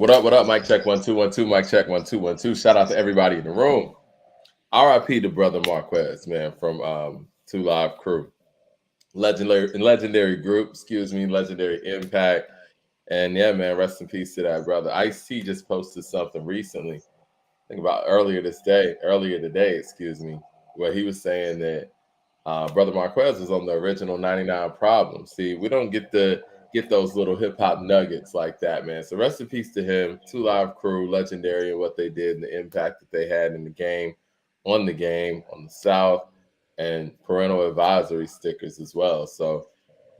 What up? Mic check 1 2 1 2. Mic check 1 2 1 2. Shout out to everybody in the room. RIP to brother Marquez, man, from Two Live Crew. Legendary group, legendary impact. And yeah, man, rest in peace to that brother. Ice T just posted something recently, I think about earlier today, where he was saying that Brother Marquez was on the original 99 Problems. See, we don't get those little hip hop nuggets like that, man. So rest in peace to him. Two Live Crew, legendary in what they did and the impact that they had in the game, on the South, and parental advisory stickers as well. So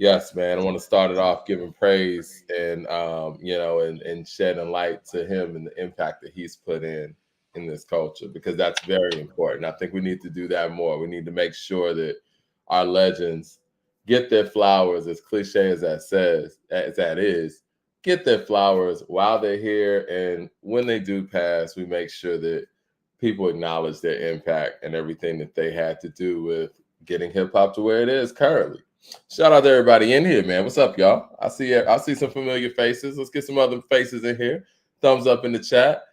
yes, man, I want to start it off giving praise and and shedding light to him and the impact that he's put in this culture, because that's very important. I think we need to do that more. We need to make sure that our legends get their flowers, as cliche as that is, get their flowers while they're here. And when they do pass, we make sure that people acknowledge their impact and everything that they had to do with getting hip hop to where it is currently. Shout out to everybody in here, man. What's up, y'all? I see some familiar faces. Let's get some other faces in here. Thumbs up in the chat.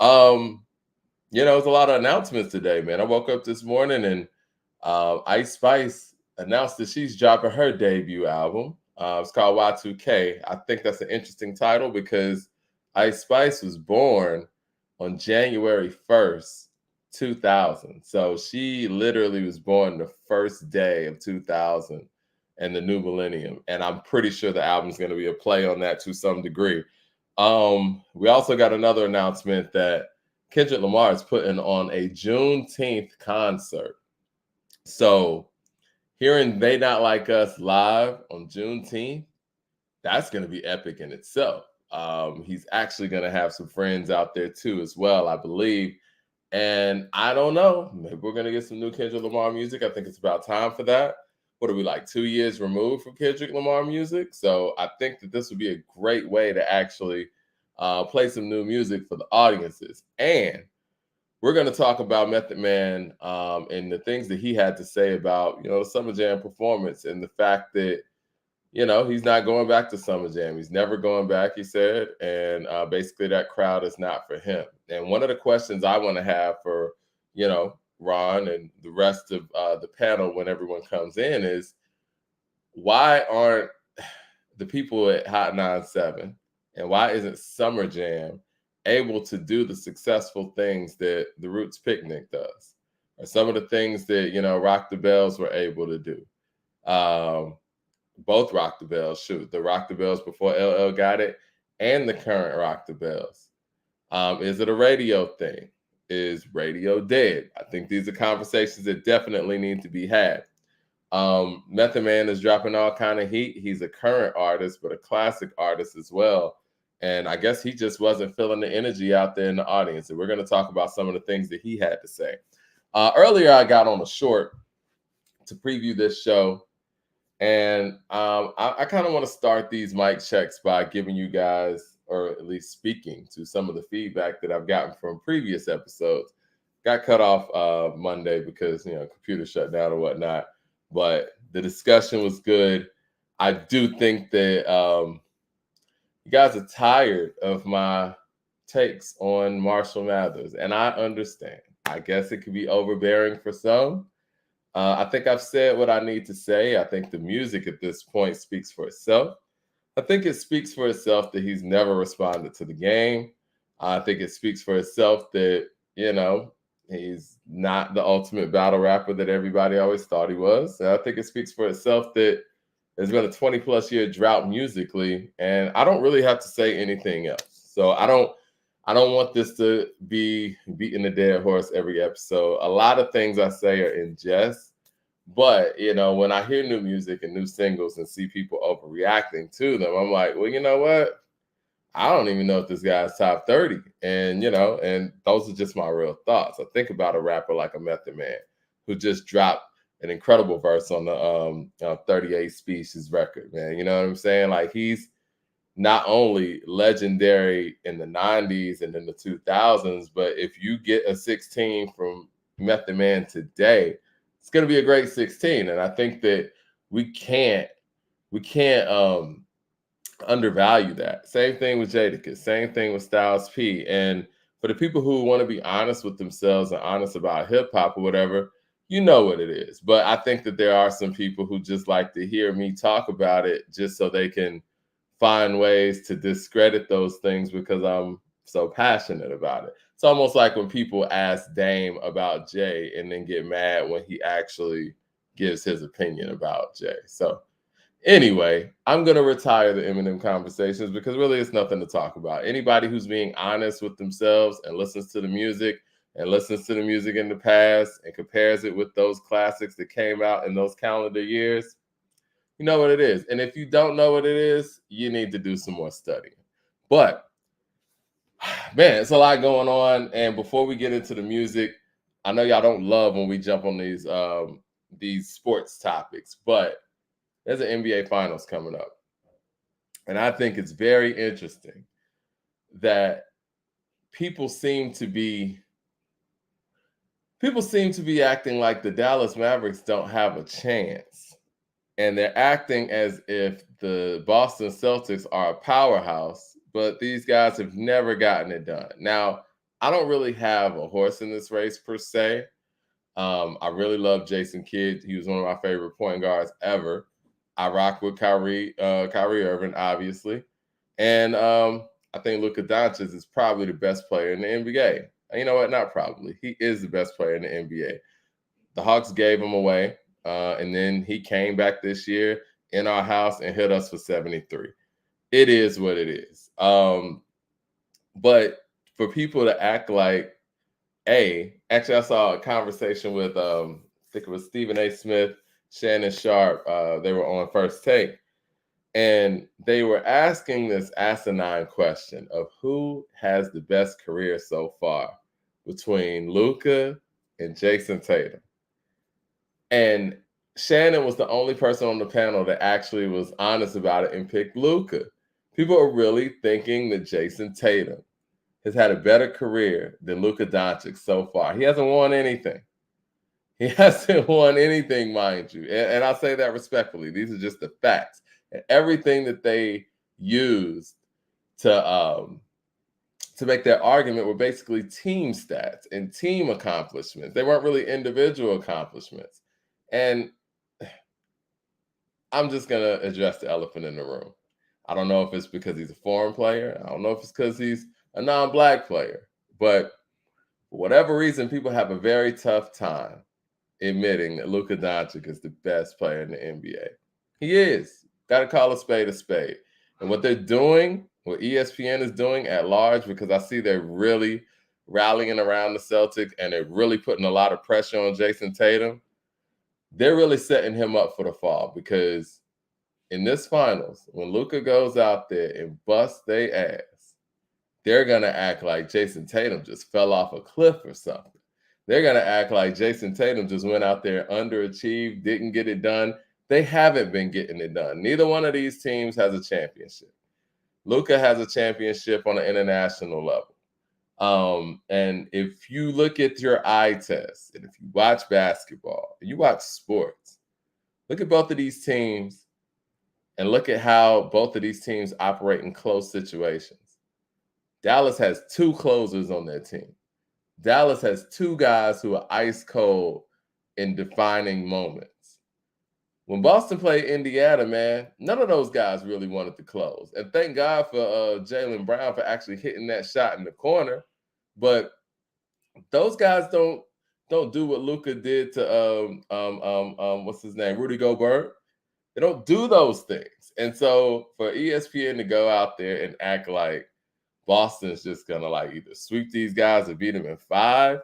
There's a lot of announcements today, man. I woke up this morning and Ice Spice announced that she's dropping her debut album. It's called Y2K. I think that's an interesting title because Ice Spice was born on January 1st, 2000. So she literally was born the first day of 2000 and the new millennium. And I'm pretty sure the album's going to be a play on that to some degree. We also got another announcement that Kendrick Lamar is putting on a Juneteenth concert. So hearing They Not Like Us live on Juneteenth, that's going to be epic in itself. He's actually going to have some friends out there too as well, I believe. And I don't know, maybe we're going to get some new Kendrick Lamar music. I think it's about time for that. What are we, like 2 years removed from Kendrick Lamar music? So I think that this would be a great way to actually play some new music for the audiences. And we're going to talk about Method Man and the things that he had to say about, the Summer Jam performance and the fact that, he's not going back to Summer Jam. He's never going back, he said. And basically that crowd is not for him. And one of the questions I want to have for, Ron and the rest of the panel when everyone comes in is, why aren't the people at Hot 97 and why isn't Summer Jam able to do the successful things that the Roots Picnic does, or some of the things that, Rock the Bells were able to do? Both Rock the Bells, the Rock the Bells before LL got it and the current Rock the Bells. Is it a radio thing? Is radio dead? I think these are conversations that definitely need to be had. Method Man is dropping all kind of heat. He's a current artist, but a classic artist as well. And I guess he just wasn't feeling the energy out there in the audience. And we're going to talk about some of the things that he had to say. Earlier, I got on a short to preview this show. And I kind of want to start these mic checks by giving you guys, or at least speaking to some of the feedback that I've gotten from previous episodes. Got cut off Monday because, computer shut down or whatnot. But the discussion was good. I do think that you guys are tired of my takes on Marshall Mathers, and I understand. I guess it could be overbearing for some. I think I've said what I need to say. I think the music at this point speaks for itself. I think it speaks for itself that he's never responded to the game. I think it speaks for itself that, he's not the ultimate battle rapper that everybody always thought he was. And I think it speaks for itself that there's been a 20-plus year drought musically, and I don't really have to say anything else. So I don't want this to be beating a dead horse every episode. A lot of things I say are in jest, but when I hear new music and new singles and see people overreacting to them, I'm like, well, you know what? I don't even know if this guy's top 30. And, and those are just my real thoughts. I think about a rapper like a Method Man who just dropped an incredible verse on the 38 Species record, man. You know what I'm saying? Like, he's not only legendary in the 90s and in the 2000s, but if you get a 16 from Method Man today, it's going to be a great 16. And I think that we can't undervalue that. Same thing with Jadakiss. Same thing with Styles P. And for the people who want to be honest with themselves and honest about hip hop or whatever, you know what it is. But I think that there are some people who just like to hear me talk about it just so they can find ways to discredit those things because I'm so passionate about it. It's almost like when people ask Dame about Jay and then get mad when he actually gives his opinion about Jay. So anyway, I'm going to retire the Eminem conversations because really it's nothing to talk about. Anybody who's being honest with themselves and listens to the music in the past and compares it with those classics that came out in those calendar years, you know what it is. And if you don't know what it is, you need to do some more studying. But man, it's a lot going on. And before we get into the music, I know y'all don't love when we jump on these sports topics, but there's an NBA Finals coming up. And I think it's very interesting that people seem to be acting like the Dallas Mavericks don't have a chance. And they're acting as if the Boston Celtics are a powerhouse, but these guys have never gotten it done. Now, I don't really have a horse in this race per se. I really love Jason Kidd. He was one of my favorite point guards ever. I rock with Kyrie Irving, obviously. And I think Luka Doncic is probably the best player in the NBA. And you know what? Not probably. He is the best player in the NBA. The Hawks gave him away. And then he came back this year in our house and hit us for 73. It is what it is. But for people to act like, actually, I saw a conversation with, I think it was Stephen A. Smith, Shannon Sharp. They were on First Take. And they were asking this asinine question of who has the best career so far between Luka and Jason Tatum. And Shannon was the only person on the panel that actually was honest about it and picked Luka. People are really thinking that Jason Tatum has had a better career than Luka Doncic so far. He hasn't won anything. He hasn't won anything, mind you. And I say that respectfully. These are just the facts. And everything that they used to make their argument were basically team stats and team accomplishments. They weren't really individual accomplishments. And I'm just going to address the elephant in the room. I don't know if it's because he's a foreign player. I don't know if it's because he's a non-Black player. But for whatever reason, people have a very tough time admitting that Luka Doncic is the best player in the NBA. He is. Got to call a spade a spade. And what they're doing, what ESPN is doing at large, because I see they're really rallying around the Celtics and they're really putting a lot of pressure on Jason Tatum, they're really setting him up for the fall because in this finals, when Luka goes out there and busts their ass, they're going to act like Jason Tatum just fell off a cliff or something. They're going to act like Jason Tatum just went out there, underachieved, didn't get it done. They haven't been getting it done. Neither one of these teams has a championship. Luka has a championship on an international level. And if you look at your eye test, and if you watch basketball, you watch sports, look at both of these teams and look at how both of these teams operate in close situations. Dallas has two closers on their team. Dallas has two guys who are ice cold in defining moments. When Boston played Indiana, man, none of those guys really wanted to close. And thank God for Jaylen Brown for actually hitting that shot in the corner. But those guys don't do what Luka did to what's his name, Rudy Gobert. They don't do those things. And so for ESPN to go out there and act like Boston's just gonna like either sweep these guys or beat them in 5,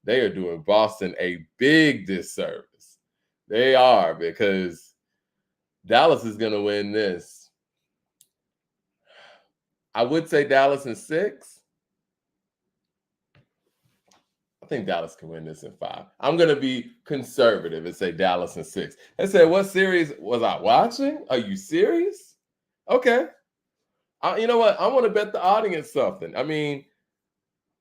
they are doing Boston a big disservice. They are, because Dallas is gonna win this. I would say Dallas in 6. I think Dallas can win this in 5. I'm going to be conservative and say Dallas in 6. I said, what series was I watching? Are you serious? Okay. You know what? I want to bet the audience something. I mean,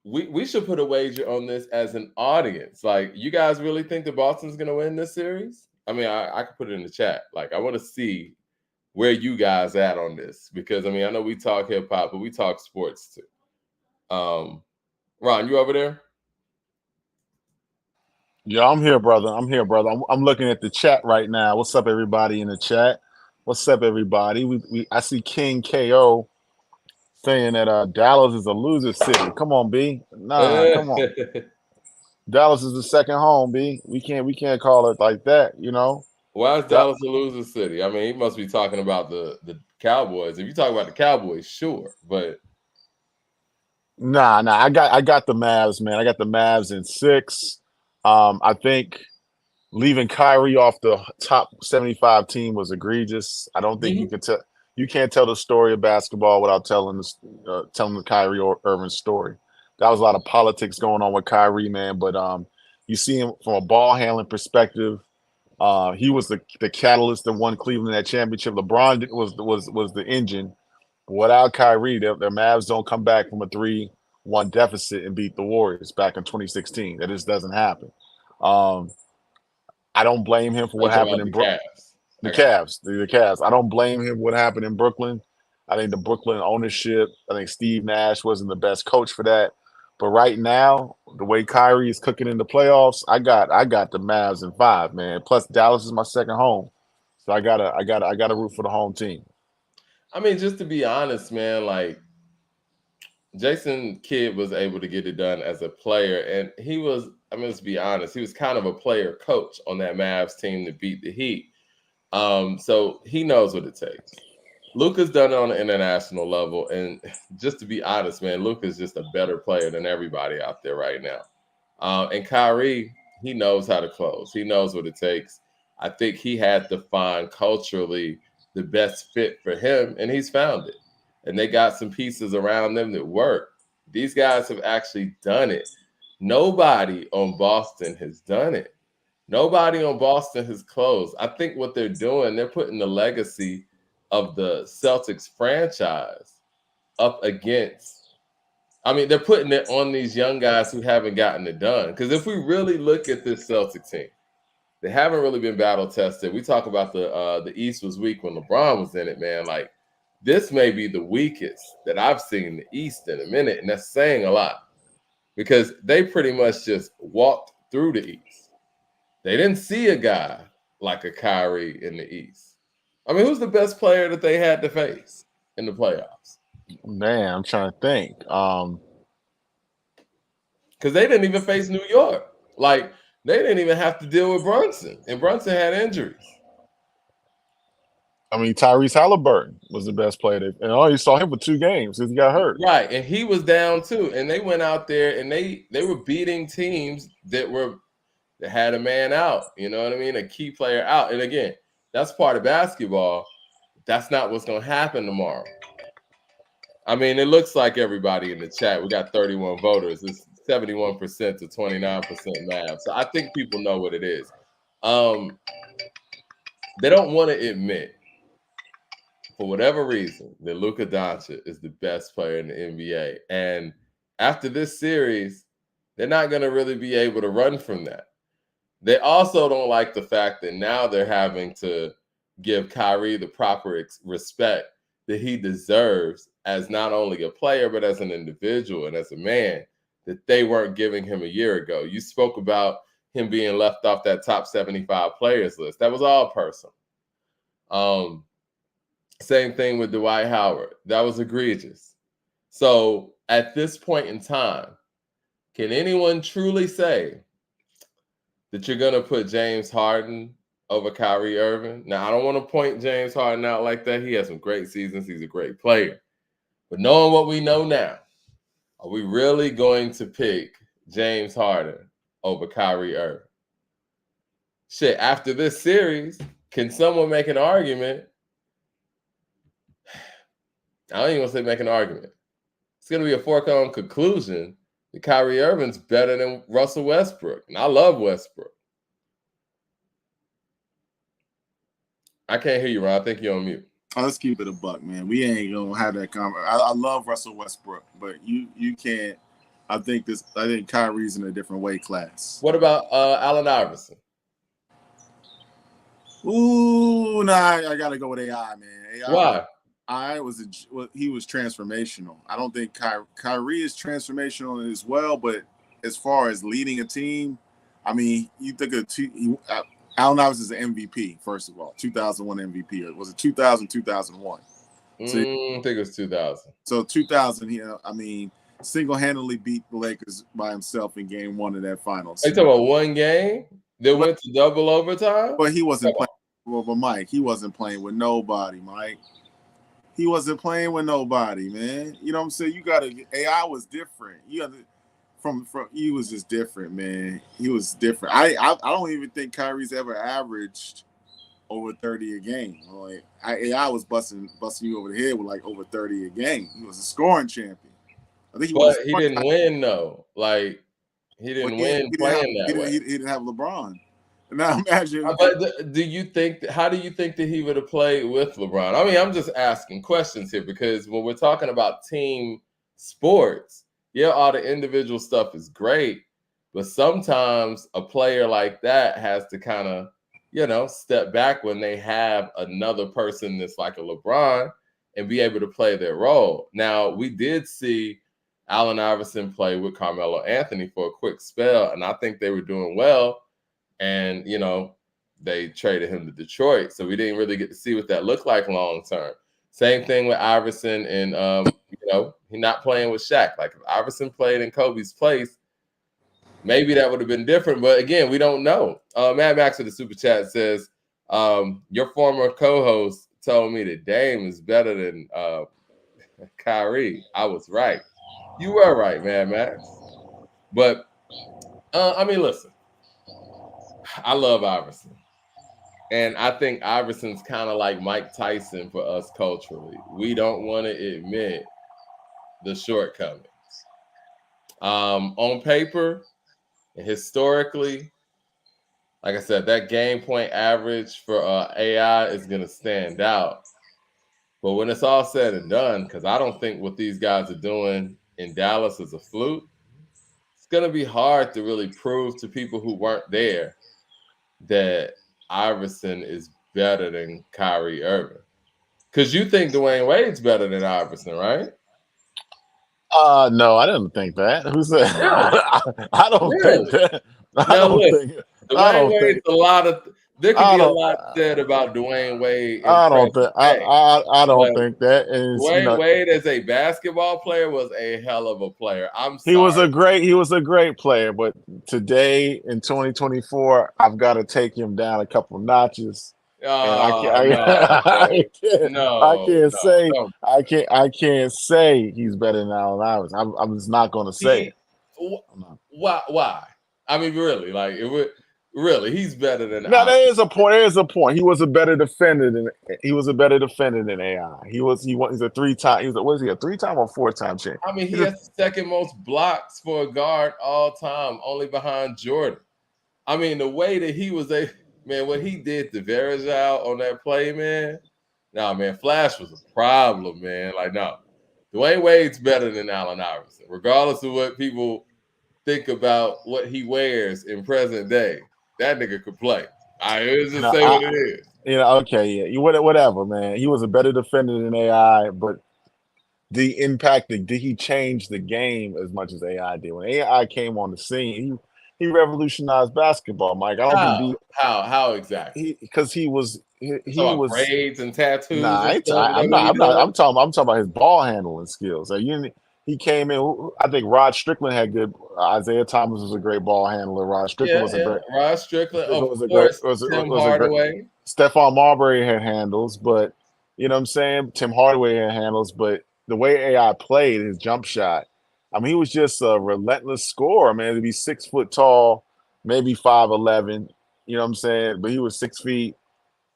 we should put a wager on this as an audience. Like, you guys really think that Boston's going to win this series? I mean, I could put it in the chat. Like, I want to see where you guys at on this, because I mean I know we talk hip hop, but we talk sports too. Ron, you over there? Yeah, I'm here, brother. I'm looking at the chat right now. What's up, everybody in the chat? What's up, everybody? I see King KO saying that Dallas is a loser city. Come on, B. Nah, come on. Dallas is the second home, B. We can't call it like that, you know. Why is Da- Dallas a loser city? I mean, he must be talking about the Cowboys. If you talk about the Cowboys, sure, but nah. I got the Mavs, man. I got the Mavs in 6. I think leaving Kyrie off the top 75 team was egregious. I don't think you can't tell the story of basketball without telling the Kyrie Irving story. That was a lot of politics going on with Kyrie, man. But you see him from a ball handling perspective. He was the catalyst that won Cleveland that championship. LeBron was the engine. But without Kyrie, their Mavs don't come back from a 3-1 deficit and beat the Warriors back in 2016. That just doesn't happen. Um, I don't blame him for I'm what talking happened about in the Cavs. The I got Cavs. The Cavs. I don't blame him for what happened in Brooklyn. I think the Brooklyn ownership, I think Steve Nash wasn't the best coach for that. But right now, the way Kyrie is cooking in the playoffs, I got the Mavs in 5, man. Plus Dallas is my second home. So I gotta root for the home team. I mean, just to be honest, man, like Jason Kidd was able to get it done as a player, and he was, I mean, let's be honest, he was kind of a player coach on that Mavs team to beat the Heat. So he knows what it takes. Luka's done it on an international level, and just to be honest, man, Luka's just a better player than everybody out there right now. And Kyrie, he knows how to close. He knows what it takes. I think he had to find culturally the best fit for him, and he's found it. And they got some pieces around them that work. These guys have actually done it. Nobody on Boston has done it. Nobody on Boston has closed. I think what they're doing, they're putting the legacy of the Celtics franchise up against, I mean, they're putting it on these young guys who haven't gotten it done. Because if we really look at this Celtic team, they haven't really been battle tested. We talk about the East was weak when LeBron was in it, man. Like this may be the weakest that I've seen the East in a minute, and that's saying a lot because they pretty much just walked through the East. They didn't see a guy like a Kyrie in the East. I mean, who's the best player that they had to face in the playoffs? Man, I'm trying to think. Because they didn't even face New York. Like they didn't even have to deal with Brunson, and Brunson had injuries. I mean, Tyrese Halliburton was the best player. And I only saw him for 2 games since he got hurt. Right, and he was down too. And they went out there and they were beating teams that had a man out. You know what I mean? A key player out. And again, that's part of basketball. That's not what's going to happen tomorrow. I mean, it looks like everybody in the chat. We got 31 voters. It's 71% to 29% Mavs. So I think people know what it is. They don't want to admit, for whatever reason, that Luka Doncic is the best player in the NBA. And after this series, they're not going to really be able to run from that. They also don't like the fact that now they're having to give Kyrie the proper respect that he deserves as not only a player, but as an individual and as a man that they weren't giving him a year ago. You spoke about him being left off that top 75 players list. That was all personal. Same thing with Dwight Howard. That was egregious. So at this point in time, can anyone truly say that you're going to put James Harden over Kyrie Irving? Now, I don't want to point James Harden out like that. He has some great seasons. He's a great player. But knowing what we know now, are we really going to pick James Harden over Kyrie Irving? Shit, after this series, can someone make an argument? I don't even want to say make an argument. It's going to be a foregone conclusion that Kyrie Irving's better than Russell Westbrook. And I love Westbrook. I can't hear you, Ron. I think you're on mute. Oh, let's keep it a buck, man. We ain't gonna have that conversation. I love Russell Westbrook, but you can't. I think Kyrie's in a different weight class. What about Allen Iverson? Ooh, I got to go with AI, man. Why? He was transformational. I don't think Kyrie is transformational as well, but as far as leading a team, I mean, you think of Allen Iverson is an MVP, first of all, 2001 MVP. Or was it 2000, 2001? So, I think it was 2000. So 2000, I mean, single-handedly beat the Lakers by himself in Game 1 of that finals. Are you talking about one game that went to double overtime? But he wasn't playing. Well, but Mike, he wasn't playing with nobody, Mike. He wasn't playing with nobody, man. You know what I'm saying? You got to. AI was different. He was just different, man. He was different. I don't even think Kyrie's ever averaged over 30 a game. Like AI was busting you over the head with like over 30 a game. He was a scoring champion. I think he didn't win though. Like he didn't win playing that way. He didn't have LeBron. Now imagine. But do you think? How do you think that he would have played with LeBron? I mean, I'm just asking questions here because when we're talking about team sports, yeah, all the individual stuff is great, but sometimes a player like that has to kind of, step back when they have another person that's like a LeBron and be able to play their role. Now, we did see Allen Iverson play with Carmelo Anthony for a quick spell, and I think they were doing well. And, they traded him to Detroit. So we didn't really get to see what that looked like long term. Same thing with Iverson and, he's not playing with Shaq. Like if Iverson played in Kobe's place, maybe that would have been different. But again, we don't know. Mad Max with the super chat says, your former co-host told me that Dame is better than Kyrie. I was right. You were right, Mad Max. But, listen. I love Iverson. And I think Iverson's kind of like Mike Tyson for us culturally. We don't want to admit the shortcomings. On paper, and historically, like I said, that game point average for AI is going to stand out. But when it's all said and done, because I don't think what these guys are doing in Dallas is a fluke, it's going to be hard to really prove to people who weren't there that Iverson is better than Kyrie Irving. Because you think Dwayne Wade's better than Iverson, right? No, I didn't think that. Who said? I don't think that. Dwayne Wade's a lot of. There could be a lot said about Dwayne Wade. I don't think that. And Dwayne Wade as a basketball player was a hell of a player. He was a great player, but today in 2024, I've got to take him down a couple notches. I can't say he's better than Allen Iverson. I'm just not going to say it. Why? I mean, really, like it would. Really, he's better than. No, there is a point. There is a point. He was a better defender than AI. He's a three-time. Was he a three-time or four-time champion? I mean, he has the second most blocks for a guard all time, only behind Jordan. I mean, the way that he was what he did to Verajao on that play, man. Nah, man, Flash was a problem, man. Like, no, Dwayne Wade's better than Allen Iverson, regardless of what people think about what he wears in present day. That nigga could play. I just say what it is. Okay, yeah. Whatever, man. He was a better defender than AI, but the impact, did he change the game as much as AI did? When AI came on the scene, he revolutionized baskeball, Mike. How exactly? Because he was braids and tattoos. Nah, I'm talking about his ball handling skills. He came in. I think Rod Strickland had good. Isaiah Thomas was a great ball handler. Rod Strickland was a great. Rod Strickland, of course. Tim Hardaway. Stephon Marbury had handles, but you know what I'm saying. Tim Hardaway had handles, but the way AI played his jump shot, I mean, he was just a relentless scorer, man. To be 6 foot tall, maybe 5'11", you know what I'm saying. But he was 6 feet.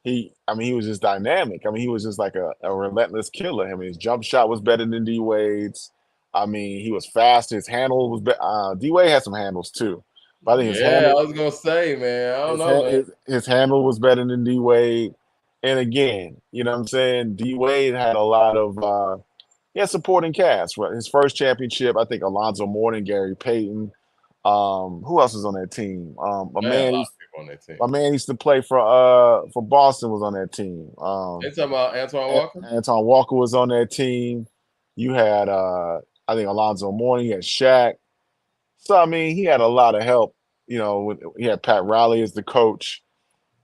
He was just dynamic. I mean, he was just like a relentless killer. I mean, his jump shot was better than D Wade's. I mean, he was fast. His handle was better. D Wade had some handles too. But I think I was gonna say, man, I don't know. His handle was better than D Wade. And again, you know what I'm saying? D Wade had a lot of supporting cast. Right? His first championship, I think Alonzo Mourning, Gary Payton. Who else was on that team? They had a lot of people on that team. My man used to play for Boston was on that team. You talking about Antoine Walker? Antoine Walker was on that team. You had I think Alonzo Mourning, you had Shaq. So I mean, he had a lot of help. You know, he had Pat Riley as the coach.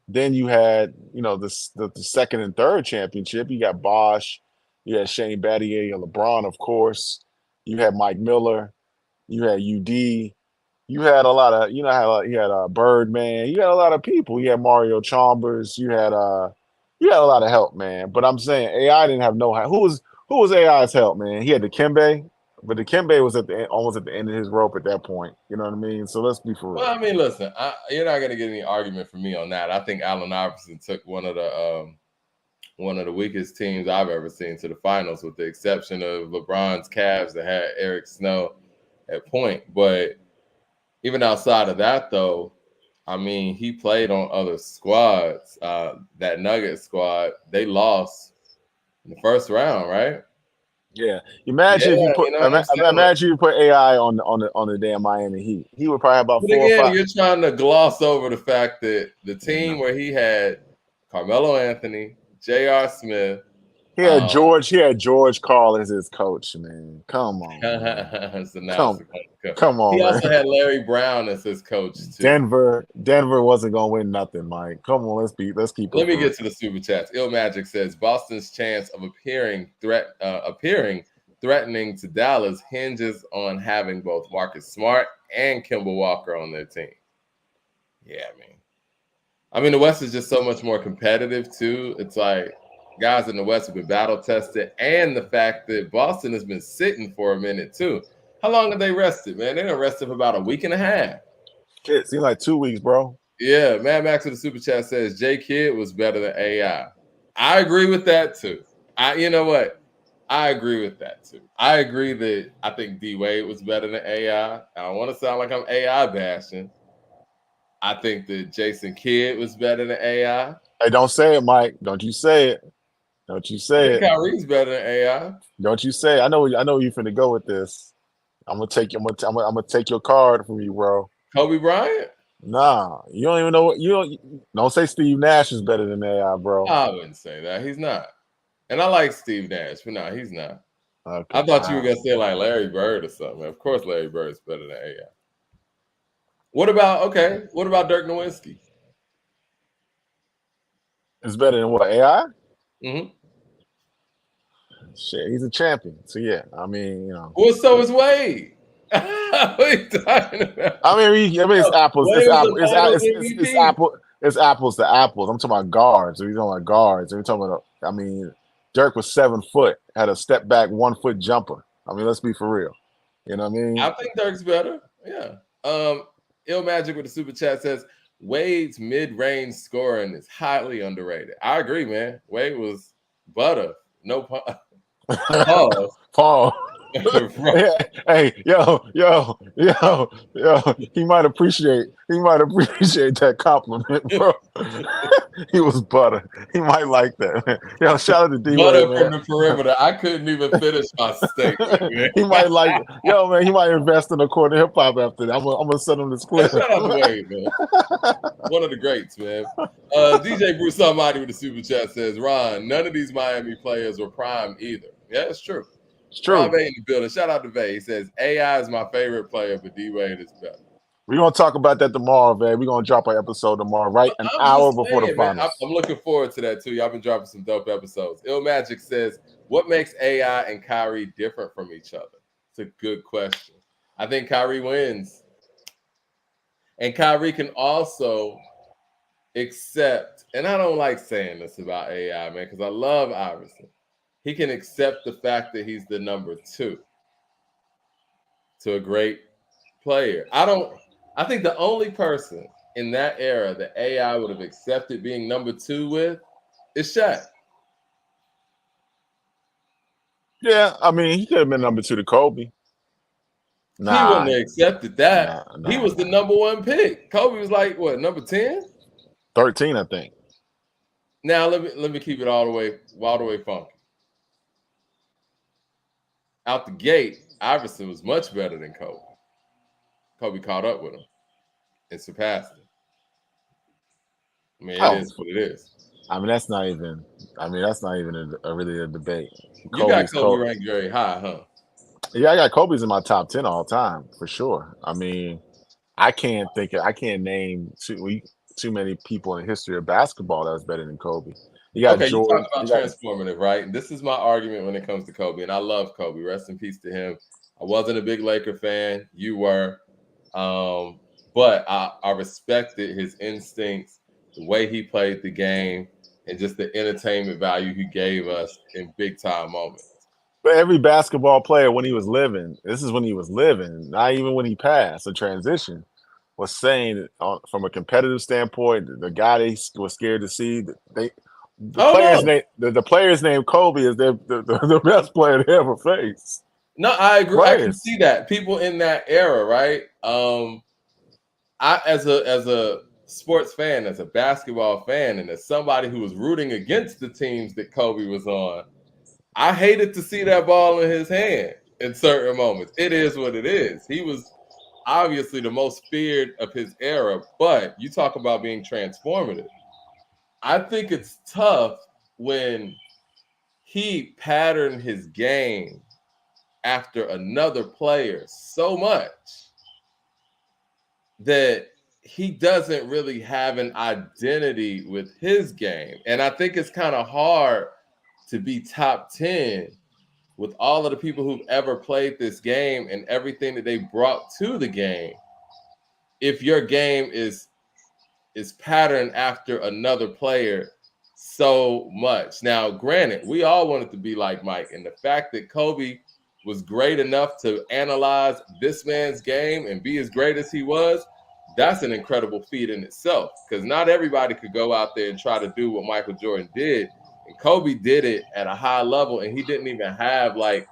Then you had, you know, the second and third championship. You got Bosh, you had Shane Battier, LeBron, of course. You had Mike Miller. You had UD. You had a lot of, you know, you had Birdman. You had a lot of people. You had Mario Chalmers. You had a lot of help, man. But I'm saying AI didn't have no help. Who was AI's help, man? He had Dikembe, but Dikembe was almost at the end of his rope at that point. You know what I mean? So let's be for real. Well, I mean, listen, you're not gonna get any argument from me on that. I think Allen Iverson took one of the weakest teams I've ever seen to the finals, with the exception of LeBron's Cavs that had Eric Snow at point. But even outside of that, though, I mean, he played on other squads. That Nuggets squad, they lost in the first round, right? Yeah. Imagine if you put imagine you put AI on the damn Miami Heat. He would probably have about 4 or 5. You're trying to gloss over the fact that the team where he had Carmelo Anthony, J.R. Smith. He had George Karl as his coach, man. Come on. Come on. He also had Larry Brown as his coach too. Denver wasn't gonna win nothing, Mike. Come on, let's keep. Let me get to the super chats. Ill Magic says Boston's chance of appearing threatening to Dallas hinges on having both Marcus Smart and Kemba Walker on their team. Yeah, I mean the West is just so much more competitive too. It's like guys in the West have been battle tested, and the fact that Boston has been sitting for a minute too. How long have they rested, man? They done rested for about a week and a half. It seemed like 2 weeks, bro. Yeah, Mad Max with the super chat says J Kidd was better than AI. I agree with that too. You know what? I agree with that too. I agree that I think D Wade was better than AI. I don't want to sound like I'm AI bashing. I think that Jason Kidd was better than AI. Hey, don't say it, Mike. Don't you say it. Don't you say it. Kyrie's better than AI. Don't you say it. I know you're finna go with this. I'm gonna take your card from you, bro. Kobe Bryant? Nah, you don't even know what don't say Steve Nash is better than AI, bro. I wouldn't say that. He's not. And I like Steve Nash, but no, he's not. Okay. I thought you were gonna say like Larry Bird or something. Of course, Larry Bird is better than AI. What about Dirk Nowitzki? It's better than what, AI? Mm-hmm. Shit, he's a champion. So yeah, I mean, you know. Well, so is Wade. What are you talking about? I mean, it's apples. It's apples to apples. I'm talking about guards. We're talking about guards. We're talking about. I mean, Dirk was 7 foot, had a step back 1 foot jumper. I mean, let's be for real. You know what I mean? I think Dirk's better. Yeah. Ill Magic with the super chat says Wade's mid-range scoring is highly underrated. I agree, man. Wade was butter. No pause. Paul. Hey, yo. He might appreciate that compliment, bro. He was butter. He might like that, man. Yo, shout out to D Butter Wade, from the perimeter. I couldn't even finish my statement, man. He might like, man. He might invest in a quarter hip hop after that. I'm gonna send him this clip. Shout out to Wade, man. One of the greats, man. DJ Bruce Almighty with the super chat says, Ron, none of these Miami players were prime either. Yeah, it's true. It's true. Ron Vay in the building. Shout out to Vay. He says AI is my favorite player, but D Wade is better. We're gonna talk about that tomorrow, man. We're gonna drop our episode tomorrow, right? An hour before the finals. I'm looking forward to that too. Y'all been dropping some dope episodes. Ill Magic says, what makes AI and Kyrie different from each other? It's a good question. I think Kyrie wins. And Kyrie can also accept, and I don't like saying this about AI, man, because I love Iverson. He can accept the fact that he's the number 2 to a great player. I think the only person in that era that AI would have accepted being number 2 with is Shaq. Yeah, I mean, he could have been number 2 to Kobe. Nah, he wouldn't have accepted that. He was the number 1 pick. Kobe was like, what, number 10? 13, I think. Now let me keep it all the way funky. Out the gate, Iverson was much better than Kobe. Kobe caught up with him and surpassed him. I mean, it is what it is. I mean, that's not even really a debate. You got Kobe ranked very high, huh? Yeah, I got Kobe's in my top 10 all time for sure. I mean, I can't name too many people in the history of basketball that was better than Kobe. You got Jordan. You talk about transformative, right? And this is my argument when it comes to Kobe, and I love Kobe. Rest in peace to him. I wasn't a big Laker fan. You were. But I respected his instincts, the way he played the game, and just the entertainment value he gave us in big-time moments. But every basketball player when he was living, this is when he was living, not even when he passed, a transition, was saying from a competitive standpoint, the guy they was scared to see, the player's name Kobe is the best player they ever faced. No, I agree. Players. I can see that. People in that era, right? I as a sports fan, as a basketball fan, and as somebody who was rooting against the teams that Kobe was on, I hated to see that ball in his hand in certain moments. It is what it is. He was obviously the most feared of his era, but you talk about being transformative. I think it's tough when he patterned his game after another player so much that he doesn't really have an identity with his game. And I think it's kind of hard to be top 10 with all of the people who've ever played this game and everything that they brought to the game if your game is patterned after another player so much. Now, granted, we all wanted to be like Mike, and the fact that Kobe was great enough to analyze this man's game and be as great as he was, that's an incredible feat in itself, because not everybody could go out there and try to do what Michael Jordan did. And Kobe did it at a high level, and he didn't even have like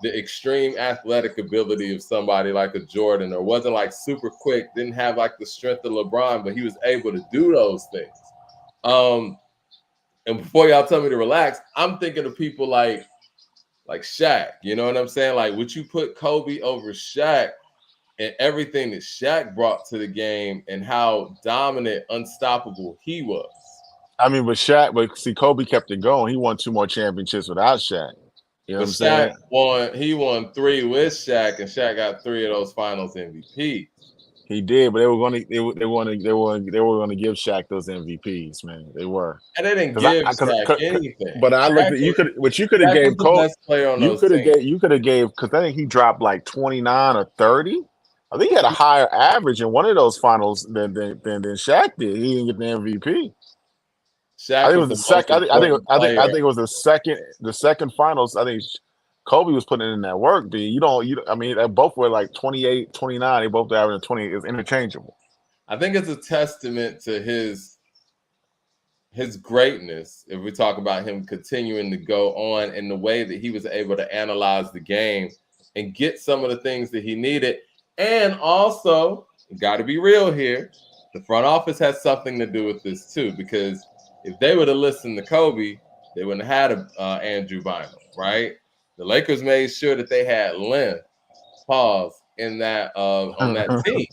the extreme athletic ability of somebody like a Jordan, or wasn't like super quick, didn't have like the strength of LeBron, but he was able to do those things. And before y'all tell me to relax, I'm thinking of people like Shaq. You know what I'm saying? Like, would you put Kobe over Shaq and everything that Shaq brought to the game and how dominant, unstoppable he was? I mean, but see, Kobe kept it going. He won 2 more championships without Shaq. You know what I'm saying? He won 3 with Shaq, and Shaq got 3 of those Finals MVPs. He did, but they were going to give Shaq those MVPs, man. They were, and they didn't give Shaq anything. But I looked at you could have gave Kobe. You could have gave, because I think he dropped like 29 or 30. I think he had a higher average in one of those finals than Shaq did. He didn't get the MVP. Shaq I think it was the second. I think it was the second finals. I think Kobe was putting in that work. I mean, they both were like 28, 29. They both averaging 20. It's interchangeable. I think it's a testament to his greatness. If we talk about him continuing to go on in the way that he was able to analyze the game and get some of the things that he needed. And also, got to be real here, the front office has something to do with this too, because if they would have listened to Kobe, they wouldn't have had Andrew Bynum, right? The Lakers made sure that they had length, in that on that team.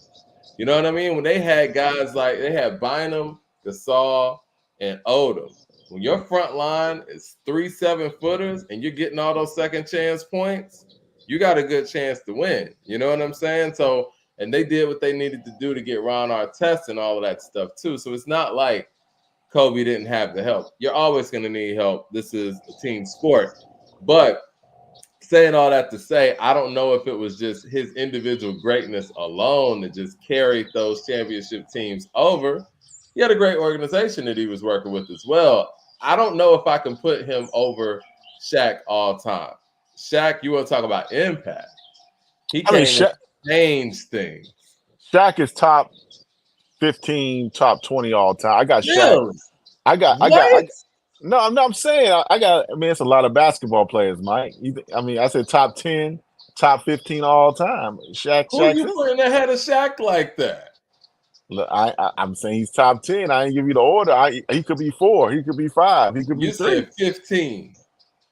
You know what I mean? When they had guys like, they had Bynum, Gasol, and Odom. When your front line is 3 7-footers and you're getting all those second chance points, you got a good chance to win. You know what I'm saying? So, and they did what they needed to do to get Ron Artest and all of that stuff too. So it's not like Kobe didn't have the help. You're always going to need help. This is a team sport. But saying all that to say, I don't know if it was just his individual greatness alone that just carried those championship teams over. He had a great organization that he was working with as well. I don't know if I can put him over Shaq all time. Shaq, you want to talk about impact? He changed things. Shaq is top 15, top 20 all time. I got Shaq. No, I'm saying it's a lot of basketball players, Mike. I said top 10, top 15 all time. Shaq. Who you putting ahead of Shaq like that? Look, I'm saying he's top 10. I ain't give you the order. He could be 4. He could be 5. He could be 3. You said 15.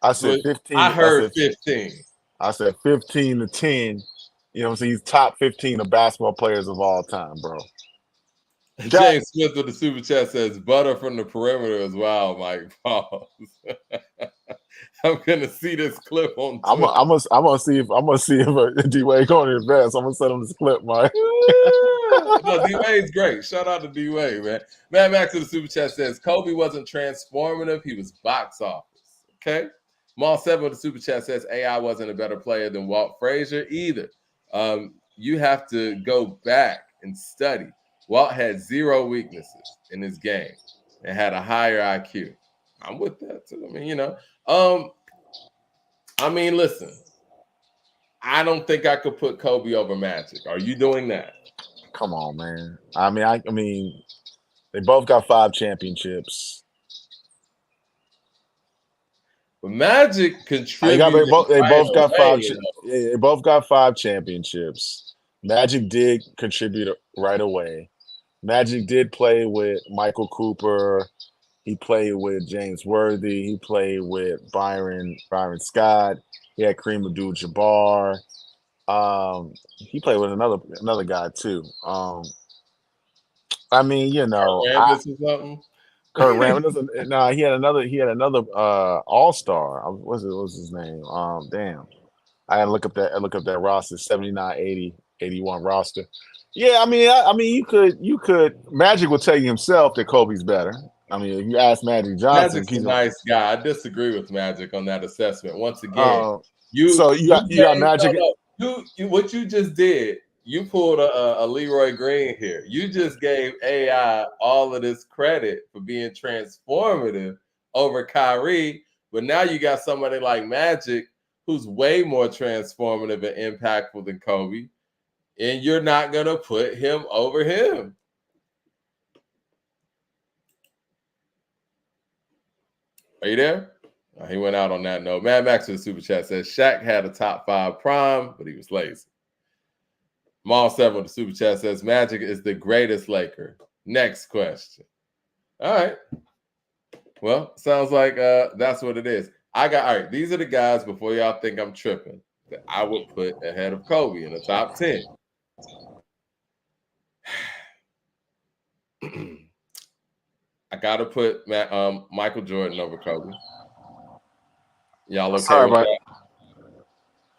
I said 15. I heard 15. I said 15 to 10. You know what I'm saying? He's top 15 of basketball players of all time, bro. James Smith with the super chat says butter from the perimeter as well, Mike. Pause. I'm gonna see this clip on Twitter. I'm gonna see if D-Wade going to advance. I'm gonna send him this clip, Mike. No, D-Wade's great. Shout out to D-Wade, man. Mad Max with the super chat says Kobe wasn't transformative, he was box office. Okay. Mall 7 with the super chat says AI wasn't a better player than Walt Frazier either. You have to go back and study. Walt had 0 weaknesses in his game and had a higher IQ. I'm with that too. I mean, listen, I don't think I could put Kobe over Magic. Are you doing that? Come on, man. I mean, they both got 5 championships. But Magic contributed. They both got 5 championships. Magic did contribute right away. Magic did play with Michael Cooper. He played with James Worthy. He played with Byron Scott. He had Kareem Abdul-Jabbar. He played with another guy too. I mean, you know, Kurt Rambis. No, he had another all-star. What was his name? Damn. I had to look up that roster, 79, 80, 81 roster. Yeah, I mean, you could. Magic will tell you himself that Kobe's better. I mean, if you ask Magic Johnson, Magic's a nice guy. I disagree with Magic on that assessment. Once again, you got Magic. What you just did, you pulled a Leroy Green here. You just gave AI all of this credit for being transformative over Kyrie, but now you got somebody like Magic who's way more transformative and impactful than Kobe. And you're not going to put him over him. Are you there? He went out on that note. Mad Max with the super chat says Shaq had a top 5 prime, but he was lazy. Mall 7 with the super chat says Magic is the greatest Laker. Next question. All right. Well, sounds like that's what it is. All right. These are the guys, before y'all think I'm tripping, that I would put ahead of Kobe in the top 10. I gotta put Michael Jordan over Kobe. Y'all okay with that?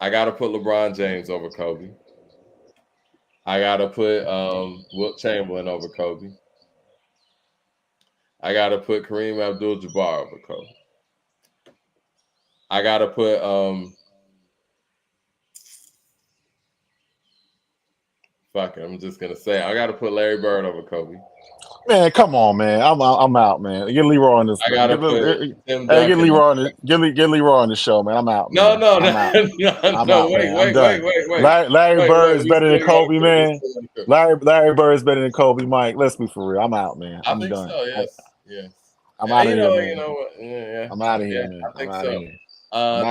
I gotta put LeBron James over Kobe. I gotta put Wilt Chamberlain over Kobe. I gotta put Kareem Abdul-Jabbar over Kobe. I gotta put fuck it, I'm just gonna say I gotta put Larry Bird over Kobe. Man, come on, man. I'm out, man. Get Leroy on this. I gotta put Tim Duncan. Get Leroy on get Leroy on the show, man. I'm out. Man. No, Wait. Wait. Larry Bird is better than Kobe, man. Larry Bird is better than Kobe, Mike. Let's be for real. I'm out, man. I'm done. So, yes. I'm out of here, man. You know what? Yeah. I'm out of here, man. I think so.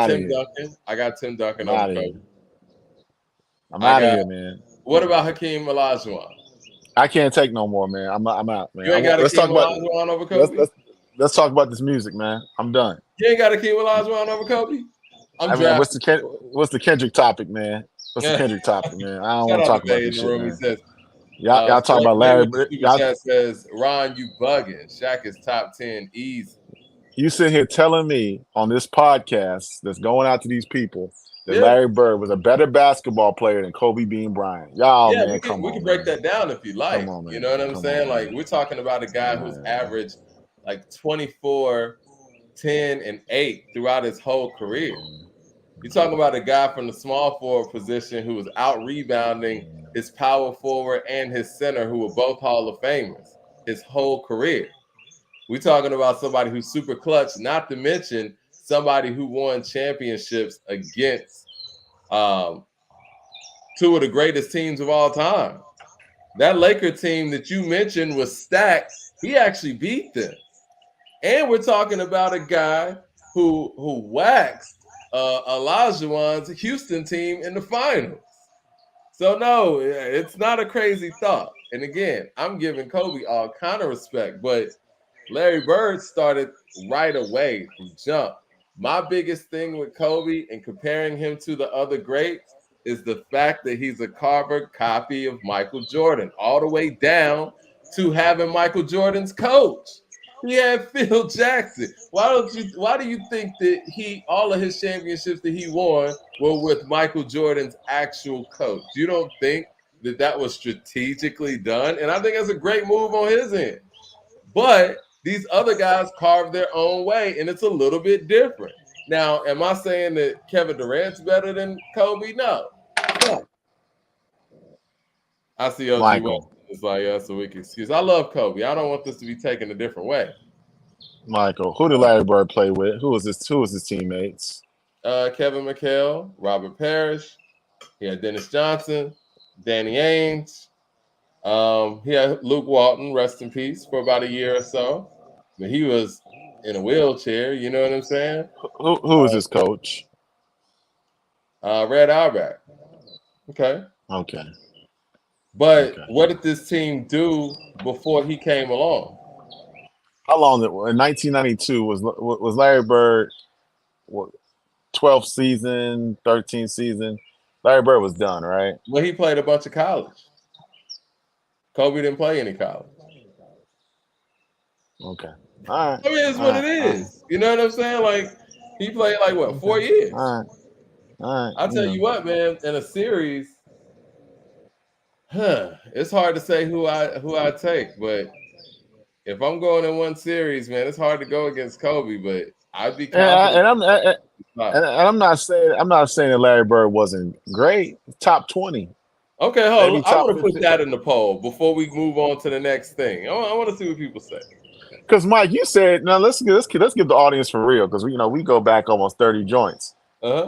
Tim Duncan. I got Tim Duncan over Kobe. I'm out of here, man. What about Hakeem Olajuwon? I can't take no more, man. I'm out, man. You ain't got to keep Olajuwon over Kobe? Let's talk about this music, man. I'm done. You ain't got to keep Olajuwon over Kobe? What's the Kendrick topic, man? What's the Kendrick topic, man? I don't want to talk about this shit, man. He says, y'all talk about Larry. Chat says, Ron, you bugging. Shaq is top 10 easy. You sit here telling me on this podcast that's going out to these people that Larry Bird was a better basketball player than Kobe Bean Bryant. Y'all, man, we can break that down if you like. You know what I'm saying? Like, we're talking about a guy who's averaged like 24, 10, and 8 throughout his whole career. You're talking about a guy from the small forward position who was out rebounding his power forward and his center, who were both Hall of Famers his whole career. We're talking about somebody who's super clutch, not to mention somebody who won championships against 2 of the greatest teams of all time. That Laker team that you mentioned was stacked. He actually beat them. And we're talking about a guy who waxed Olajuwon's Houston team in the finals. So no, it's not a crazy thought. And again, I'm giving Kobe all kind of respect, but Larry Bird started right away from jump. My biggest thing with Kobe and comparing him to the other greats is the fact that he's a carbon copy of Michael Jordan, all the way down to having Michael Jordan's coach. He had Phil Jackson. Why do you think that all of his championships that he won were with Michael Jordan's actual coach? You don't think that was strategically done? And I think that's a great move on his end. But these other guys carved their own way, and it's a little bit different. Now, am I saying that Kevin Durant's better than Kobe? No. I see OG Michael. West. It's like, that's a weak excuse. I love Kobe. I don't want this to be taken a different way. Michael, who did Larry Bird play with? Who was his teammates? Kevin McHale, Robert Parrish. He had Dennis Johnson, Danny Ainge. He had Luke Walton, rest in peace, for about a year or so. But he was in a wheelchair. You know what I'm saying? Who was his coach? Red Auerbach. Okay. But what did this team do before he came along? How long in 1992 was Larry Bird? 12th season, 13th season. Larry Bird was done, right? Well, he played a bunch of college. Kobe didn't play any college. Okay. All right. I mean, it's what it is. You know what I'm saying? Like, he played 4 years. All right. I'll tell you what, man, in a series, it's hard to say who I take, but if I'm going in one series, man, it's hard to go against Kobe, but I'd be confident. I'm not saying that Larry Bird wasn't great. Top 20. Okay, hold on. I want to put that in the poll before we move on to the next thing. I want to see what people say. Because Mike, you said now let's give the audience for real, because we go back almost 30 joints.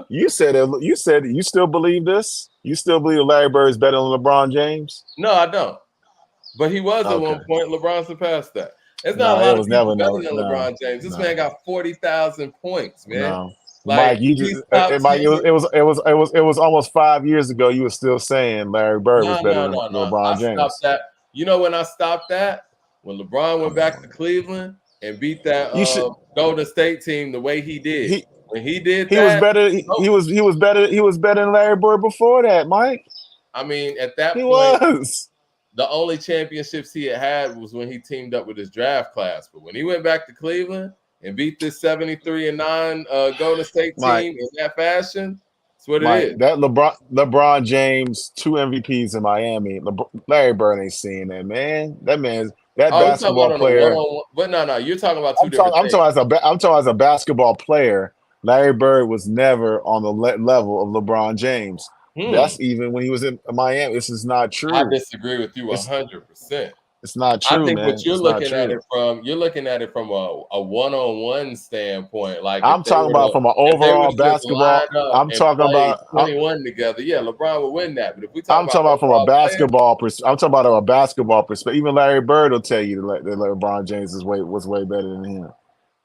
You said you still believe this? You still believe Larry Bird is better than LeBron James? No, I don't. But he was at one point. LeBron surpassed that. It's not a lot of people better than LeBron James. This man got 40,000 points, man. No. Mike, it was almost 5 years ago. You were still saying Larry Bird was better than LeBron James. Stopped that. You know when I stopped that? When LeBron went back to Cleveland and beat that Golden State team the way he did. When he did that, was better. He was better. He was better than Larry Bird before that, Mike. I mean, at that point, the only championships he had was when he teamed up with his draft class. But when he went back to Cleveland and beat this 73-9 Golden State team in that fashion, that's what it is. That LeBron James 2 MVPs in Miami. Larry Bird ain't seeing that, man. That basketball player. But no, you're talking about two different things. I'm talking as a basketball player. Larry Bird was never on the level of LeBron James. That's even when he was in Miami. This is not true. I disagree with you 100%. It's not true. I think man. what you're looking at it from a one-on-one standpoint. Like I'm talking about from an overall basketball. I'm talking about 21 together. Yeah, LeBron would win that. But if we I'm talking about from a basketball perspective. I'm talking about a basketball perspective. Even Larry Bird will tell you that LeBron James was way better than him.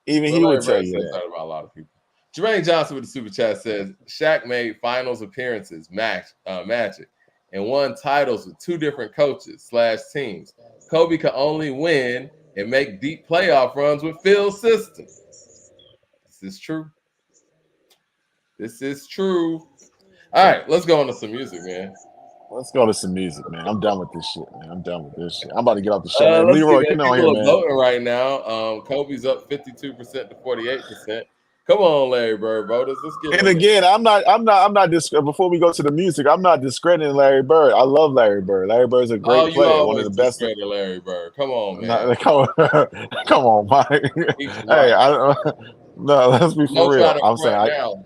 Even he would tell you that. About a lot of people. Jermaine Johnson with the super chat says Shaq made finals appearances, Magic, and won titles with 2 different coaches / teams. Kobe could only win and make deep playoff runs with Phil's system. This is true. All right, let's go on to some music, man. Let's go to some music, man. I'm done with this shit, man. I'm about to get off the show. Leroy, come on here, man. Voting right now. Kobe's up 52% to 48%. Come on, Larry Bird voters. Let's get. And again, I'm not before we go to the music, I'm not discrediting Larry Bird. I love Larry Bird. Larry Bird's a great player, one of the best. Larry Bird. Come on, man. Come on, Mike. Hey, let's be for real. I'm saying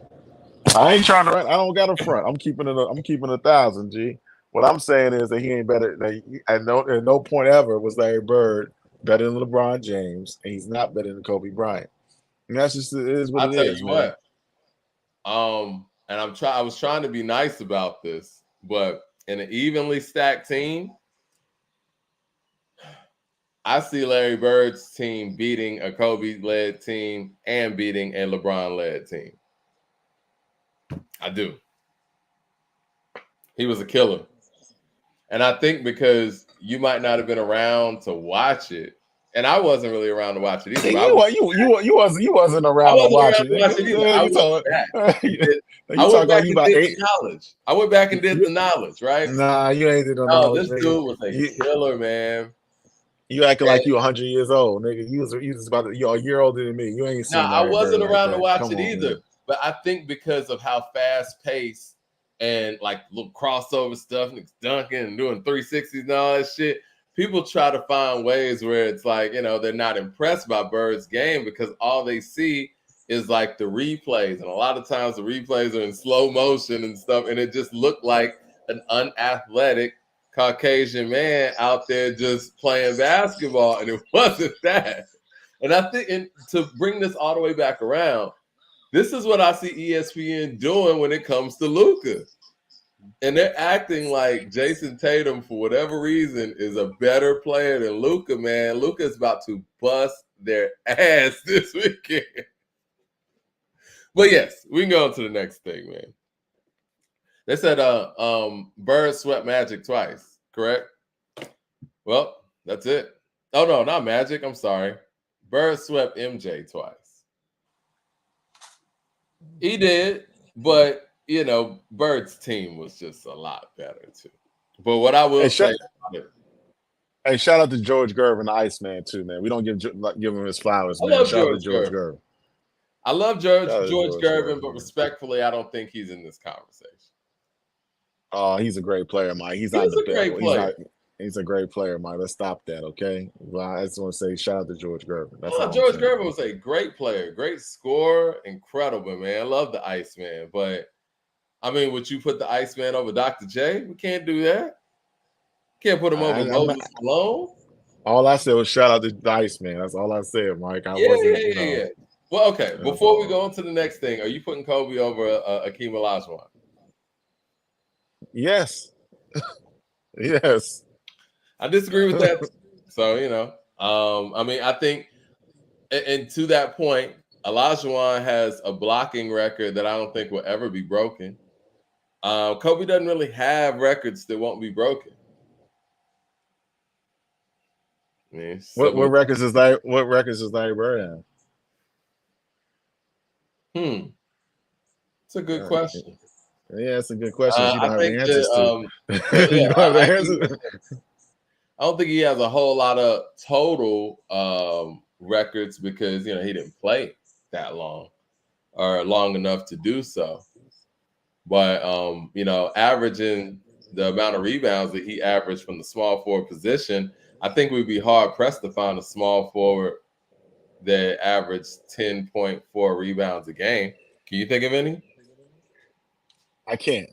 I ain't trying to run. I don't got a front. I'm keeping 1,000. G. What I'm saying is that he ain't better. At no point ever was Larry Bird better than LeBron James, and he's not better than Kobe Bryant. And that's just it is what it is. I'll tell you what. And I was trying to be nice about this, but in an evenly stacked team, I see Larry Bird's team beating a Kobe-led team and beating a LeBron-led team. I do. He was a killer. And I think because you might not have been around to watch it And I wasn't really around to watch it either. You wasn't I around to wasn't watch around it. to watch it either. I went back and did the knowledge. I went back and did the knowledge, right? Nah, you ain't did no Oh, knowledge. this dude was a killer, man. You acting like you 100 years old, nigga. You was about to, you're a year older than me. You ain't seen. I wasn't around to watch Come it on, either. man. But I think because of how fast paced and like little crossover stuff, and dunking and doing 360s and all that shit, people try to find ways where it's like, they're not impressed by Bird's game because all they see is like the replays. And a lot of times the replays are in slow motion and stuff. And it just looked like an unathletic Caucasian man out there just playing basketball. And it wasn't that. And I think, and to bring this all the way back around, this is what I see ESPN doing when it comes to Luka. And they're acting like Jason Tatum, for whatever reason, is a better player than Luka, man. Luka is about to bust their ass this weekend. But yes, we can go on to the next thing, man. They said Bird swept Magic twice, correct? Well, that's it. Oh, no, not Magic. I'm sorry. Bird swept MJ twice. He did, but Bird's team was just a lot better too. But what I will say, hey, shout out to George Gervin, the Iceman too, man. We don't give him his flowers, man. Shout out to George Gervin. I love George Gervin, but respectfully, I don't think he's in this conversation. Oh, he's a great player, Mike. He's not the best. He's a great player, Mike. Let's stop that, okay? Well, I just want to say shout out to George Gervin. George Gervin was a great player, great scorer, incredible, man. I love the Iceman, but I mean, would you put the Iceman over Dr. J? We can't do that. Can't put him over Moses Malone. All I said was shout out to the Iceman. That's all I said, Mike. Yeah. Well, okay. Before we go on to the next thing, are you putting Kobe over Akeem Olajuwon? Yes. Yes. I disagree with that. So, I mean, I think, and to that point, Olajuwon has a blocking record that I don't think will ever be broken. Kobe doesn't really have records that won't be broken. I mean, what records is that? What records is Larry Bird have? It's a good question. Yeah, it's a good question. You don't have the answers to. I don't think he has a whole lot of total records because he didn't play that long or long enough to do so. But averaging the amount of rebounds that he averaged from the small forward position, I think we'd be hard pressed to find a small forward that averaged 10.4 rebounds a game. Can you think of any? I can't.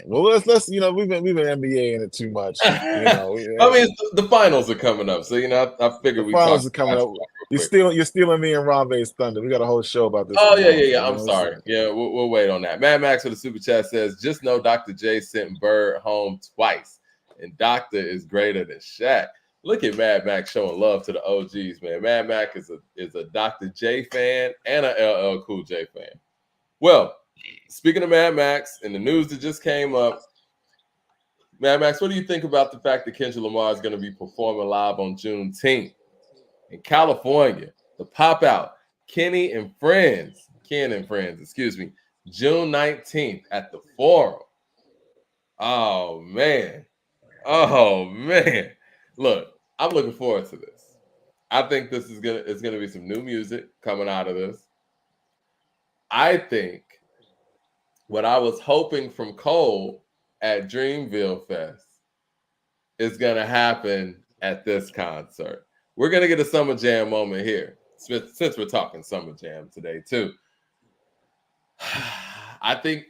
Well, let's we've been NBA in it too much. I mean, the finals are coming up, so I figured we finals are coming up. You're stealing me and Ronve's thunder. We got a whole show about this. Oh yeah. I'm sorry. Yeah, we'll wait on that. Mad Max for the super chat says, just know Dr. J sent Bird home twice, and Doctor is greater than Shaq. Look at Mad Max showing love to the OGs, man. Mad Max is a Dr. J fan and a LL Cool J fan. Well, speaking of Mad Max and the news that just came up, Mad Max, what do you think about the fact that Kendrick Lamar is going to be performing live on Juneteenth in California? The pop out, Ken and Friends, June 19th at the Forum. Oh man. Look, I'm looking forward to this. I think it's gonna be some new music coming out of this. I think what I was hoping from Cole at Dreamville Fest is going to happen at this concert. We're going to get a Summer Jam moment here, since we're talking Summer Jam today too. I think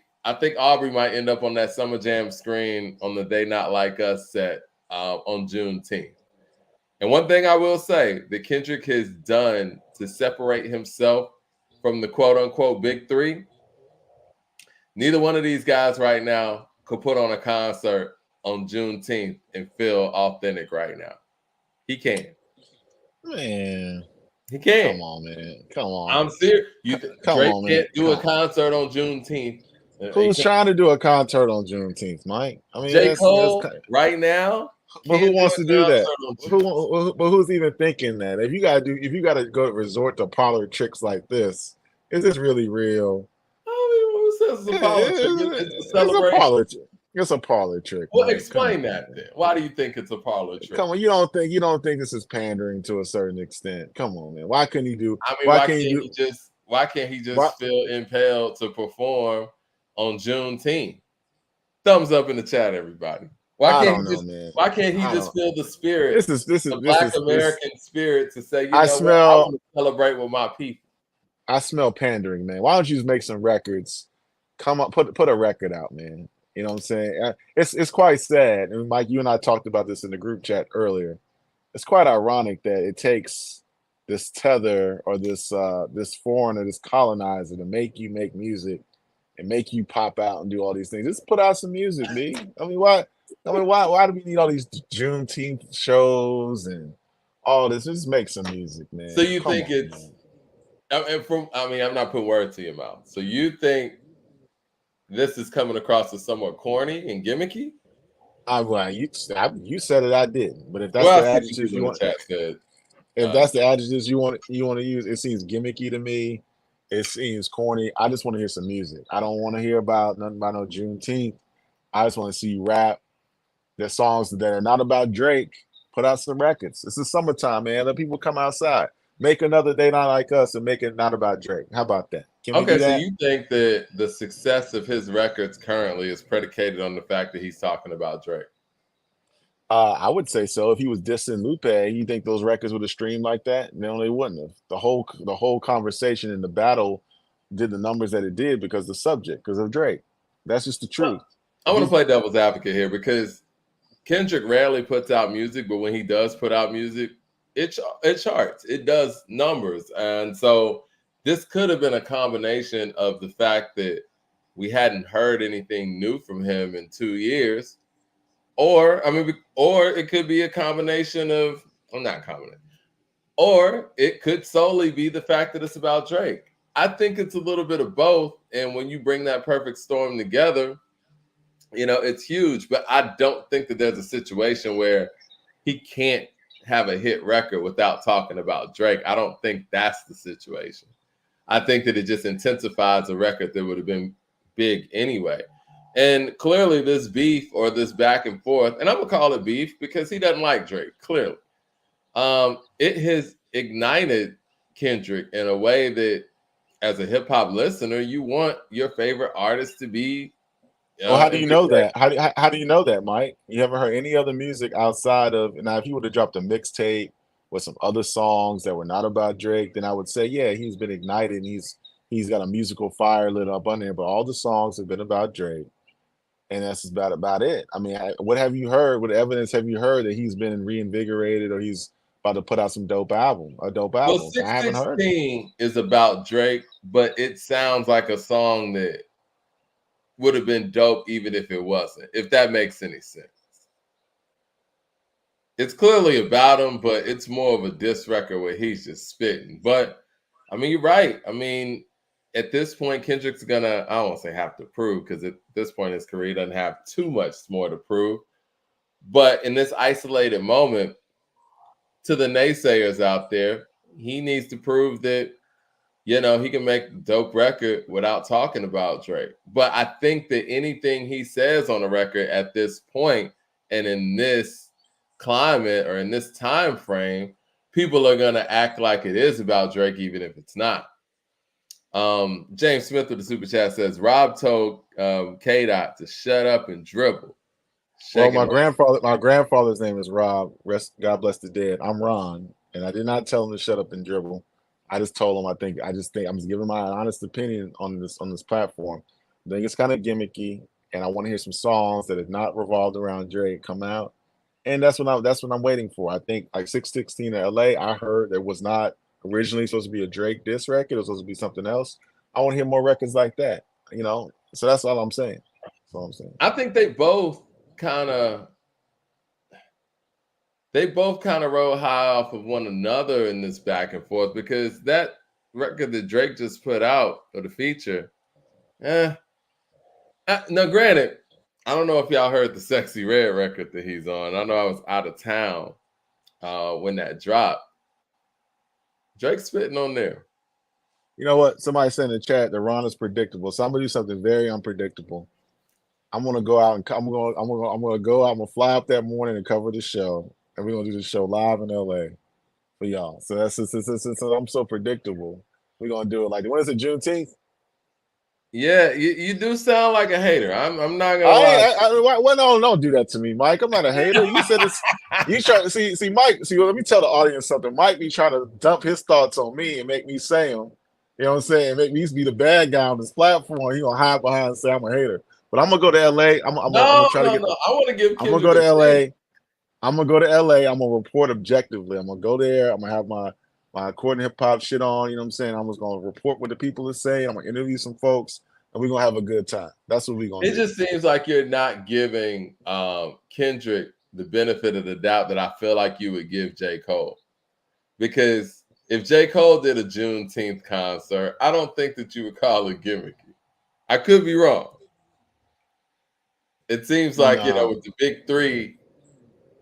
Aubrey might end up on that Summer Jam screen on the They Not Like Us set on Juneteenth. And one thing I will say that Kendrick has done to separate himself from the quote-unquote big three, neither one of these guys right now could put on a concert on Juneteenth and feel authentic right now. He can't. Man. He can't. Come on, man. Come on. I'm serious. Drake can't do a Come concert on Juneteenth. Who's trying to do a concert on Juneteenth, Mike? I mean, J. Cole right now. But who Can't do wants it to do now, that? so don't you? But who's even thinking that? If you gotta go resort to parlor tricks like this, is this really real? I mean, who says it's a parlor trick? It's a It's a celebration. parlor trick. It's a parlor trick, Well, Mike. Come explain on, that man. then. Why do you think it's a parlor trick? Come on. You don't think this is pandering to a certain extent? Come on, man. Why couldn't he do? I mean, Why can't he do? why can't he Why? just feel impelled to perform on Juneteenth? Thumbs up in the chat, everybody. I don't know, man. Why can't he I just don't. feel the spirit, the This Black is this. American spirit to say, you I know what, I smell. want to celebrate with my people. I smell pandering, man. Why don't you just make some records? Come up, put a record out, man. You know what I'm saying? It's quite sad. And Mike, you and I talked about this in the group chat earlier. It's quite ironic that it takes this tether or this foreigner, this colonizer to make you make music and make you pop out and do all these things. Just put out some music, B. I mean, why? Why do we need all these Juneteenth shows and all this? Just make some music, man. So you Come think on, it's, man. I'm not putting words to your mouth. So you think this is coming across as somewhat corny and gimmicky? Well, you said it, I didn't. But if that's Well, the I see some adjectives people you in the want, chat said, if that's the adjectives you want to use, it seems gimmicky to me. It seems corny. I just want to hear some music. I don't want to hear about nothing about no Juneteenth. I just want to see you rap. There's songs that are not about Drake. Put out some records. It's the summertime, man. Let people come outside. Make another Day Not Like Us and make it not about Drake. How about that? Can we do okay, so that? you think that the success of his records currently is predicated on the fact that he's talking about Drake? I would say so. If he was dissing Lupe, you think those records would have streamed like that? No, they wouldn't have. The whole conversation in the battle did the numbers that it did because the subject, because of Drake. That's just the truth. I want to play devil's advocate here because Kendrick rarely puts out music, but when he does put out music, it charts. It does numbers. And so this could have been a combination of the fact that we hadn't heard anything new from him in 2 years. Or it could be a combination of, well, not combination, or it could solely be the fact that it's about Drake. I think it's a little bit of both. And when you bring that perfect storm together, it's huge. But I don't think that there's a situation where he can't have a hit record without talking about Drake. I don't think that's the situation. I think that it just intensifies a record that would have been big anyway. And clearly this beef or this back and forth, and I'm going to call it beef because he doesn't like Drake, clearly. It has ignited Kendrick in a way that as a hip hop listener, you want your favorite artist to be. Well, how do you know that? How do you know that, Mike? You haven't heard any other music outside of now. If you would have dropped a mixtape with some other songs that were not about Drake, then I would say, yeah, he's been ignited and he's got a musical fire lit up on there. But all the songs have been about Drake, and that's about it. I mean, what have you heard? What evidence have you heard that he's been reinvigorated or he's about to put out a dope album? Well, I haven't heard it. 616 is about Drake, but it sounds like a song that would have been dope even if it wasn't, if that makes any sense. It's clearly about him, but it's more of a diss record where he's just spitting. But I mean, you're right. I mean, at this point, Kendrick's gonna, I don't want to say have to prove, because at this point in his career, he doesn't have too much more to prove. But in this isolated moment, to the naysayers out there, he needs to prove that, he can make a dope record without talking about Drake. But I think that anything he says on a record at this point and in this climate or in this time frame, people are going to act like it is about Drake, even if it's not. James Smith with the super chat says, Rob told K-Dot to shut up and dribble. Well, my grandfather's name is Rob. God bless the dead. I'm Ron, and I did not tell him to shut up and dribble. I just told him I just think I'm just giving my honest opinion on this platform. I think it's kind of gimmicky, and I want to hear some songs that have not revolved around Drake come out, and that's what I'm waiting for. I think like 616 in LA, I heard there was not originally supposed to be a Drake diss record. It was supposed to be something else. I want to hear more records like that. So that's all I'm saying. That's all I'm saying. I think they both kind of rode high off of one another in this back and forth, because that record that Drake just put out, or the feature, now granted, I don't know if y'all heard the Sexy Red record that he's on. I know I was out of town when that dropped. Drake's spitting on there. You know what? Somebody said in the chat that Ron is predictable. So I'm gonna do something very unpredictable. I'm gonna go out and I'm gonna go out. I'm gonna fly up that morning and cover the show, and we're gonna do the show live in LA for y'all. So that's since I'm so predictable. We're gonna do it like when is it? Juneteenth? Yeah, you do sound like a hater. I'm not gonna lie. Well, no, don't do that to me, Mike. I'm not a hater. You said it's you try to see Mike. See, let me tell the audience something. Mike be trying to dump his thoughts on me and make me say them. You know what I'm saying? Make me be the bad guy on this platform. He gonna hide behind and say I'm a hater. But I'm gonna go to LA. I'm gonna try to get. No. I want to give. I'm gonna go to LA. I'm gonna go to LA. I'm gonna report objectively. I'm gonna go there. I'm gonna have my According Hip Hop shit on. You know what I'm saying? I'm just gonna report what the people are saying. I'm gonna interview some folks, and we're gonna have a good time. That's what we're gonna do. It just seems like you're not giving Kendrick the benefit of the doubt that I feel like you would give J. Cole. Because if J. Cole did a Juneteenth concert, I don't think that you would call it gimmicky. I could be wrong. It seems like, with the big three,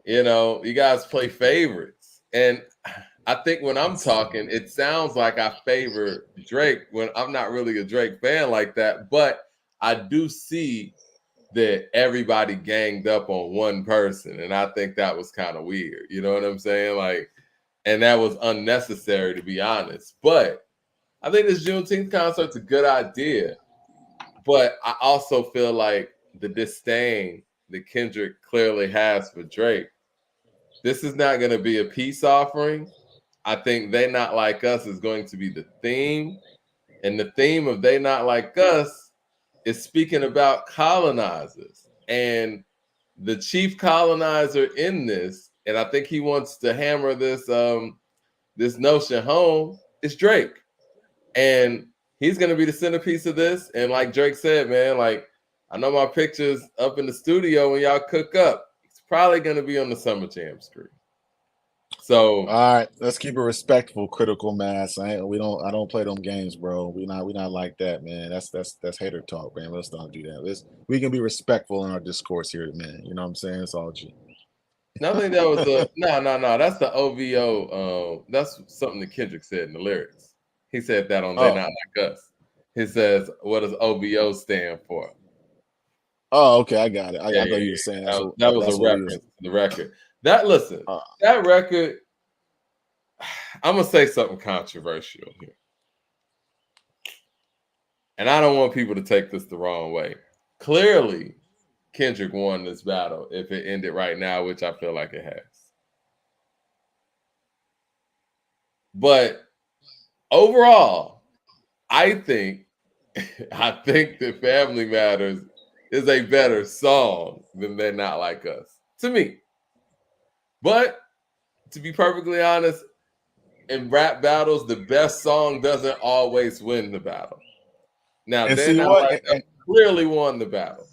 you guys play favorites. And I think when I'm talking, it sounds like I favor Drake when I'm not really a Drake fan like that. But I do see that everybody ganged up on one person. And I think that was kind of weird. You know what I'm saying? And that was unnecessary, to be honest. But I think this Juneteenth concert's a good idea. But I also feel like the disdain that Kendrick clearly has for Drake, this is not going to be a peace offering. I think They Not Like Us is going to be the theme. And the theme of They Not Like Us is speaking about colonizers. And the chief colonizer in this, and I think he wants to hammer this this notion home, is Drake. And he's going to be the centerpiece of this. And like Drake said, man, I know my pictures up in the studio when y'all cook up. It's probably going to be on the Summer Jam screen. So all right, let's keep it respectful, critical mass. I don't play them games, bro. We not like that, man. That's hater talk, man. Let's not do that. We can be respectful in our discourse here, man. You know what I'm saying? It's all G. I think that was no. That's the OVO. That's something that Kendrick said in the lyrics. He said that on They Not Like Us. He says, "What does OVO stand for?" Oh, okay, I got it. I thought you were saying that was a reference to the record. That record. I'm gonna say something controversial here, and I don't want people to take this the wrong way. Clearly, Kendrick won this battle if it ended right now, which I feel like it has. But overall, I think that Family Matters is a better song than They're Not Like Us, to me. But to be perfectly honest, in rap battles, the best song doesn't always win the battle. Now, They're Not Like Us clearly won the battle.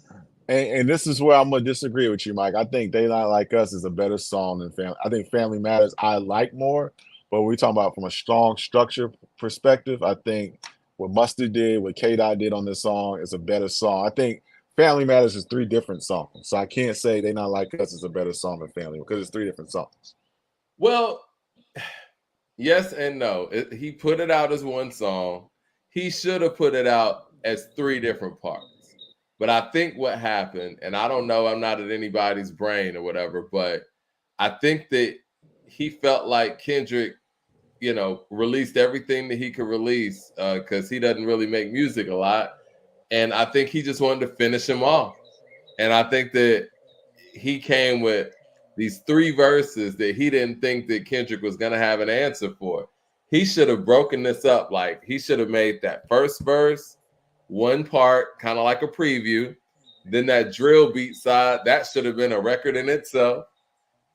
And this is where I'm gonna disagree with you, Mike. I think They Not Like Us is a better song than Family. I think Family Matters I like more, but we're talking about from a strong structure perspective. I think what Mustard did, what K-Dot did on this song is a better song. I think Family Matters is 3 different songs, so I can't say They Not Like Us is a better song than Family because it's 3 different songs. Well, yes and no. He put it out as one song. He should have put it out as 3 different parts. But I think what happened, and I don't know, I'm not in anybody's brain or whatever, but I think that he felt like Kendrick, released everything that he could release because he doesn't really make music a lot. And I think he just wanted to finish him off. And I think that he came with these 3 verses that he didn't think that Kendrick was going to have an answer for. He should have broken this up. Like, he should have made that first verse one part, kind of like a preview. Then that drill beat side, that should have been a record in itself.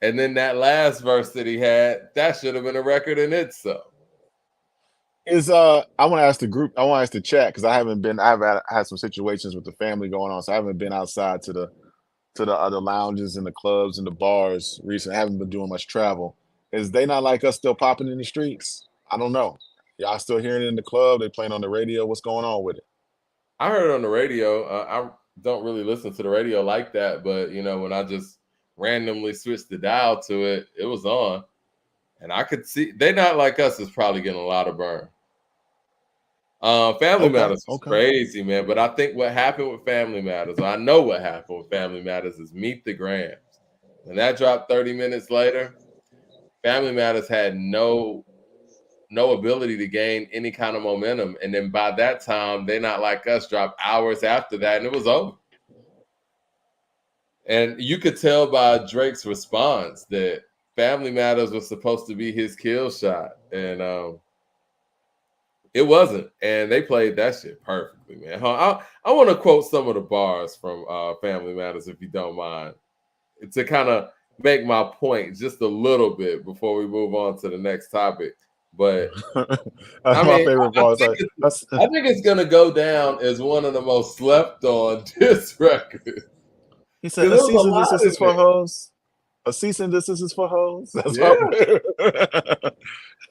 And then that last verse that he had, that should have been a record in itself. I want to ask the group, I want to ask the chat, because I've had some situations with the family going on, so I haven't been outside to the other lounges and the clubs and the bars recently. I haven't been doing much travel. Is They Not Like Us still popping in the streets? I don't know. Y'all still hearing it in the club? They playing on the radio? What's going on with it? I heard it on the radio. don't really listen to the radio like that, but you know, when I just randomly switched the dial to it, it was on. And I could see They Not Like Us is probably getting a lot of burn. Family Matters was crazy, man. But I think what happened with Family Matters, I know what happened with Family Matters is Meet the Grams. When that dropped 30 minutes later, Family Matters had no ability to gain any kind of momentum. And then by that time, They Not Like Us dropped hours after that, and it was over. And you could tell by Drake's response that Family Matters was supposed to be his kill shot. And it wasn't. And they played that shit perfectly, man. I want to quote some of the bars from Family Matters, if you don't mind, to kind of make my point just a little bit before we move on to the next topic. But I mean, favorite part. I think it's gonna go down as one of the most slept on diss records. He said, "A cease and desist is for hoes. A cease and desist is for hoes." That's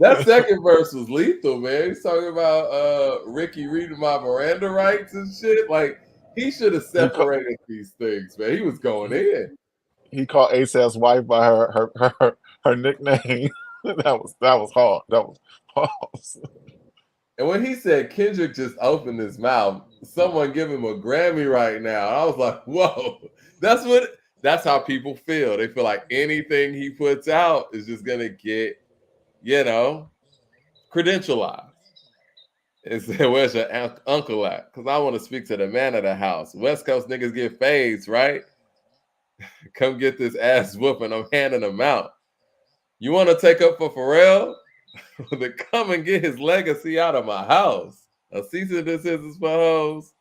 That second verse was lethal, man. He's talking about Ricky reading my Miranda rights and shit. Like, he should have separated these things, man. He was going in. He called ASAP's wife by her nickname. That was hard. That was hard. And when he said Kendrick just opened his mouth, someone give him a Grammy right now. I was like, whoa, that's how people feel. They feel like anything he puts out is just gonna get, credentialized. And said, where's your uncle at? Because I want to speak to the man of the house. West Coast niggas get fades, right? Come get this ass whooping. I'm handing them out. You want to take up for Pharrell? Then come and get his legacy out of my house. A cease and desist is for hoes.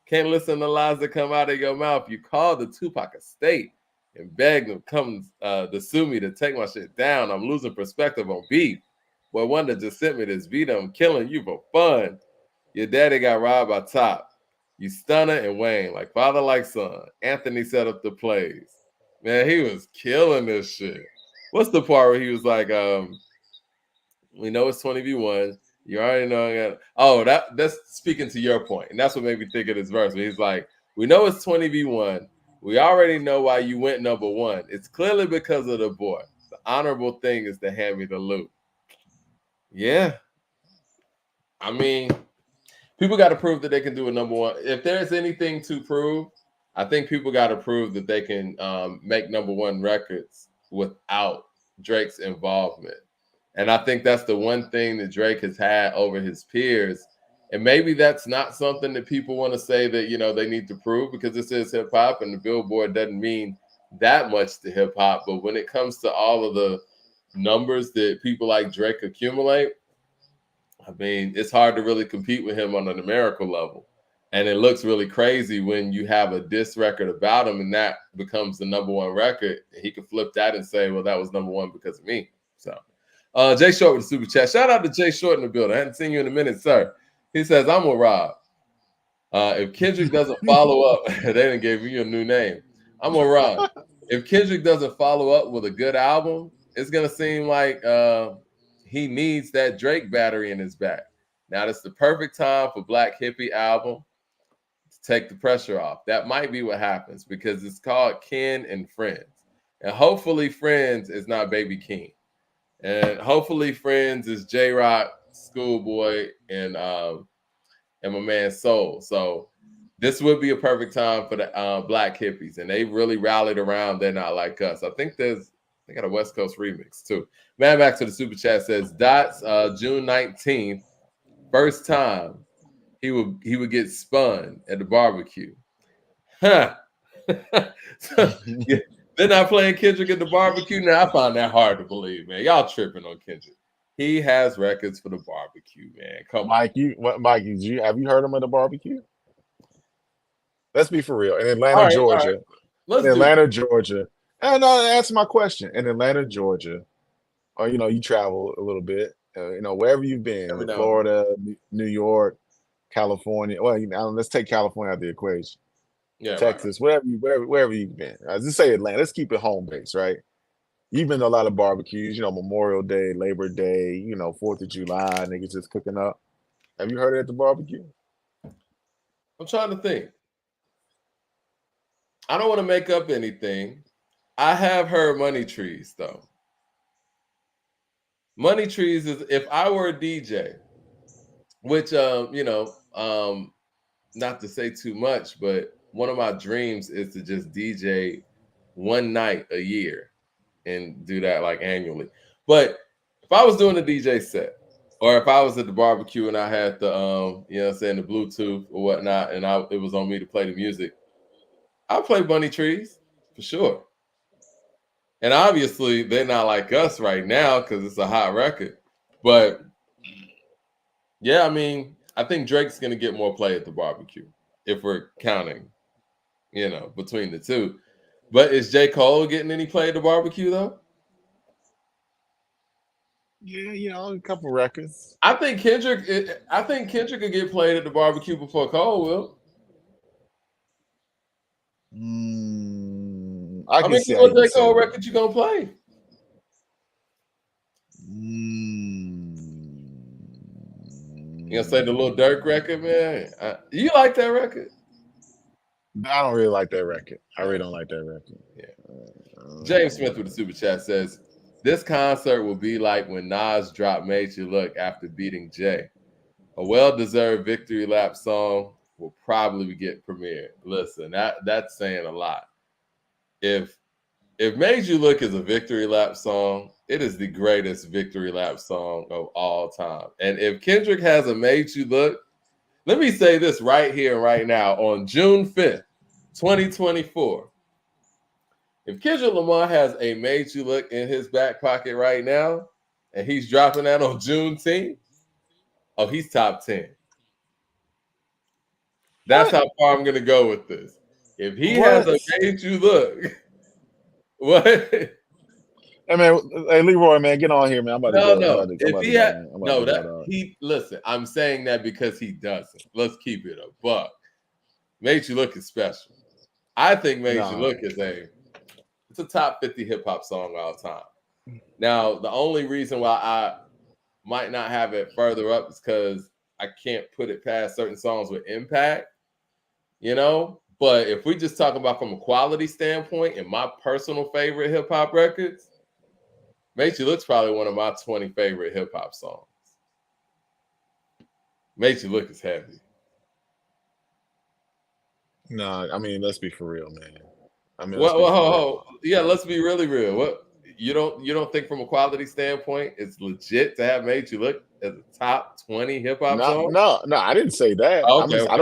Can't listen to lies that come out of your mouth. You called the Tupac estate and begged them come to sue me to take my shit down. I'm losing perspective on beef. Boy, one that just sent me this video. I'm killing you for fun. Your daddy got robbed by Top. You Stunner and Wayne, like father, like son. Anthony set up the plays. Man, he was killing this shit. What's the part where he was like, we know it's 20v1. You already know I got. Oh, that's speaking to your point. And that's what made me think of this verse. Where he's like, we know it's 20v1. We already know why you went number one. It's clearly because of the boy. The honorable thing is to hand me the loot. Yeah. I mean, people got to prove that they can do a number one. If there's anything to prove, I think people got to prove that they can make number one records without Drake's involvement. And I think that's the one thing that Drake has had over his peers. And maybe that's not something that people want to say that, they need to prove, because this is hip hop and the Billboard doesn't mean that much to hip hop. But when it comes to all of the numbers that people like Drake accumulate, I mean, it's hard to really compete with him on a numerical level. And it looks really crazy when you have a diss record about him and that becomes the number one record. He could flip that and say, well, that was number one because of me. So Jay Short with the super chat. Shout out to Jay Short in the building. I hadn't seen you in a minute, sir. He says, I'm with Rob. If Kendrick doesn't follow up, they didn't give you a new name. I'm with Rob. If Kendrick doesn't follow up with a good album, it's going to seem like he needs that Drake battery in his back. Now, that's the perfect time for Black Hippie album to take the pressure off. That might be what happens because it's called Ken and Friends. And hopefully Friends is not Baby King. And hopefully Friends is J-Rock, Schoolboy, and my man Soul. So this would be a perfect time for the Black Hippies. And they really rallied around They're Not Like Us. I think they got a West Coast remix too. Man back to the super chat says, Dots, June 19th, first time he would get spun at the barbecue. Huh. So, yeah. They're not playing Kendrick at the barbecue. Now, I find that hard to believe, man. Y'all tripping on Kendrick. He has records for the barbecue, man. Come on. Mikey, have you heard him at the barbecue? Let's be for real. In Atlanta, Georgia. Georgia. And answer my question. In Atlanta, Georgia, or, you travel a little bit, wherever you've been, Florida, New York, California. Well, let's take California out of the equation. Yeah, Texas, right. wherever you've been. I just say Atlanta. Let's keep it home base, right? You've been to a lot of barbecues, Memorial Day, Labor Day, 4th of July, niggas just cooking up. Have you heard it at the barbecue? I'm trying to think. I don't want to make up anything. I have heard Money Trees though. Money Trees is if I were a DJ, which not to say too much, but one of my dreams is to just DJ one night a year and do that like annually. But if I was doing a DJ set, or if I was at the barbecue and I had the the Bluetooth or whatnot, and it was on me to play the music, I'll play Bunny Trees for sure. And obviously they're not like us right now because it's a hot record. But yeah, I mean, I think Drake's gonna get more play at the barbecue if we're counting, between the two. But is J. Cole getting any play at the barbecue though? Yeah, a couple records. I think Kendrick could get played at the barbecue before Cole will. I mean, see what J. Cole record you gonna play? You gonna say the Lil Durk record, man? You like that record? I don't really like that record. I really don't like that record. Yeah. James Smith with the super chat says, this concert will be like when Nas dropped Made You Look after beating Jay. A well-deserved victory lap song will probably get premiered. Listen, that's saying a lot. If Made You Look is a victory lap song, it is the greatest victory lap song of all time. And if Kendrick has a Made You Look, let me say this right here and right now on June 5th, 2024. If Kendrick Lamar has a Made You Look in his back pocket right now, and he's dropping that on Juneteenth, he's top 10. That's how far I'm going to go with this. If he has a Made You Look, what? Hey man, hey Leroy, man, get on here, man. I'm about to go. Listen, I'm saying that because he doesn't. Let's keep it a buck. Made You Look is special. I think Made You Look is it's a top 50 hip hop song all time. Now, the only reason why I might not have it further up is because I can't put it past certain songs with impact, But if we just talk about from a quality standpoint and my personal favorite hip hop records, Made You Look's probably one of my 20 favorite hip hop songs. Made You Look is heavy. No, I mean, let's be for real, man. I mean, let's be really real. What you don't think from a quality standpoint it's legit to have Made You Look as a top 20 hip hop song? No, I didn't say that. Okay. I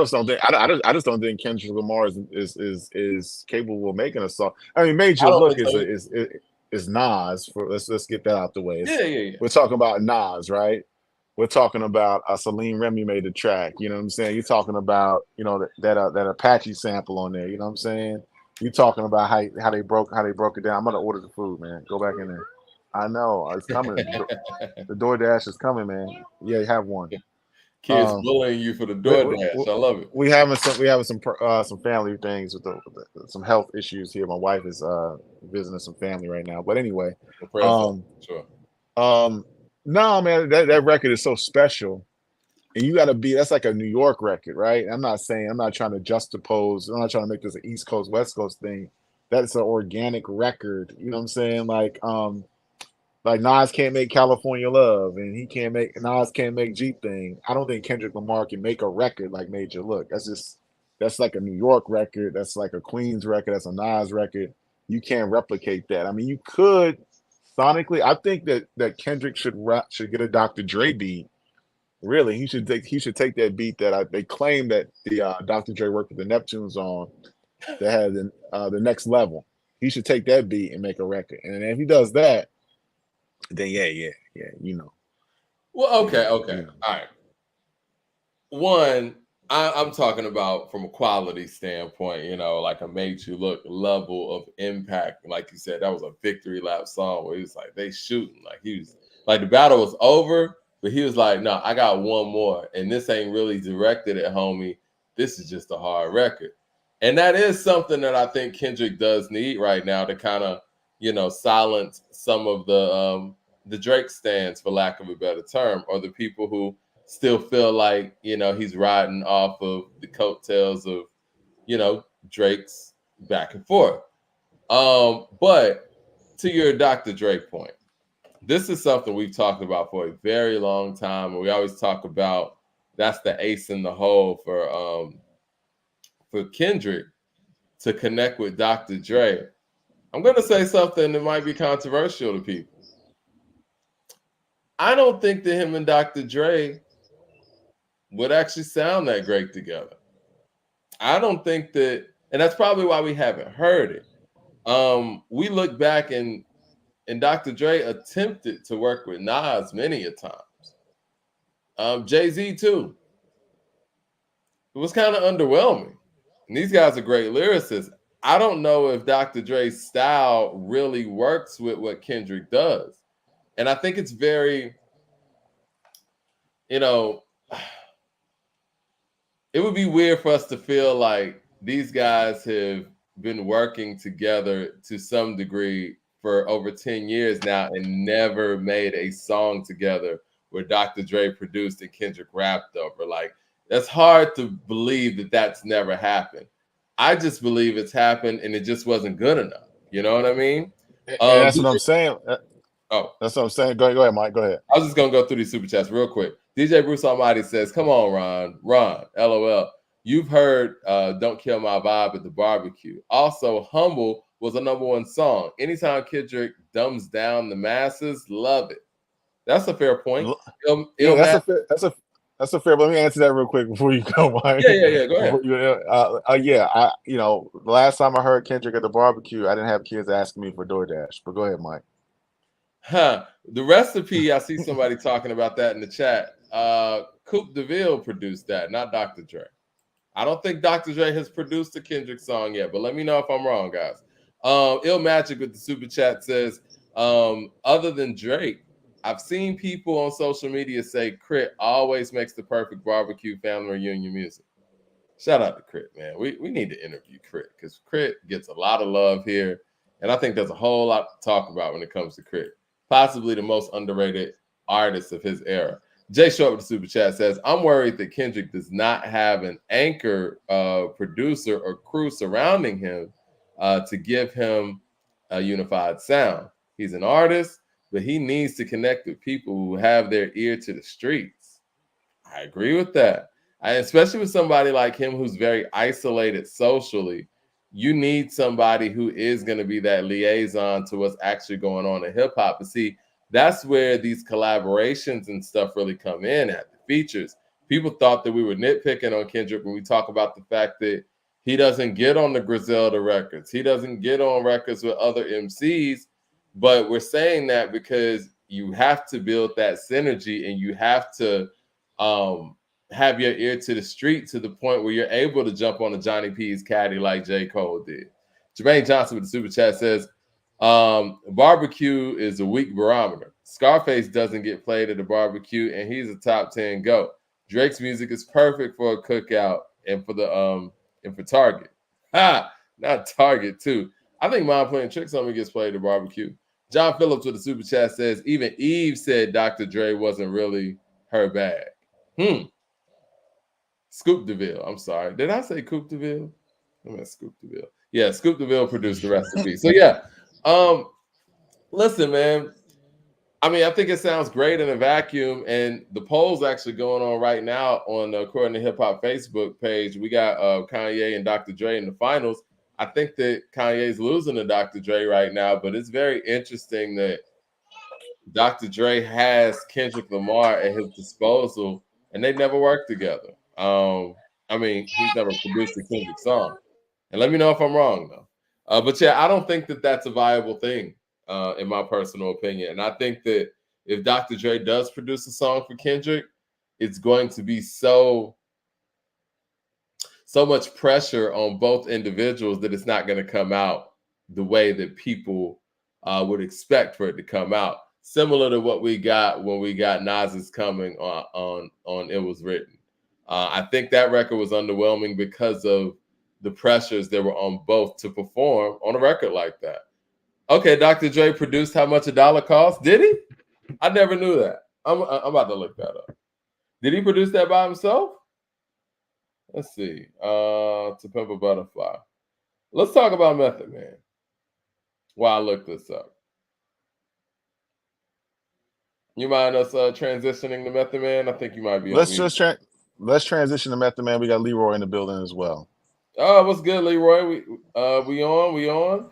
just don't think Kendrick Lamar is capable of making a song. I mean, Made You Look is Nas. Let's get that out the way. Yeah. We're talking about Nas, right? We're talking about Celine Remy made the track. You know what I'm saying? You're talking about that Apache sample on there. You know what I'm saying? You talking about how they broke it down. I'm gonna order the food, man. Go back in there. I know it's coming. The DoorDash is coming, man. Yeah, you have one. Kids bullying you for the DoorDash. I love it. We having some family things with some health issues here. My wife is visiting some family right now. But anyway, sure. No, man, that record is so special. And you got to that's like a New York record, right? I'm not trying to juxtapose. I'm not trying to make this an East Coast, West Coast thing. That's an organic record. You know what I'm saying? Like Nas can't make California Love, and Nas can't make Jeep Thing. I don't think Kendrick Lamar can make a record like Made You Look. That's like a New York record. That's like a Queens record. That's a Nas record. You can't replicate that. I mean, you could sonically. I think that Kendrick should get a Dr. Dre beat. Really, he should take that beat that they claim that the Dr. Dre worked with the Neptunes on that had the next level. He should take that beat and make a record. And if he does that, then yeah, Well, okay. All right. One, I'm talking about from a quality standpoint, like a Made You Look level of impact. Like you said, that was a victory lap song where he was like, they shooting. Like he was like the battle was over. But he was like, no, I got one more. And this ain't really directed at homie. This is just a hard record. And that is something that I think Kendrick does need right now to kind of, silence some of the Drake stands, for lack of a better term, or the people who still feel like, he's riding off of the coattails of, Drake's back and forth. But to your Dr. Dre point, this is something we've talked about for a very long time, and we always talk about that's the ace in the hole for Kendrick to connect with Dr. Dre. I'm going to say something that might be controversial to people. I don't think that him and Dr. Dre would actually sound that great together. I don't think that, and that's probably why we haven't heard it. We look back and Dr. Dre attempted to work with Nas many a times. Jay-Z too. It was kind of underwhelming. And these guys are great lyricists. I don't know if Dr. Dre's style really works with what Kendrick does. And I think it's very, it would be weird for us to feel like these guys have been working together to some degree for over 10 years now and never made a song together where Dr. Dre produced and Kendrick rapped over. Like, that's hard to believe that that's never happened. I just believe it's happened and it just wasn't good enough. You know what I mean? And that's what I'm saying. Oh, that's what I'm saying. Go ahead, Mike. Go ahead. I was just gonna go through these super chats real quick. DJ Bruce Almighty says, "Come on, Ron, LOL. You've heard Don't Kill My Vibe at the barbecue. Also, Humble was a #1 song. Anytime Kendrick dumbs down the masses, love it." That's a fair point. That's a fair. But let me answer that real quick before you go, Mike. Yeah. Go ahead. The last time I heard Kendrick at the barbecue, I didn't have kids asking me for DoorDash. But go ahead, Mike. The recipe, I see somebody talking about that in the chat. Coupe DeVille produced that, not Dr. Dre. I don't think Dr. Dre has produced a Kendrick song yet, but let me know if I'm wrong, guys. Ill Magic with the super chat says, other than Drake, I've seen people on social media say Crit always makes the perfect barbecue family reunion music. Shout out to Crit, man. We need to interview Crit because Crit gets a lot of love here, and I think there's a whole lot to talk about when it comes to Crit. Possibly the most underrated artist of his era. Jay Short with the super chat says, I'm worried that Kendrick does not have an anchor producer or crew surrounding him to give him a unified sound. He's an artist, but he needs to connect with people who have their ear to the streets. I agree with that. Especially with somebody like him who's very isolated socially. You need somebody who is going to be that liaison to what's actually going on in hip hop. But see, that's where these collaborations and stuff really come in at the features. People thought that we were nitpicking on Kendrick when we talk about the fact that he doesn't get on the Griselda records. He doesn't get on records with other MCs. But we're saying that because you have to build that synergy and you have to have your ear to the street to the point where you're able to jump on a Johnny P's caddy like J. Cole did. Jermaine Johnson with the super chat says, barbecue is a weak barometer. Scarface doesn't get played at a barbecue, and he's a top 10 GOAT. Drake's music is perfect for a cookout and for the and for Target. Not Target too. I think Mind Playing Tricks on Me gets played at a barbecue. John Phillips with the super chat says, even Eve said Dr. Dre wasn't really her bag. Scoop DeVille. I'm sorry. Did I say Coupe DeVille? I meant Scoop DeVille. Yeah, Scoop DeVille produced the recipe. So yeah. Listen, man. I mean, I think it sounds great in a vacuum, and the poll's actually going on right now on According to Hip Hop Facebook page. We got Kanye and Dr. Dre in the finals. I think that Kanye's losing to Dr. Dre right now, but it's very interesting that Dr. Dre has Kendrick Lamar at his disposal, and they never worked together. I mean, he's never produced a Kendrick song. And let me know if I'm wrong, though. But yeah, I don't think that that's a viable thing, in my personal opinion. And I think that if Dr. Dre does produce a song for Kendrick, it's going to be so much pressure on both individuals that it's not going to come out the way that people would expect for it to come out. Similar to what we got when we got Nas's Coming on It Was Written. I think that record was underwhelming because of the pressures that were on both to perform on a record like that. Okay, Dr. Dre produced How Much a Dollar Costs. Did he? I never knew that. I'm about to look that up. Did he produce that by himself? Let's see. To Pimp a Butterfly. Let's talk about Method Man while I look this up. You mind us transitioning to Method Man? I think you might be on mute. Let's transition to Method Man. We got Leroy in the building as well. Oh, what's good, Leroy? We on?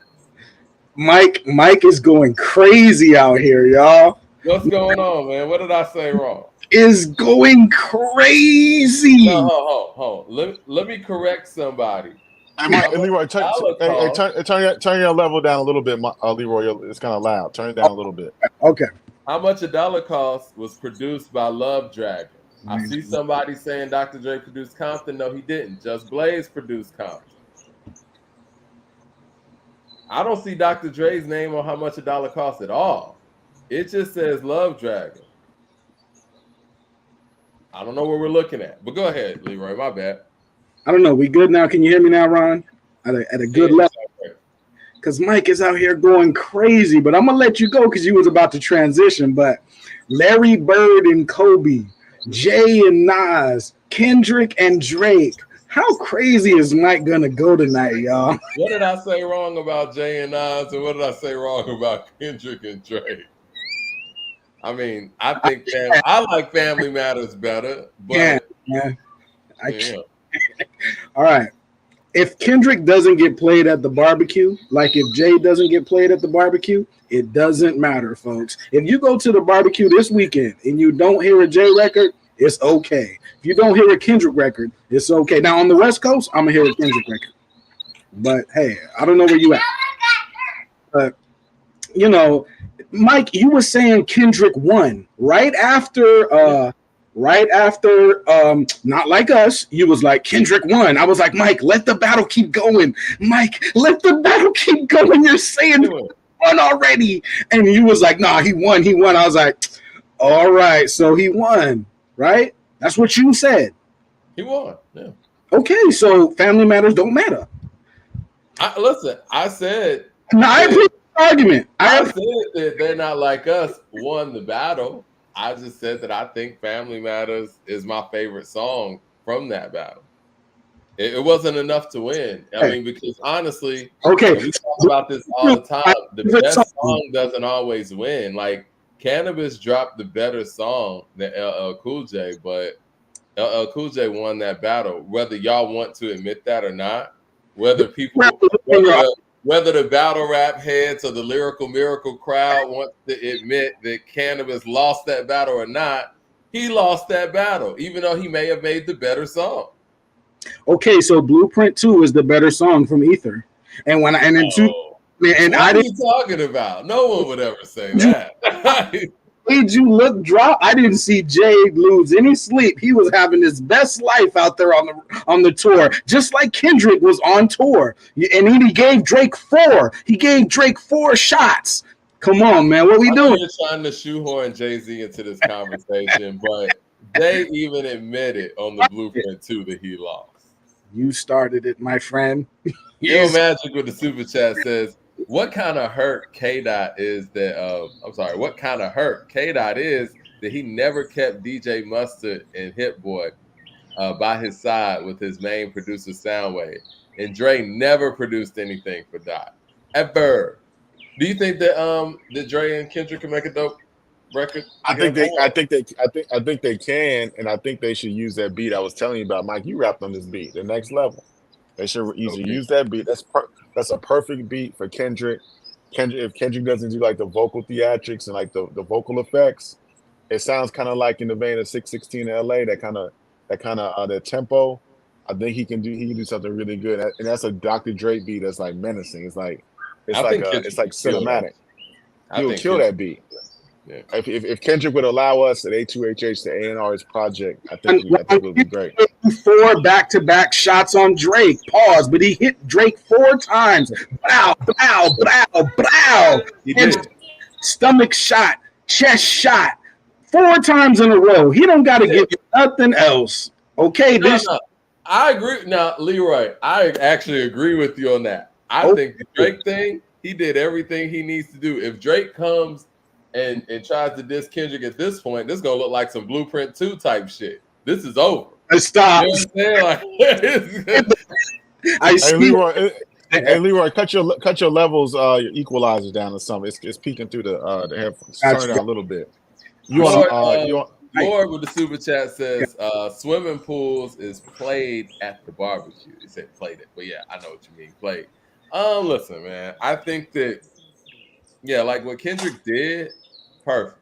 Mike is going crazy out here, y'all. What's going on, man? What did I say wrong? Is going crazy. No, hold. Let me correct somebody. Leroy, turn your level down a little bit, Leroy. It's kind of loud. Turn it down a little bit. Okay. How much a dollar cost was produced by Love Dragon? I see somebody saying Dr. Dre produced Compton. No, he didn't. Just Blaze produced Compton. I don't see Dr. Dre's name on how much a dollar cost at all. It just says Love Dragon. I don't know what we're looking at, but go ahead, Leroy. My bad. I don't know. We good now? Can you hear me now, Ron? At a good level. Because Mike is out here going crazy, but I'm gonna let you go because you was about to transition. But Larry Bird and Kobe, Jay and Nas, Kendrick and Drake. How crazy is Mike gonna go tonight, y'all? What did I say wrong about Jay and Nas, and what did I say wrong about Kendrick and Drake? I mean, I think I like Family Matters better, but yeah. All right. If Kendrick doesn't get played at the barbecue, like if Jay doesn't get played at the barbecue, it doesn't matter, folks. If you go to the barbecue this weekend and you don't hear a Jay record, it's okay. If you don't hear a Kendrick record, it's okay. Now on the West Coast, I'm gonna hear a Kendrick record. But hey, I don't know where you at. But you know, Mike, you were saying Kendrick won right after Not Like Us. You was like, Kendrick won. I was like, Mike, let the battle keep going. Mike, let the battle keep going. You're saying won already. And you was like, nah, he won. I was like, all right, so he won, right? That's what you said. He won. Yeah. Okay, so Family Matters don't matter. Listen, I said. No, I agree with the argument. I said that They're Not Like Us won the battle. I just said that I think Family Matters is my favorite song from that battle. It wasn't enough to win. I mean, because honestly, we talk about this all the time. The best song doesn't always win. Like, Cannabis dropped the better song than LL Cool J, but LL Cool J won that battle. Whether y'all want to admit that or not, whether the battle rap heads or the lyrical miracle crowd want to admit that Cannabis lost that battle or not, he lost that battle, even though he may have made the better song. Okay, so Blueprint 2 is the better song from Ether. And what are you talking about? No one would ever say that. Made you look drop. I didn't see Jay lose any sleep. He was having his best life out there on the tour, just like Kendrick was on tour. And he gave Drake 4. He gave Drake 4 shots. Come on, man. What we doing? You're trying to shoehorn Jay-Z into this conversation, but they even admitted on the Blueprint 2 that he lost. You started it, my friend. Yo Magic with the super chat says, what kind of hurt K-Dot is that what kind of hurt K-Dot is that he never kept DJ Mustard and Hit Boy by his side with his main producer Soundwave, and Dre never produced anything for Dot ever. Do you think that Dre and Kendrick can make a dope record? I think they can, and I think they should use that beat I was telling you about. Mike, you rapped on this beat, the next level. They should use that beat. That's a perfect beat for Kendrick. If Kendrick doesn't do like the vocal theatrics and like the vocal effects, it sounds kind of like in the vein of 616 LA. That kind of the tempo. I think he can do something really good. And that's a Dr. Dre beat that's like menacing. It's like cinematic. He would kill that beat. Yeah. If Kendrick would allow us at A2HH to A&R his project, I think it would be great. 4 back-to-back shots on Drake. Pause, but he hit Drake 4 times. Blow, blow, blow, blow. He did. Stomach shot, chest shot, 4 times in a row. He don't got to give you nothing else. Okay, no. I agree. Now, Leroy, I actually agree with you on that. I think the Drake thing, he did everything he needs to do. If Drake comes and tries to diss Kendrick at this point, this is gonna look like some Blueprint 2 type shit. This is over. Stop. You know what I'm saying? I see. Leroy, Hey, Leroy, cut your levels, your equalizers down or something. It's peeking through the headphones. Turn it down a little bit. Lord with the super chat says swimming pools is played at the barbecue. He said played it, but yeah, I know what you mean, played. Listen, man, I think that like what Kendrick did, perfect.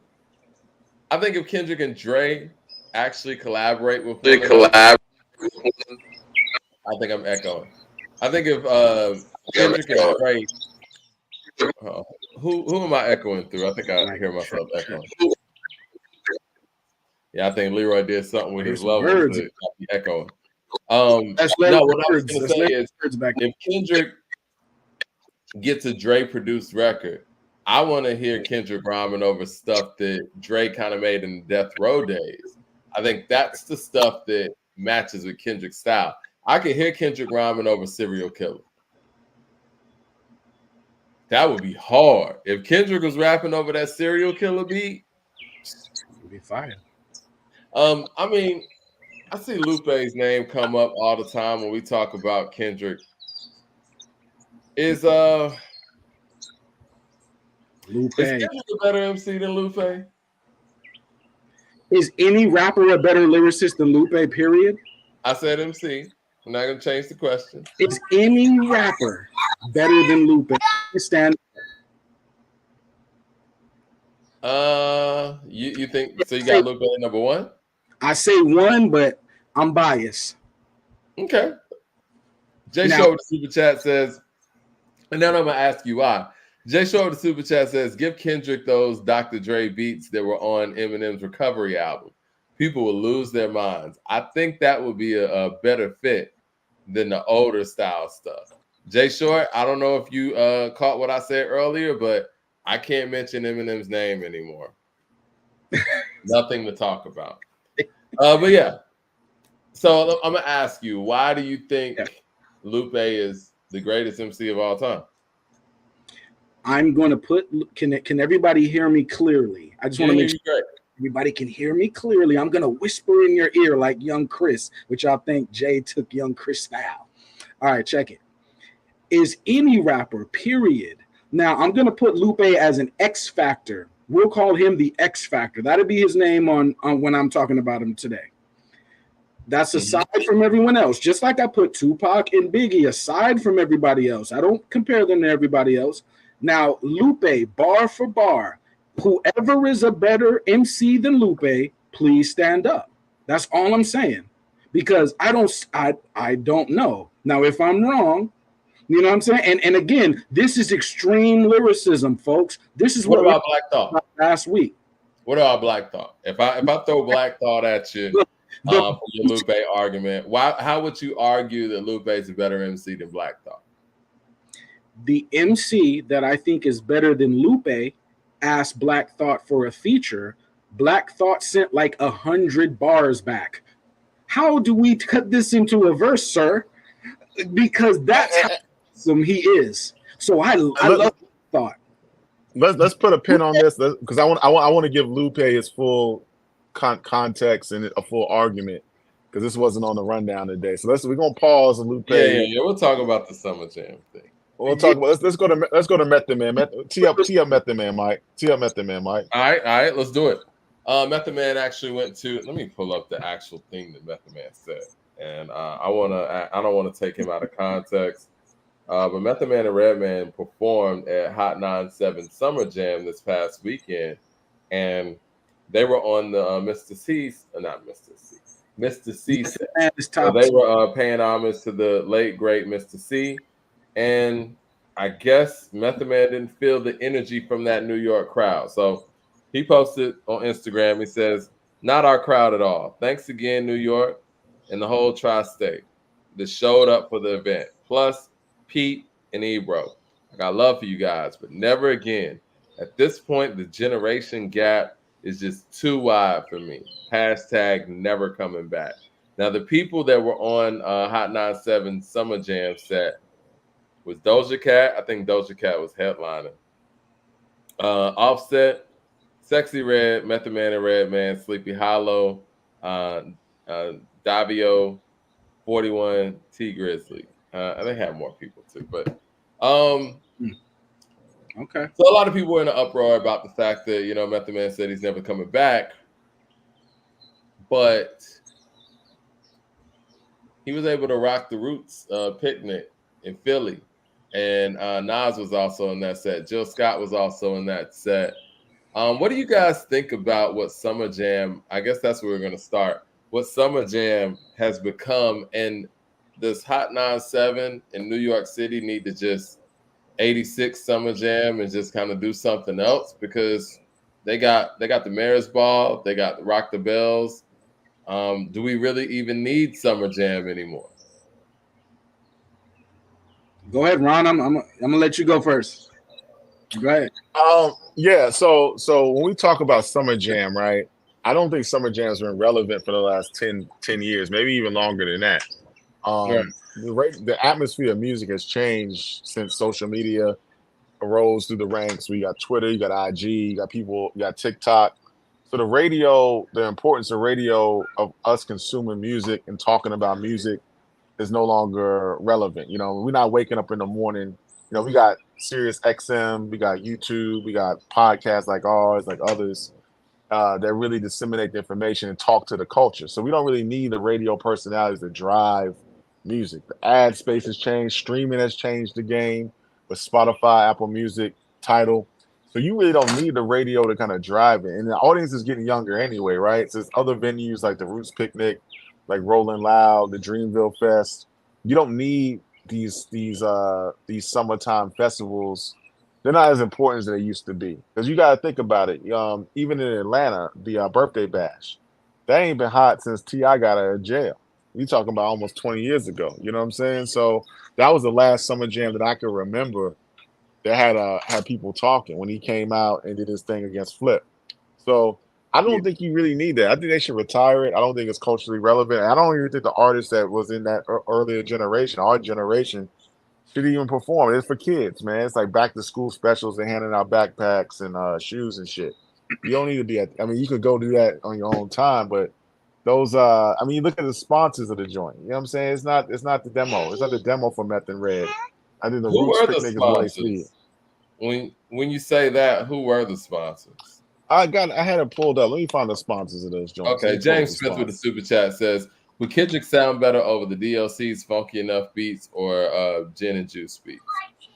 I think if Kendrick and Dre actually collaborate with one another, I think I'm echoing. I think if Kendrick and Dre, who am I echoing through? I think I hear myself echoing. Yeah, I think Leroy did something with his levels to be echoing. What I was going to say is if Kendrick gets a Dre produced record, I want to hear Kendrick rhyming over stuff that Dre kind of made in the Death Row days. I think that's the stuff that matches with Kendrick's style. I could hear Kendrick rhyming over Serial Killer. That would be hard. If Kendrick was rapping over that Serial Killer beat, it would be fire. I mean, I see Lupe's name come up all the time when we talk about Kendrick. Is Lupe. Kendrick a better MC than Lupe? Is any rapper a better lyricist than Lupe, period? I said MC. I'm not going to change the question. Is any rapper better than Lupe? Stand. You think so? You got Lupe at number one? I say one, but I'm biased. Okay. Jay Show with the super chat says, and then I'm going to ask you why. Jay Show with the super chat says, give Kendrick those Dr. Dre beats that were on Eminem's Recovery album. People will lose their minds. I think that would be a better fit than the older style stuff. Jay Short, I don't know if you caught what I said earlier, but I can't mention Eminem's name anymore. Nothing to talk about. But yeah. So I'm going to ask you, why do you think Lupe is the greatest MC of all time? I'm going to put, can everybody hear me clearly? I just want to make sure everybody can hear me clearly. I'm going to whisper in your ear like Young Chris, which I think Jay took Young Chris style. All right, check it. Is any rapper, period. Now, I'm going to put Lupe as an X Factor. We'll call him the X Factor. That'll be his name on when I'm talking about him today. That's aside from everyone else. Just like I put Tupac and Biggie aside from everybody else. I don't compare them to everybody else. Now, Lupe, bar for bar, whoever is a better MC than Lupe, please stand up. That's all I'm saying. Because I don't know. Now, if I'm wrong, you know what I'm saying? And again, this is extreme lyricism, folks. This is what about Black Thought last week. What about Black Thought? If I throw Black Thought at you for your Lupe argument, how would you argue that Lupe is a better MC than Black Thought? The MC that I think is better than Lupe asked Black Thought for a feature. Black Thought sent like 100 bars back. How do we cut this into a verse, sir? Because that's how awesome he is. So I love Thought. Let's put a pin on this because I want to give Lupe his full context and a full argument because this wasn't on the rundown today. So we're gonna pause and Lupe. Yeah. We'll talk about the Summer Jam thing. We'll talk about let's go to Method Man. Tee up Method Man, Mike. Tee up Method Man, Mike. All right, let's do it. Method Man actually went to. Let me pull up the actual thing that Method Man said, and I don't want to take him out of context. But Method Man and Redman performed at Hot 97 Summer Jam this past weekend, and they were on the Mr. C set. So they were paying homage to the late great Mr. C. And I guess Method Man didn't feel the energy from that New York crowd. So he posted on Instagram, he says, not our crowd at all. Thanks again, New York and the whole tri-state that showed up for the event. Plus, Pete and Ebro. I got love for you guys, but never again. At this point, the generation gap is just too wide for me. Hashtag never coming back. Now, the people that were on Hot 97 Summer Jam set was Doja Cat. I think Doja Cat was headlining. Offset, Sexy Red, Method Man and Redman, Sleepy Hollow, Davio, 41, T Grizzly. They had more people too, but Okay. So a lot of people were in an uproar about the fact that, Method Man said he's never coming back. But he was able to rock the Roots picnic in Philly. And Nas was also in that set. Jill Scott was also in that set. What do you guys think about what Summer Jam, I guess that's where we're going to start, what Summer Jam has become, and does Hot 97 in New York City need to just 86 Summer Jam and just kind of do something else? Because they got the Mayor's Ball, they got Rock the Bells. Do we really even need Summer Jam anymore? Go ahead, Ron. I'm gonna let you go first. Go ahead. Yeah. So when we talk about Summer Jam, right? I don't think Summer Jam has been relevant for the last 10 years, maybe even longer than that. Right. The atmosphere of music has changed since social media arose through the ranks. We got Twitter, you got IG, you got TikTok. So the importance of radio, of us consuming music and talking about music, is no longer relevant. We're not waking up in the morning. We got Sirius XM, we got YouTube, we got podcasts like ours, like others, that really disseminate the information and talk to the culture. So we don't really need the radio personalities to drive music. The ad space has changed. Streaming has changed the game with Spotify, Apple Music, Tidal. So you really don't need the radio to kind of drive it. And the audience is getting younger anyway, right? So there's other venues like the Roots Picnic, like Rolling Loud, the Dreamville Fest. You don't need these summertime festivals. They're not as important as they used to be. Because you got to think about it. Even in Atlanta, the birthday bash, that ain't been hot since T.I. got out of jail. We talking about almost 20 years ago. You know what I'm saying? So that was the last Summer Jam that I can remember that had people talking, when he came out and did his thing against Flip. So I don't think you really need that. I think they should retire it. I don't think it's culturally relevant. I don't even think the artist that was in that earlier generation, our generation, should even perform. It's for kids, man. It's like back to school specials and handing out backpacks and shoes and shit. You don't need to be you could go do that on your own time, but those you look at the sponsors of the joint. You know what I'm saying? It's not the demo. It's not the demo for Meth and Red. I think the Who Roots were the Picnic is where they see it. sponsors? When you say that, who were the sponsors? I had it pulled up. Let me find the sponsors of those joints. Okay, James Smith with the super chat says, would Kendrick sound better over the DLC's Funky Enough beats or Gin and Juice beats?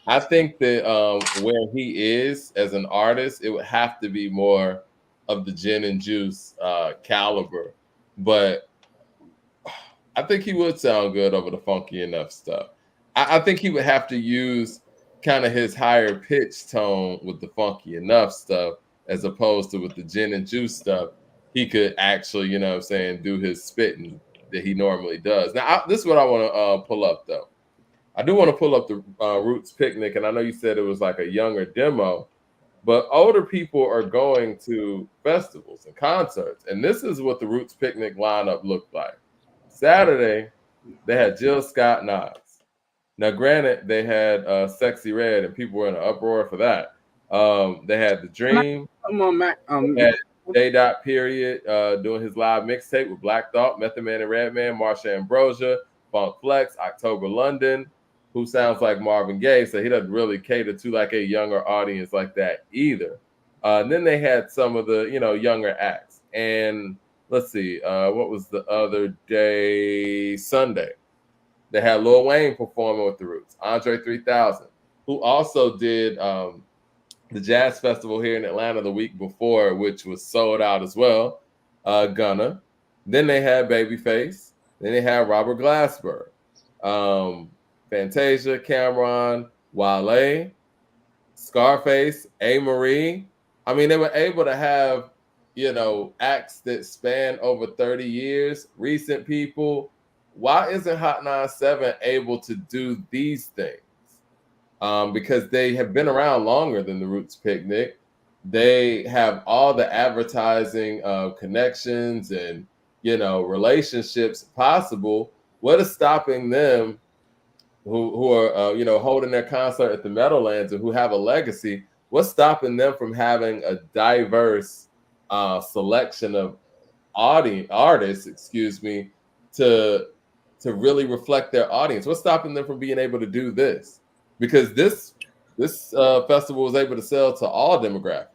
I think that where he is as an artist, it would have to be more of the Gin and Juice caliber. But I think he would sound good over the Funky Enough stuff. I think he would have to use kind of his higher pitch tone with the Funky Enough stuff, as opposed to with the Gin and Juice stuff. He could actually, do his spitting that he normally does. Now, this is what I want to pull up, though. I do want to pull up the Roots Picnic, and I know you said it was like a younger demo, but older people are going to festivals and concerts, and this is what the Roots Picnic lineup looked like. Saturday, they had Jill Scott, Nas. Now, granted, they had Sexy Red, and people were in an uproar for that. They had The Dream. Come on, Mac. They had Period doing his live mixtape with Black Thought, Method Man and Redman, Marsha Ambrosia, Funk Flex, October London, who sounds like Marvin Gaye, so he doesn't really cater to like a younger audience like that either. And then they had some of the younger acts. And let's see, what was the other day? Sunday. They had Lil Wayne performing with the Roots, Andre 3000, who also did the Jazz Festival here in Atlanta the week before, which was sold out as well. Gunna. Then they had Babyface. Then they had Robert Glasper, Fantasia, Cameron, Wale, Scarface, A. Marie. I mean, they were able to have, acts that span over 30 years, recent people. Why isn't Hot 97 able to do these things? Because they have been around longer than the Roots Picnic. They have all the advertising connections and relationships possible. What is stopping them, who are holding their concert at the Meadowlands and who have a legacy? What's stopping them from having a diverse selection of artists, to really reflect their audience? What's stopping them from being able to do this? because this festival was able to sell to all demographics.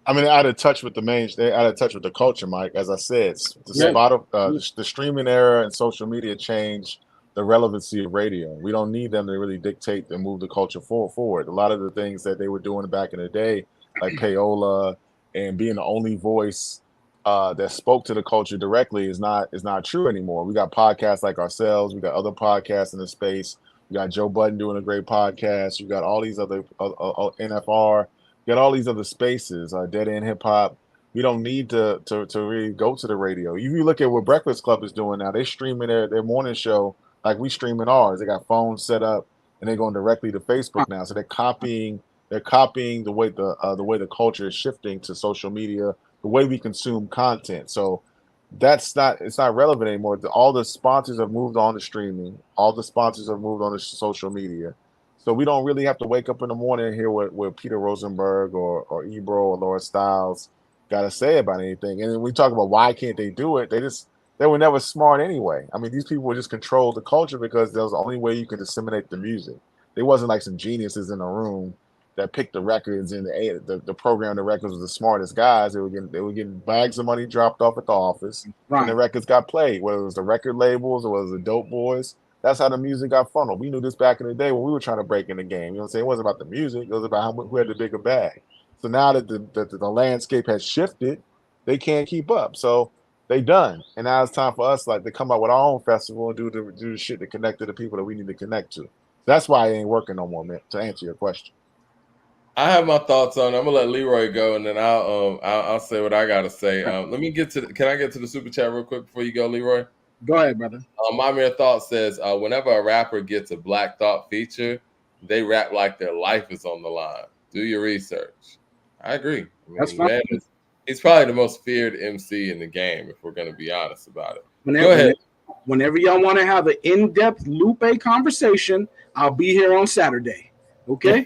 I mean, they're out of touch with they're out of touch with the culture, Mike. As I said, the streaming era and social media changed the relevancy of radio. We don't need them to really dictate and move the culture forward. A lot of the things that they were doing back in the day, like payola and being the only voice that spoke to the culture directly, is not true anymore. We got podcasts like ourselves. We got other podcasts in the space. We got Joe Budden doing a great podcast. You got all these other NFR. You got all these other spaces. Dead End Hip Hop. We don't need to really go to the radio. If you look at what Breakfast Club is doing now, they streaming their morning show like we streaming ours. They got phones set up and they're going directly to Facebook now. So they're copying the way the culture is shifting to social media, the way we consume content. So it's not relevant anymore. All the sponsors have moved on to streaming. All the sponsors have moved on to social media. So we don't really have to wake up in the morning and hear what Peter Rosenberg or Ebro or Laura Stiles got to say about anything. And then we talk about why can't they do it? They were never smart anyway. I mean, these people would just control the culture because that was the only way you could disseminate the music. They wasn't like some geniuses in a room that picked the records and the program. The records was the smartest guys. They were getting bags of money dropped off at the office, and the records got played. Whether it was the record labels or whether it was the dope boys, that's how the music got funneled. We knew this back in the day when we were trying to break in the game. You know what I'm saying? It wasn't about the music. It was about who had the bigger bag. So now that the landscape has shifted, they can't keep up. So they done. And now it's time for us to come up with our own festival and do the shit to connect to the people that we need to connect to. That's why it ain't working no more, man, to answer your question. I have my thoughts on it. I'm gonna let Leroy go, and then I'll say what I gotta say. Let me can I get to the super chat real quick before you go, Leroy? Go ahead, brother. My mere thought says, whenever a rapper gets a Black Thought feature, they rap like their life is on the line. Do your research. I agree. That's fine. He's probably the most feared MC in the game, if we're going to be honest about it. Go ahead. Whenever y'all want to have an in-depth Lupe conversation, I'll be here on Saturday. Okay?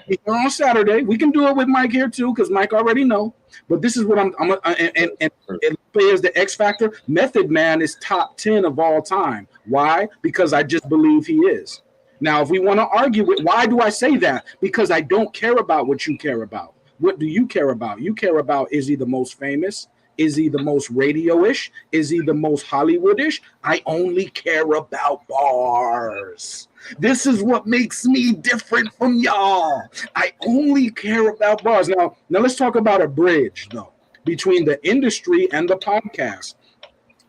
Be here on Saturday. We can do it with Mike here too, because Mike already know. But this is what I'm and Lupe is the X factor. Method Man is top 10 of all time. Why? Because I just believe he is. Now, if we want to argue it, why do I say that? Because I don't care about what you care about. What do you care about? You care about, is he the most famous? Is he the most radio-ish? Is he the most Hollywood-ish? I only care about bars. This is what makes me different from y'all. I only care about bars. Now let's talk about a bridge, though, between the industry and the podcast.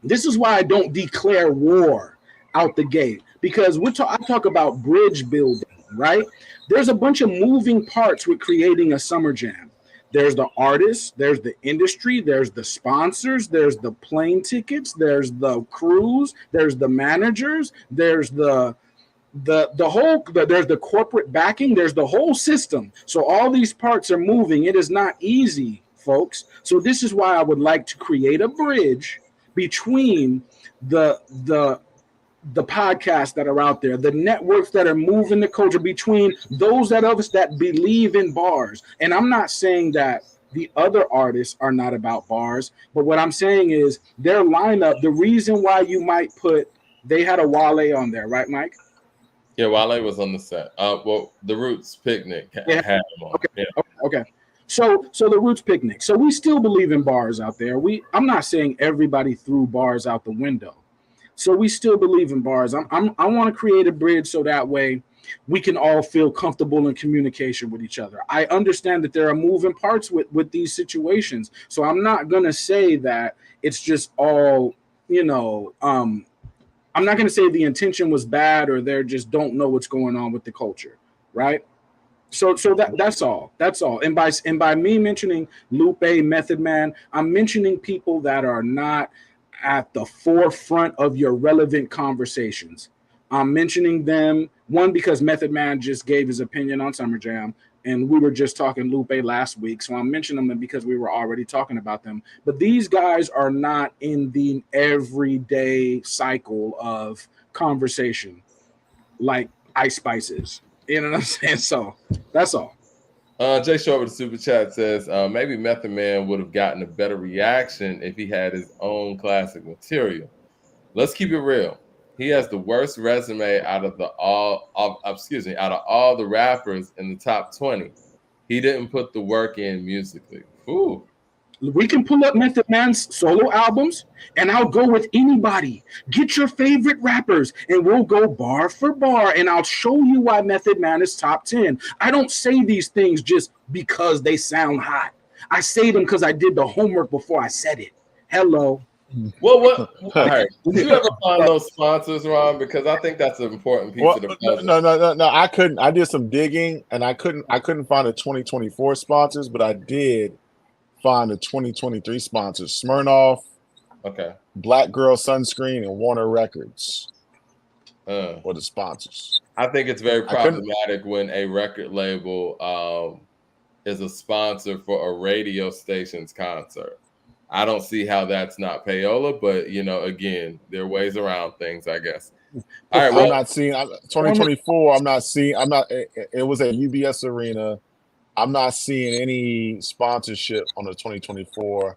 This is why I don't declare war out the gate, because I talk about bridge building, right? There's a bunch of moving parts with creating a summer jam. There's the artists, there's the industry, there's the sponsors, there's the plane tickets, there's the crews, there's the managers, there's there's the corporate backing, there's the whole system. So all these parts are moving. It is not easy, folks. So this is why I would like to create a bridge between the podcasts that are out there, the networks that are moving the culture, between those of us that believe in bars. And I'm not saying that the other artists are not about bars, but what I'm saying is their lineup, the reason why you might they had a Wale on there, right, Mike? Yeah, Wale was on the set. Well, the Roots Picnic had him on. Okay. Yeah. Okay. So the Roots Picnic. So we still believe in bars out there. I'm not saying everybody threw bars out the window. So we still believe in bars. I want to create a bridge so that way we can all feel comfortable in communication with each other. I understand that there are moving parts with these situations. So I'm not going to say that it's just all, I'm not going to say the intention was bad or they just don't know what's going on with the culture, right? So that's all. That's all. And by me mentioning Lupe, Method Man, I'm mentioning people that are not at the forefront of your relevant conversations. I'm mentioning them, one, because Method Man just gave his opinion on Summer Jam, and we were just talking Lupe last week, so I'm mentioning them because we were already talking about them. But these guys are not in the everyday cycle of conversation like Ice Spice is. You know what I'm saying? So that's all. Jay Short with the super chat says, maybe Method Man would have gotten a better reaction if he had his own classic material. Let's keep it real. he has the worst resume out of all the rappers in the top 20. He didn't put the work in musically. Ooh. We can pull up Method Man's solo albums, and I'll go with anybody. Get your favorite rappers, and we'll go bar for bar, and I'll show you why Method Man is top 10. I don't say these things just because they sound hot. I say them because I did the homework before I said it. Hello. Well, what? All right. Did you ever find those sponsors, Ron? Because I think that's an important piece of the puzzle. No. I couldn't. I did some digging, and I couldn't find the 2024 sponsors, but I did find the 2023 sponsors: Smirnoff, okay, Black Girl Sunscreen, and Warner Records. Were the sponsors. I think it's very problematic when a record label is a sponsor for a radio station's concert. I don't see how that's not payola, but again, there are ways around things, I guess. All right, I'm not seeing 2024. I'm not seeing. It was at UBS Arena. I'm not seeing any sponsorship on the 2024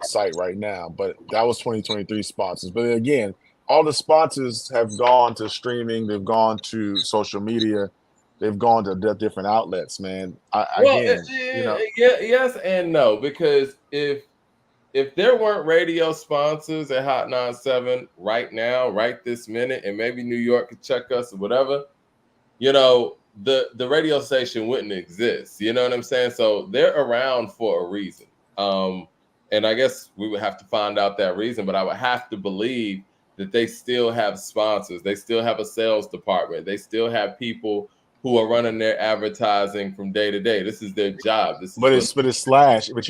site right now, but that was 2023 sponsors. But again, all the sponsors have gone to streaming. They've gone to social media. They've gone to different outlets, man. Yes and no, because if there weren't radio sponsors at Hot 97 right now, right this minute, and maybe New York could check us or whatever, the radio station wouldn't exist. You know what I'm saying? So they're around for a reason. And I guess we would have to find out that reason, but I would have to believe that they still have sponsors. They still have a sales department. They still have people who are running their advertising from day to day. This is their job. It's slash. But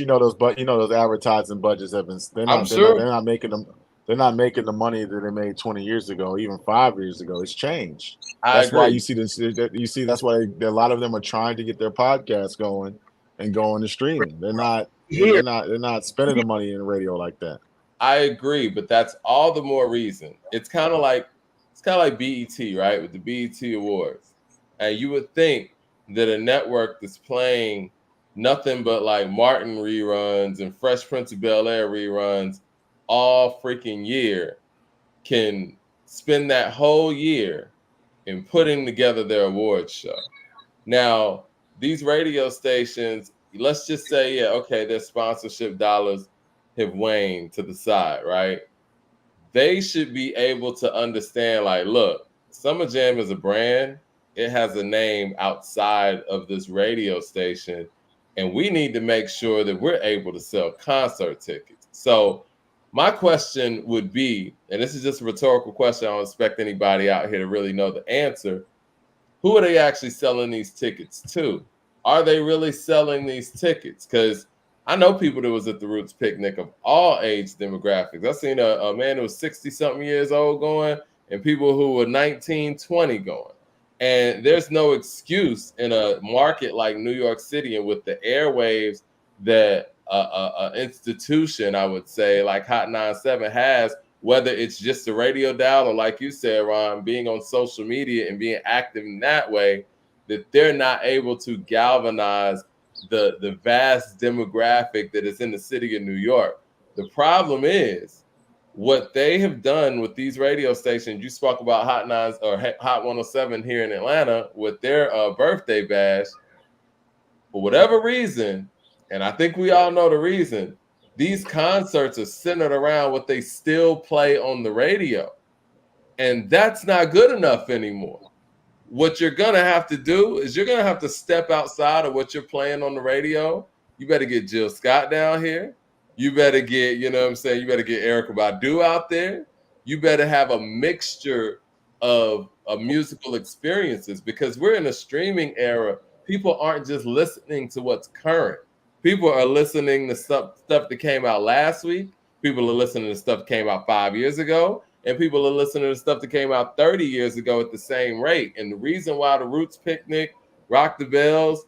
those advertising budgets have been. They're not making them. They're not making the money that they made 20 years ago, even 5 years ago. It's changed. That's why you see this. That's why a lot of them are trying to get their podcasts going and going to streaming. They're not spending the money in radio like that. I agree, but that's all the more reason. It's kind of like BET, right? With the BET Awards. And you would think that a network that's playing nothing but like Martin reruns and Fresh Prince of Bel-Air reruns all freaking year can spend that whole year in putting together their awards show. Now, these radio stations, let's just say, their sponsorship dollars have waned to the side, right? They should be able to understand, like, look, Summer Jam is a brand. It has a name outside of this radio station, and we need to make sure that we're able to sell concert tickets. So my question would be, and this is just a rhetorical question, I don't expect anybody out here to really know the answer, who are they actually selling these tickets to? Are they really selling these tickets? Because I know people that was at the Roots picnic of all age demographics. I've seen a man who was 60-something years old going, and people who were 19, 20 going. And there's no excuse in a market like New York City and with the airwaves that an institution, I would say, like Hot 97 has, whether it's just a radio dial or, like you said, Ron, being on social media and being active in that way, that they're not able to galvanize the vast demographic that is in the city of New York. The problem is, what they have done with these radio stations, you spoke about Hot 9 or Hot 107 here in Atlanta with their birthday bash. For whatever reason, and I think we all know the reason, these concerts are centered around what they still play on the radio. And that's not good enough anymore. What you're going to have to do is you're going to have to step outside of what you're playing on the radio. You better get Jill Scott down here. You better get, you better get Erykah Badu out there. You better have a mixture of musical experiences, because we're in a streaming era. People aren't just listening to what's current. People are listening to stuff that came out last week. People are listening to stuff that came out 5 years ago. And people are listening to stuff that came out 30 years ago at the same rate. And the reason why the Roots Picnic, Rock the Bells,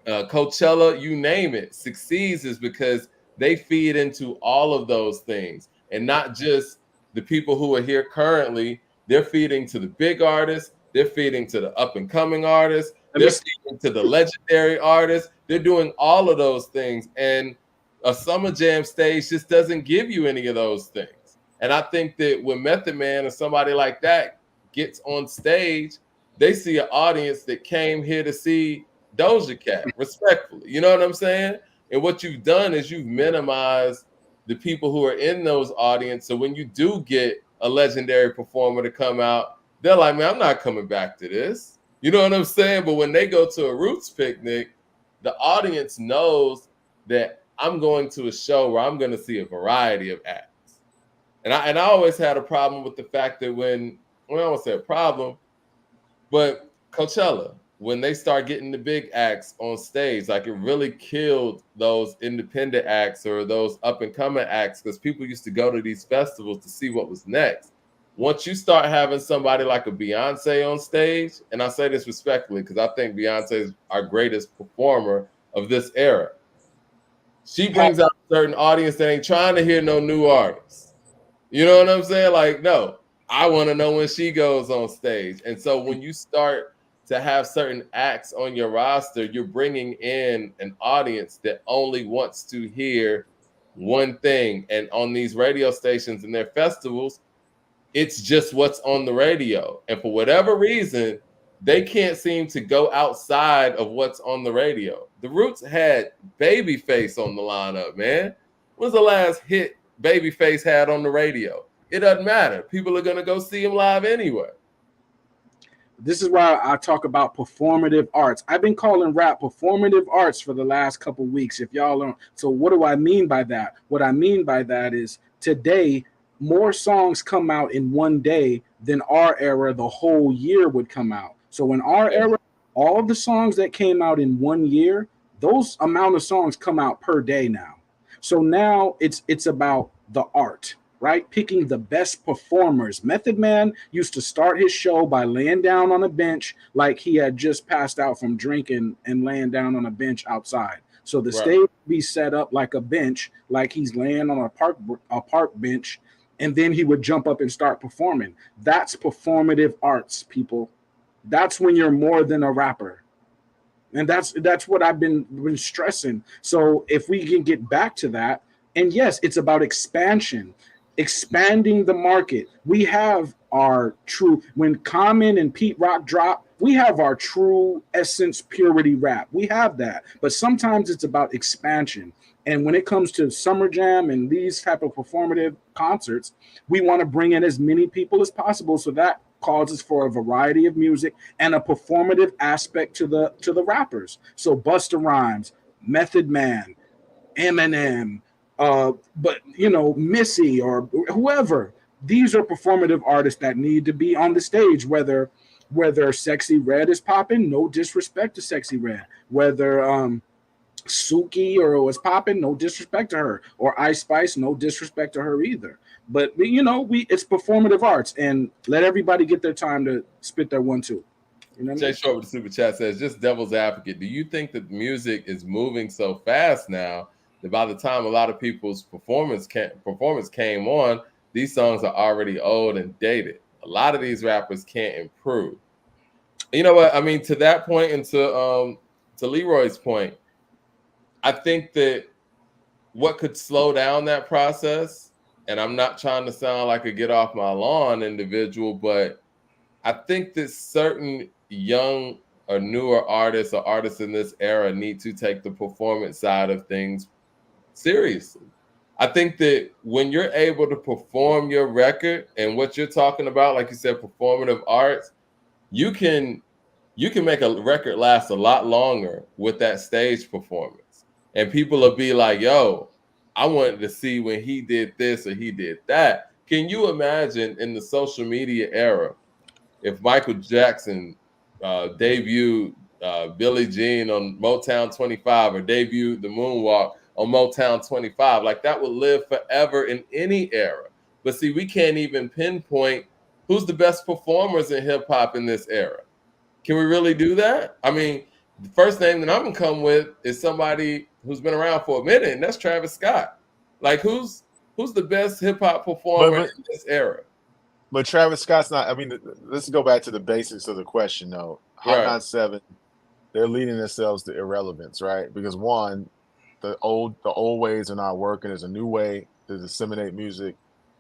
Coachella, you name it, succeeds is because they feed into all of those things, and not just the people who are here currently. They're feeding to the big artists. They're feeding to the up and coming artists. They're feeding to the legendary artists. They're doing all of those things. And a Summer Jam stage just doesn't give you any of those things. And I think that when Method Man or somebody like that gets on stage, they see an audience that came here to see Doja Cat, respectfully. You know what I'm saying? And what you've done is you've minimized the people who are in those audience. So when you do get a legendary performer to come out, they're like, man, I'm not coming back to this. You know what I'm saying? But when they go to a Roots picnic, the audience knows that I'm going to a show where I'm going to see a variety of acts. And I always had a problem with the fact that when I don't say a problem, but Coachella, when they start getting the big acts on stage, like it really killed those independent acts or those up and coming acts because people used to go to these festivals to see what was next. Once you start having somebody like a Beyonce on stage, and I say this respectfully because I think Beyonce is our greatest performer of this era. She brings out a certain audience that ain't trying to hear no new artists. You know what I'm saying? Like, no, I want to know when she goes on stage. And so when you start to have certain acts on your roster, you're bringing in an audience that only wants to hear one thing. And on these radio stations and their festivals, it's just what's on the radio. And for whatever reason, they can't seem to go outside of what's on the radio. The Roots had Babyface on the lineup, man. When's the last hit Babyface had on the radio? It doesn't matter. People are going to go see him live anyway. This is why I talk about performative arts. I've been calling rap performative arts for the last couple of weeks. If y'all don't, so what do I mean by that? What I mean by that is today, more songs come out in one day than our era the whole year would come out. So in our era, all of the songs that came out in 1 year, those amount of songs come out per day now. So now it's about the art, right? Picking the best performers. Method Man used to start his show by laying down on a bench like he had just passed out from drinking and laying down on a bench outside. So the stage would be set up like a bench, like he's laying on a park bench, and then he would jump up and start performing. That's performative arts, people. That's when you're more than a rapper. And that's what I've been stressing. So if we can get back to that, and yes, it's about expansion, expanding the market. We have our true, when Common and Pete Rock drop, we have our true essence purity rap. We have that. But sometimes it's about expansion. And when it comes to Summer Jam and these type of performative concerts, we want to bring in as many people as possible. So that causes for a variety of music and a performative aspect to the rappers. So Busta Rhymes, Method Man, Eminem, but Missy or whoever. These are performative artists that need to be on the stage, whether Sexy Red is popping, no disrespect to Sexy Red. Whether Suki or was popping, no disrespect to her. Or Ice Spice, no disrespect to her either. But it's performative arts, and let everybody get their time to spit their 1-2. You know what Jay Short with the super chat says, just devil's advocate, do you think that music is moving so fast now that by the time a lot of people's performance came on, these songs are already old and dated? A lot of these rappers can't improve. You know what? I mean, to that point, and to Leroy's point, I think that what could slow down that process, and I'm not trying to sound like a get off my lawn individual, but I think that certain young or newer artists or artists in this era need to take the performance side of things seriously. I think that when you're able to perform your record and what you're talking about, like you said, performative arts, you can make a record last a lot longer with that stage performance. And people will be like, yo, I wanted to see when he did this or he did that. Can you imagine in the social media era if Michael Jackson debuted Billie Jean on Motown 25 or debuted the Moonwalk on Motown 25? Like, that would live forever in any era. But see, we can't even pinpoint who's the best performers in hip hop in this era. Can we really do that? I mean, the first name that I'm gonna come with is somebody who's been around for a minute, and that's Travis Scott. Like, who's the best hip hop performer in this era? But Travis Scott's not. I mean, let's go back to the basics of the question, though. Hot 97, they're leading themselves to irrelevance, right? Because one, the old ways are not working. There's a new way to disseminate music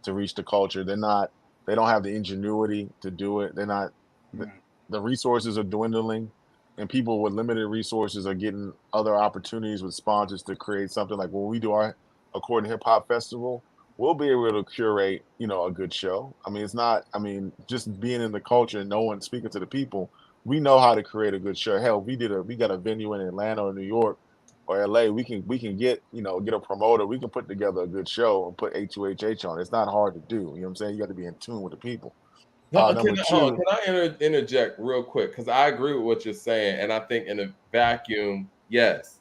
to reach the culture. They don't have the ingenuity to do it. The resources are dwindling, and people with limited resources are getting other opportunities with sponsors to create something. Like when we do our According Hip Hop Festival, we'll be able to curate, a good show. I mean, just being in the culture and knowing, speaking to the people, we know how to create a good show. Hell, we got a venue in Atlanta or New York or LA. We can get a promoter. We can put together a good show and put A2HH on. It's not hard to do. You know what I'm saying? You got to be in tune with the people. Can I interject real quick? Because I agree with what you're saying. And I think in a vacuum, yes.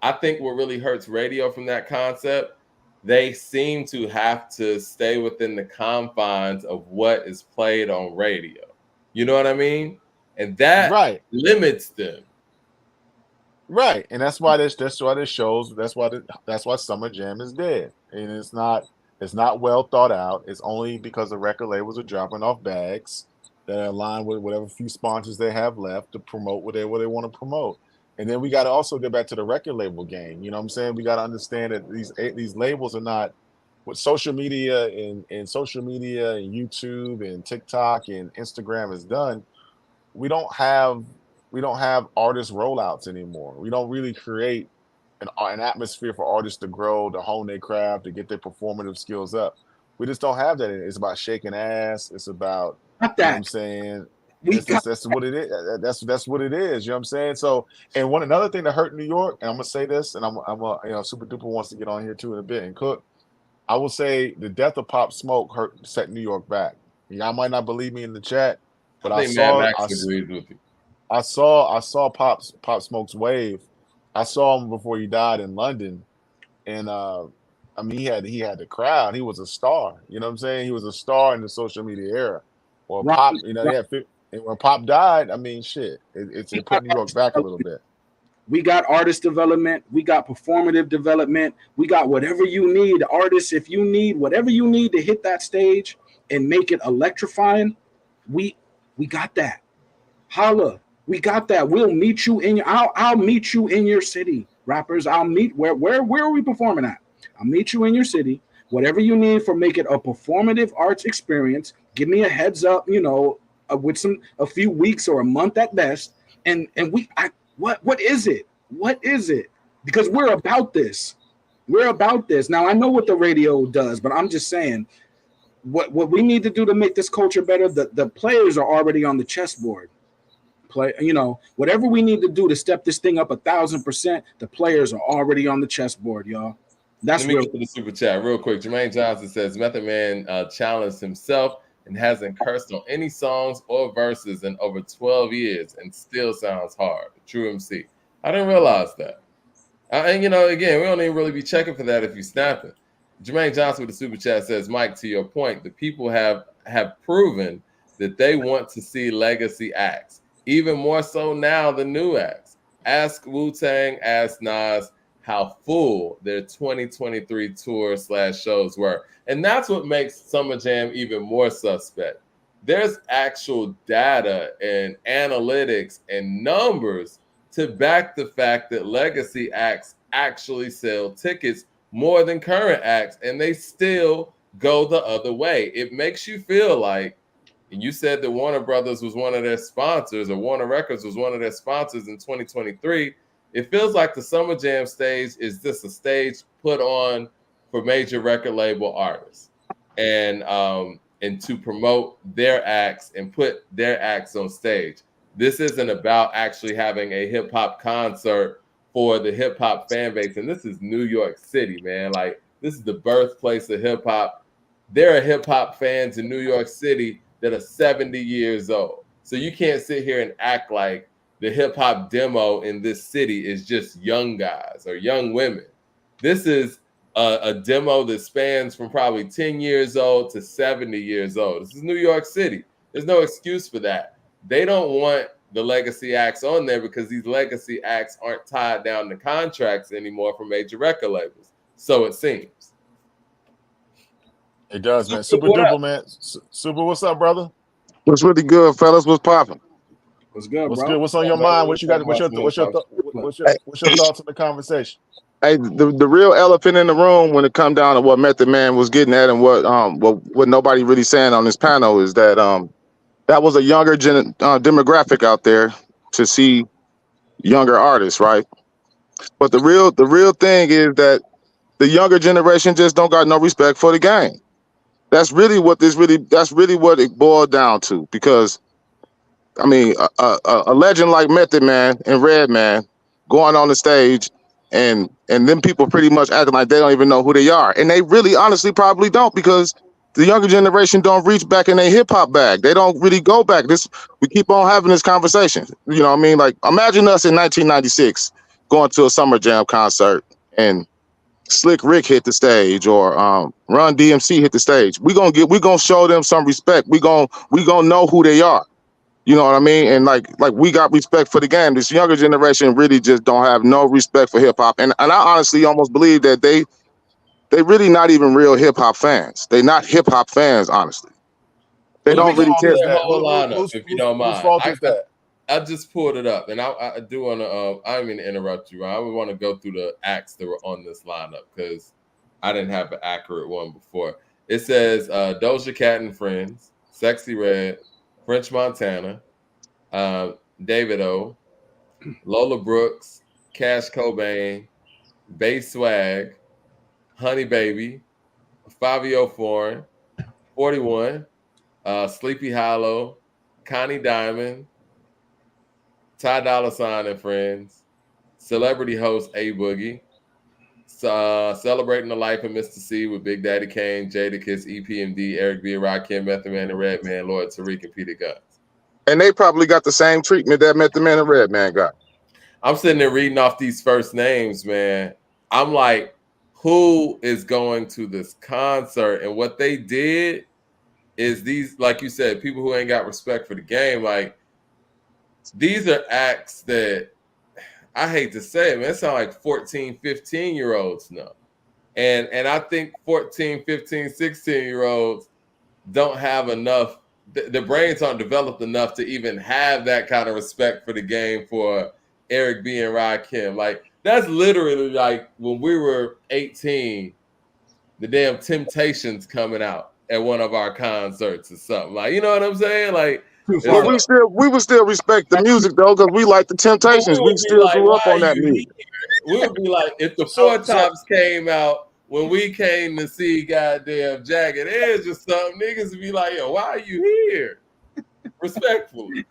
I think what really hurts radio from that concept, they seem to have to stay within the confines of what is played on radio. You know what I mean? And that limits them. Right. And that's why this shows, that's why Summer Jam is dead. And it's not well thought out. It's only because the record labels are dropping off bags that are aligned with whatever few sponsors they have left to promote what they want to promote. And then we got to also get back to the record label game. You know what I'm saying? We got to understand that these labels are not what social media and YouTube and TikTok and Instagram has done. We don't have artist rollouts anymore. We don't really create an atmosphere for artists to grow, to hone their craft, to get their performative skills up. We just don't have that. It's about shaking ass. It's about, you know what I'm saying? That's what it is. That's what it is. You know what I'm saying? So, and another thing that hurt New York, and I'm gonna say this, and I'm Super Duper wants to get on here too in a bit and cook. I will say the death of Pop Smoke set New York back. Y'all might not believe me in the chat, but I saw Pop Smoke's wave. I saw him before he died in London, and he had the crowd. He was a star. You know what I'm saying? He was a star in the social media era. Well, Pop, and when Pop died, it put New York back a little bit. We got artist development. We got performative development. We got whatever you need. Artists, if you need whatever you need to hit that stage and make it electrifying, we got that. Holla, we got that. We'll meet you I'll meet you in your city, rappers. I'll meet where are we performing at? I'll meet you in your city. Whatever you need for make it a performative arts experience. Give me a heads up, with a few weeks or a month at best, what is it? What is it? Because we're about this. We're about this. Now I know what the radio does, but I'm just saying, what we need to do to make this culture better. The players are already on the chessboard. Whatever we need to do to step this thing up 1,000%, the players are already on the chessboard, y'all. Let me get to the super chat real quick. Jermaine Johnson says Method Man challenged himself and hasn't cursed on any songs or verses in over 12 years and still sounds hard. True MC. I didn't realize that. And again, we don't even really be checking for that if you snap it. Jermaine Johnson with the super chat says, Mike, to your point, the people have proven that they want to see legacy acts, even more so now than new acts. Ask Wu-Tang, ask Nas how full their 2023 tour / shows were. And that's what makes Summer Jam even more suspect. There's actual data and analytics and numbers to back the fact that legacy acts actually sell tickets more than current acts, and they still go the other way. It makes you feel like, and you said that Warner Brothers was one of their sponsors, or Warner Records was one of their sponsors in 2023. It feels like the Summer Jam stage is just a stage put on for major record label artists and to promote their acts and put their acts on stage. This isn't about actually having a hip hop concert for the hip hop fan base. And this is New York City, man. Like, this is the birthplace of hip hop. There are hip hop fans in New York City that are 70 years old. So you can't sit here and act like the hip hop demo in this city is just young guys or young women. This is a demo that spans from probably 10 years old to 70 years old. This is New York City. There's no excuse for that. They don't want the legacy acts on there because these legacy acts aren't tied down to contracts anymore for major record labels. So it seems. It does, man. Super duper, man. Super, what's up, brother? What's really good, fellas? What's popping? What's good, What's bro? good? What's on your mind? What you got? What's your thoughts on the conversation? Hey, the real elephant in the room when it come down to what Method Man was getting at and what nobody really saying on this panel is that that was a younger demographic out there to see younger artists, right? But the real thing is that the younger generation just don't got no respect for the game. That's really what it boiled down to. Because I mean, a legend like Method Man and Redman going on the stage and then people pretty much acting like they don't even know who they are, and they really honestly probably don't, because the younger generation don't reach back in their hip hop bag. They don't really go back. We keep on having this conversation. You know what I mean? Like, imagine us in 1996 going to a Summer Jam concert and Slick Rick hit the stage, or Run DMC hit the stage. We gonna show them some respect. We gonna know who they are. You know what I mean? And like we got respect for the game. This younger generation really just don't have no respect for hip hop. And I honestly almost believe that they really not even real hip hop fans. They not hip hop fans, honestly. They don't really care. Whole lineup, if you don't mind. Whose fault is that? I just pulled it up, and I do want to. I don't mean to interrupt you, Ron. I would want to go through the acts that were on this lineup because I didn't have an accurate one before. It says Doja Cat and Friends, Sexy Red, French Montana, David O, Lola Brooks, Cash Cobain, Bay Swag, Honey Baby, Fabio Foreign, 41, Sleepy Hollow, Connie Diamond, Ty Dolla $ign and Friends, celebrity host A Boogie, celebrating the life of Mr. C with Big Daddy Kane, Jadakiss, EPMD, Eric B. Rakim, Method Man and Redman, Lord Tariq, and Peter Guns. And they probably got the same treatment that Method Man and Redman got. I'm sitting there reading off these first names, man. I'm like, who is going to this concert? And what they did is these, like you said, people who ain't got respect for the game. Like, these are acts that I hate to say it, man. It sound like 14, 15-year-olds now. And I think 14, 15, 16-year-olds don't have enough. The brains aren't developed enough to even have that kind of respect for the game for Eric B. and Rakim. Like, that's literally like when we were 18, the damn Temptations coming out at one of our concerts or something. Like, you know what I'm saying? Like, but we would still respect the music though, because we like the Temptations. We still grew up on that music. We would be like, if the Four Tops came out when we came to see goddamn Jagged Edge or something, niggas would be like, yo, why are you here? Respectfully.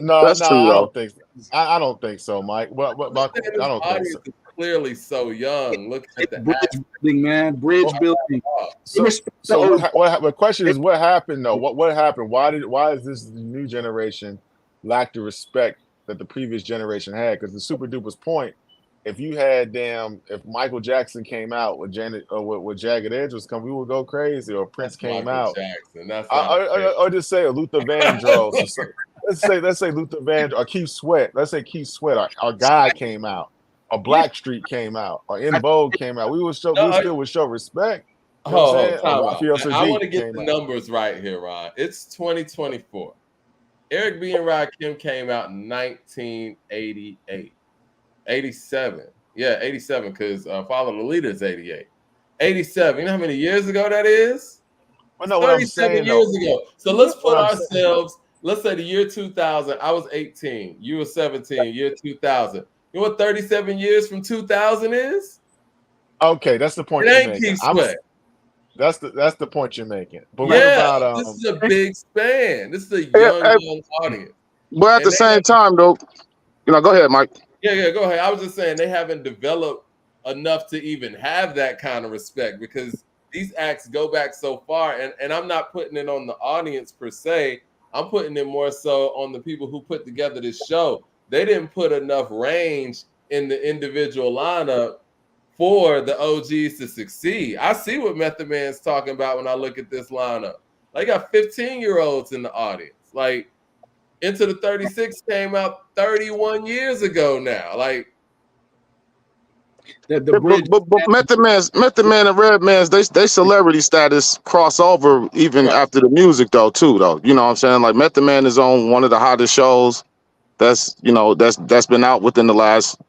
No, That's true, I don't think so. I don't think so, Mike. I don't think so. Clearly so young. Look at the bridge building, man. Bridge building. So the question is, what happened though? What happened? Why is this new generation lack the respect that the previous generation had? Because the Super Duper's point, if Michael Jackson came out with Janet or with Jagged Edge was coming, we would go crazy. Or Prince came out, or just say Luther Vandross. Let's say Luther Vandross or Keith Sweat. Let's say Keith Sweat. Our guy came out. Or Blackstreet came out, or In Vogue came out. We still would show respect. You know I want to get the numbers right here, Ron. It's 2024. Eric B. and Rakim came out in 1988. 87. Yeah, 87, because Father Lolita is 88. 87. You know how many years ago that is? Well, no, 37 years ago. So let's put ourselves, let's say the year 2000. I was 18. You were 17. Year 2000. You know what 37 years from 2000 is? Okay, that's the point you're making. That's the point you're making. But yeah, what about, this is a big span. This is a young audience. But at the same time, though, go ahead, Mike. Yeah, go ahead. I was just saying they haven't developed enough to even have that kind of respect, because these acts go back so far. And I'm not putting it on the audience per se. I'm putting it more so on the people who put together this show. They didn't put enough range in the individual lineup for the OGs to succeed. I see what Method Man's talking about when I look at this lineup. They got 15-year-olds in the audience. Like, Into the 36 came out 31 years ago now. Like, but Method Man and Redman's they celebrity status cross over even after the music though. You know what I'm saying? Like, Method Man is on one of the hottest shows that's been out within the last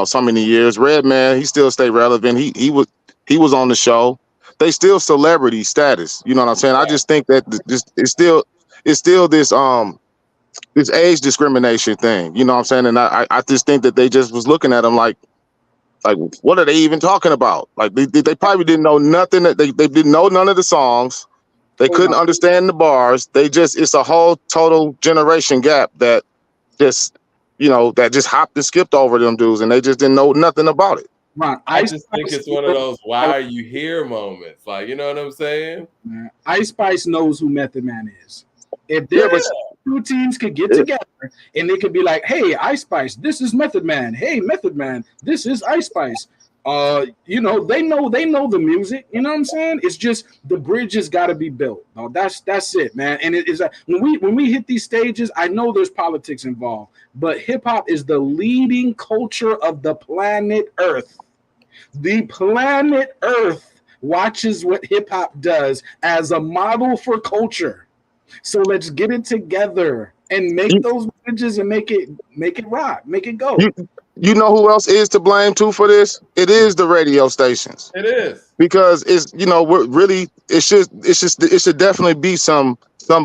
so many years. Redman, he still stay relevant. He was on the show. They still celebrity status. You know what I'm saying? I just think that this it's still this age discrimination thing. You know what I'm saying? And I just think that they just was looking at them like what are they even talking about? Like they probably didn't know nothing. That they didn't know none of the songs. They couldn't understand the bars. It's a whole total generation gap that just hopped and skipped over them dudes, and they just didn't know nothing about it. I just think it's one of those why are you here moments. Like, you know what I'm saying? Ice Spice knows who Method Man is. If there was two teams could get together and they could be like, hey, Ice Spice, this is Method Man. Hey, Method Man, this is Ice Spice. They know the music. You know what I'm saying? It's just the bridge has got to be built. No, that's it, man. And it is when we hit these stages, I know there's politics involved, but hip hop is the leading culture of the planet Earth. The planet Earth watches what hip hop does as a model for culture. So let's get it together and make those bridges and make it rock, make it go. You know who else is to blame too for this? It is the radio stations. It is because it's we're really it should definitely be some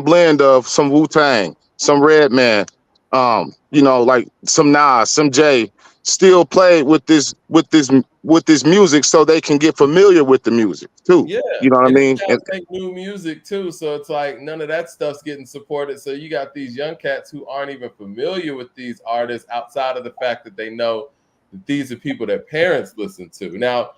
blend of some Wu-Tang, some Redman, like some Nas, some Jay, still play with this music so they can get familiar with the music too. Yeah, you know what I mean? And make new music too. So it's like none of that stuff's getting supported. So you got these young cats who aren't even familiar with these artists outside of the fact that they know that these are people their parents listen to. Now,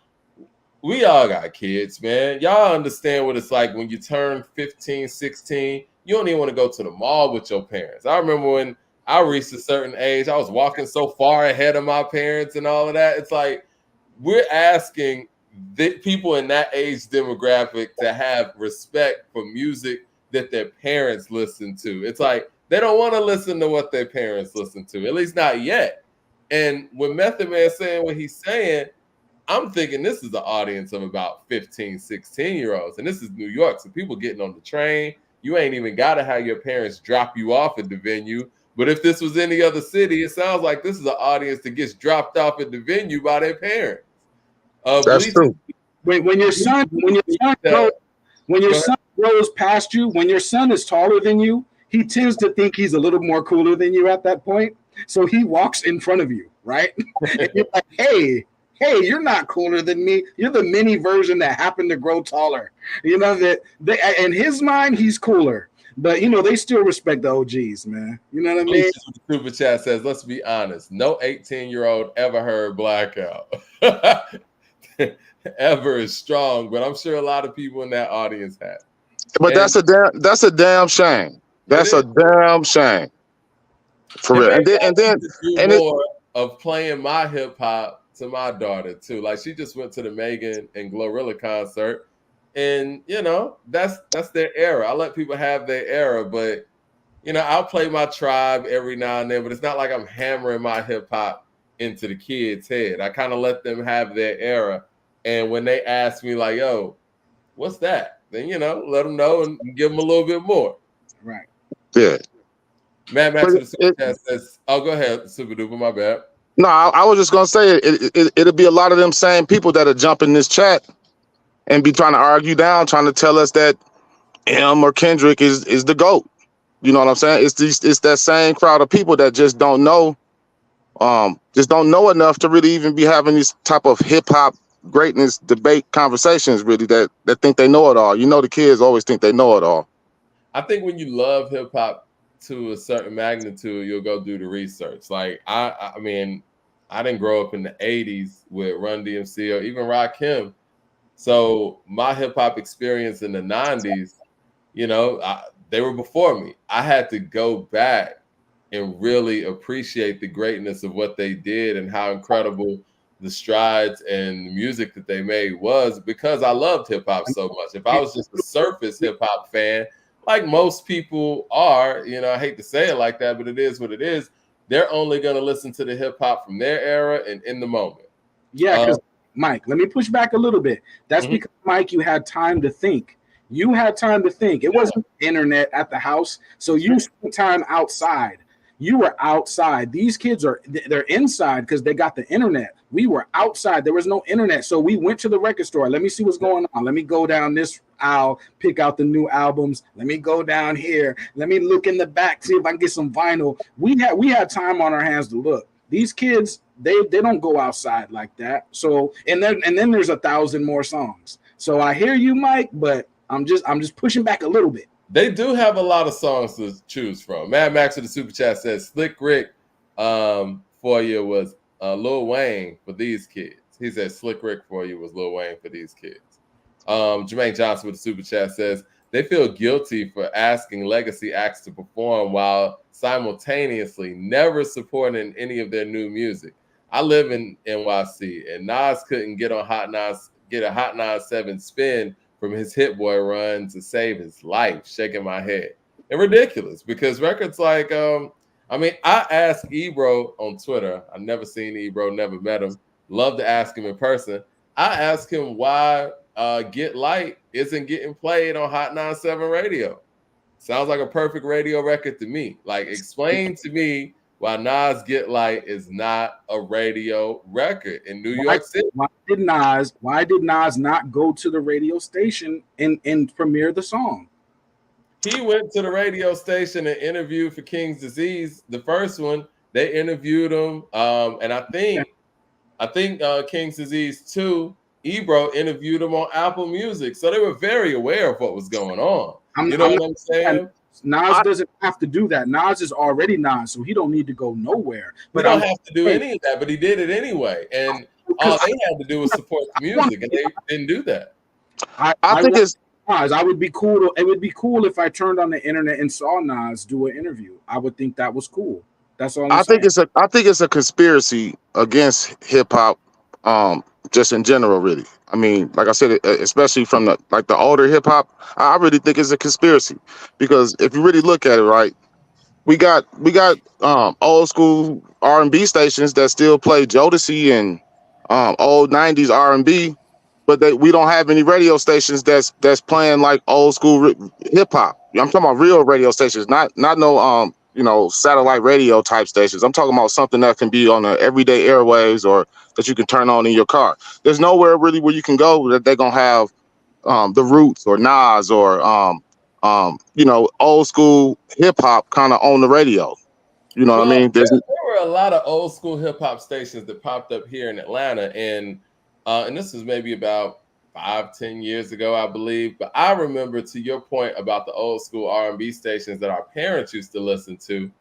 we all got kids, man. Y'all understand what it's like when you turn 15, 16, you don't even want to go to the mall with your parents. I remember when I reached a certain age, I was walking so far ahead of my parents and all of that. It's like we're asking the people in that age demographic to have respect for music that their parents listen to. It's like they don't want to listen to what their parents listen to, at least not yet. And when Method Man saying what he's saying, I'm thinking this is an audience of about 15, 16-year-olds. And this is New York. So people getting on the train, you ain't even got to have your parents drop you off at the venue. But if this was any other city, it sounds like this is an audience that gets dropped off at the venue by their parents. That's true. When your son grows past you, when your son is taller than you, he tends to think he's a little more cooler than you at that point. So he walks in front of you, right? And you're like, hey, you're not cooler than me. You're the mini version that happened to grow taller. You know that in his mind, he's cooler. But they still respect the OGs, man. You know what I mean? Super chat says, let's be honest. No 18-year-old ever heard Blackout. Ever is strong, but I'm sure a lot of people in that audience have. But that's a damn shame. That's a damn shame. For real. And then more of playing my hip hop to my daughter too. Like she just went to the Megan and Glorilla concert. And that's their era. I let people have their era, but I'll play my tribe every now and then, but it's not like I'm hammering my hip hop into the kids' head. I kind of let them have their era. And when they ask me like, yo, what's that? Then let them know and give them a little bit more. Right. Yeah. Matt to the super chat says, oh, go ahead, Super Duper, my bad. No, I was just gonna say it'll be a lot of them same people that'll jump in this chat and be trying to argue down, trying to tell us that him or Kendrick is the GOAT. You know what I'm saying? It's that same crowd of people that just don't know enough to really even be having these type of hip hop greatness debate conversations, really, that think they know it all. The kids always think they know it all. I think when you love hip hop to a certain magnitude, you'll go do the research. Like I mean, I didn't grow up in the 80s with Run DMC or even Rakim. So my hip hop experience in the 90s, they were before me. I had to go back and really appreciate the greatness of what they did and how incredible the strides and the music that they made was, because I loved hip hop so much. If I was just a surface hip hop fan, like most people are, I hate to say it like that, but it is what it is. They're only going to listen to the hip hop from their era and in the moment. Yeah, because Mike, let me push back a little bit. That's because, Mike, you had time to think. You had time to think. It wasn't internet at the house, so you spent time outside. You were outside. These kids they're inside because they got the internet. We were outside. There was no internet. So we went to the record store. Let me see what's going on. Let me go down this aisle, pick out the new albums. Let me go down here. Let me look in the back, see if I can get some vinyl. We had time on our hands to look. These kids, they don't go outside like that. So and then there's 1,000 more songs. So I hear you, Mike, but I'm just pushing back a little bit. They do have a lot of songs to choose from. Mad Max of the Super Chat says Slick Rick for you was Lil Wayne for these kids. He said Slick Rick for you was Lil Wayne for these kids. Jermaine Johnson with the Super Chat says they feel guilty for asking legacy acts to perform while simultaneously never supporting any of their new music. I live in NYC and Nas couldn't get a Hot Nas 7 spin from his Hit Boy run to save his life, shaking my head. And ridiculous because records like, I asked Ebro on Twitter. I've never seen Ebro, never met him. Love to ask him in person. I asked him why Get Light isn't getting played on Hot 97 radio. Sounds like a perfect radio record to me. Like, explain to me why Nas Get Light is not a radio record in New York City. Why did Nas not go to the radio station and premiere the song? He went to the radio station and interviewed for King's Disease. The first one, they interviewed him. And I think King's Disease 2, Ebro interviewed him on Apple Music. So they were very aware of what was going on. What I'm saying? Nas doesn't have to do that. Nas is already Nas, so he don't need to go nowhere. But don't have to do any of that, but he did it anyway. And all they had to do was support the music, and they didn't do that. I think it's Nas. I would be cool. It would be cool if I turned on the internet and saw Nas do an interview. I would think that was cool. That's all I think it's a conspiracy against hip hop, just in general, really. I mean, like I said, especially from the older hip hop, I really think it's a conspiracy because if you really look at it, right, we got old school R&B stations that still play Jodeci and old 90s R&B, but we don't have any radio stations that's playing like old school hip hop. I'm talking about real radio stations, not no satellite radio type stations. I'm talking about something that can be on the everyday airwaves or that you can turn on in your car. There's nowhere really where you can go that they're gonna have the Roots or Nas or old school hip hop kind of on the radio. You know what I mean? There were a lot of old school hip hop stations that popped up here in Atlanta, and this was maybe about 5-10 years ago, I believe. But I remember, to your point about the old school R&B stations that our parents used to listen to,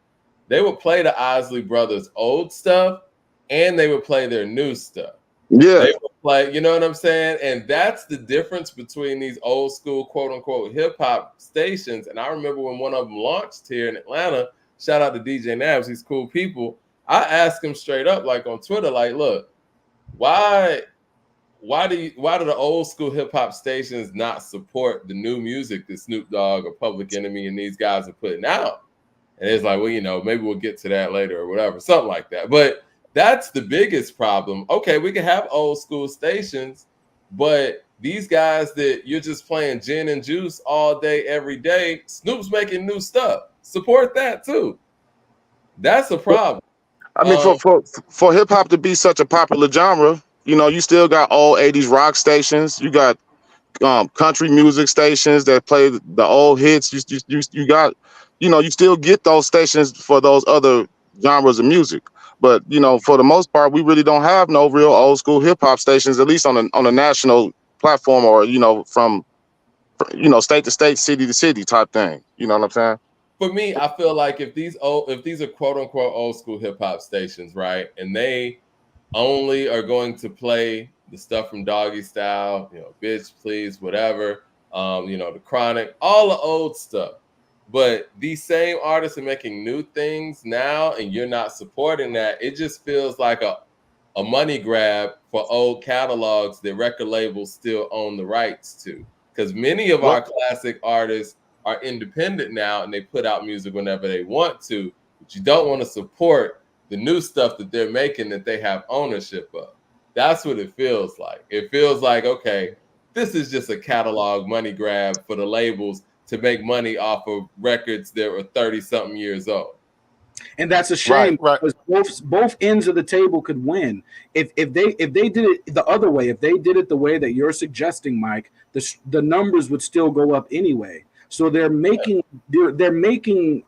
they would play the Isley Brothers' old stuff, and they would play their new stuff. Yeah. They would play, you know what I'm saying? And that's the difference between these old school, quote unquote, hip hop stations. And I remember when one of them launched here in Atlanta, shout out to DJ Nabs, these cool people. I asked him straight up, like on Twitter, like, look, why do the old school hip hop stations not support the new music that Snoop Dogg or Public Enemy and these guys are putting out? And it's like, well, maybe we'll get to that later or whatever, something like that. But that's the biggest problem. Okay, we can have old school stations, but these guys that you're just playing gin and juice all day, every day, Snoop's making new stuff. Support that too. That's a problem. I mean, for hip hop to be such a popular genre, you still got old 80s rock stations. You got country music stations that play the old hits. You got, you still get those stations for those other genres of music. But, for the most part, we really don't have no real old school hip hop stations, at least on a national platform or, from state to state, city to city type thing. You know what I'm saying? For me, I feel like if these are quote unquote old school hip hop stations, right, and they only are going to play the stuff from Doggy Style, Bitch Please, whatever, the Chronic, all the old stuff. But these same artists are making new things now, and you're not supporting that. It just feels like a money grab for old catalogs that record labels still own the rights to. Because many of our classic artists are independent now, and they put out music whenever they want to. But you don't want to support the new stuff that they're making that they have ownership of. That's what it feels like. It feels like, okay, this is just a catalog money grab for the labels to make money off of records that were 30-something years old. And that's a shame Right. because both ends of the table could win. If they did it the other way, if they did it the way that you're suggesting, Mike, the numbers would still go up anyway. So they're making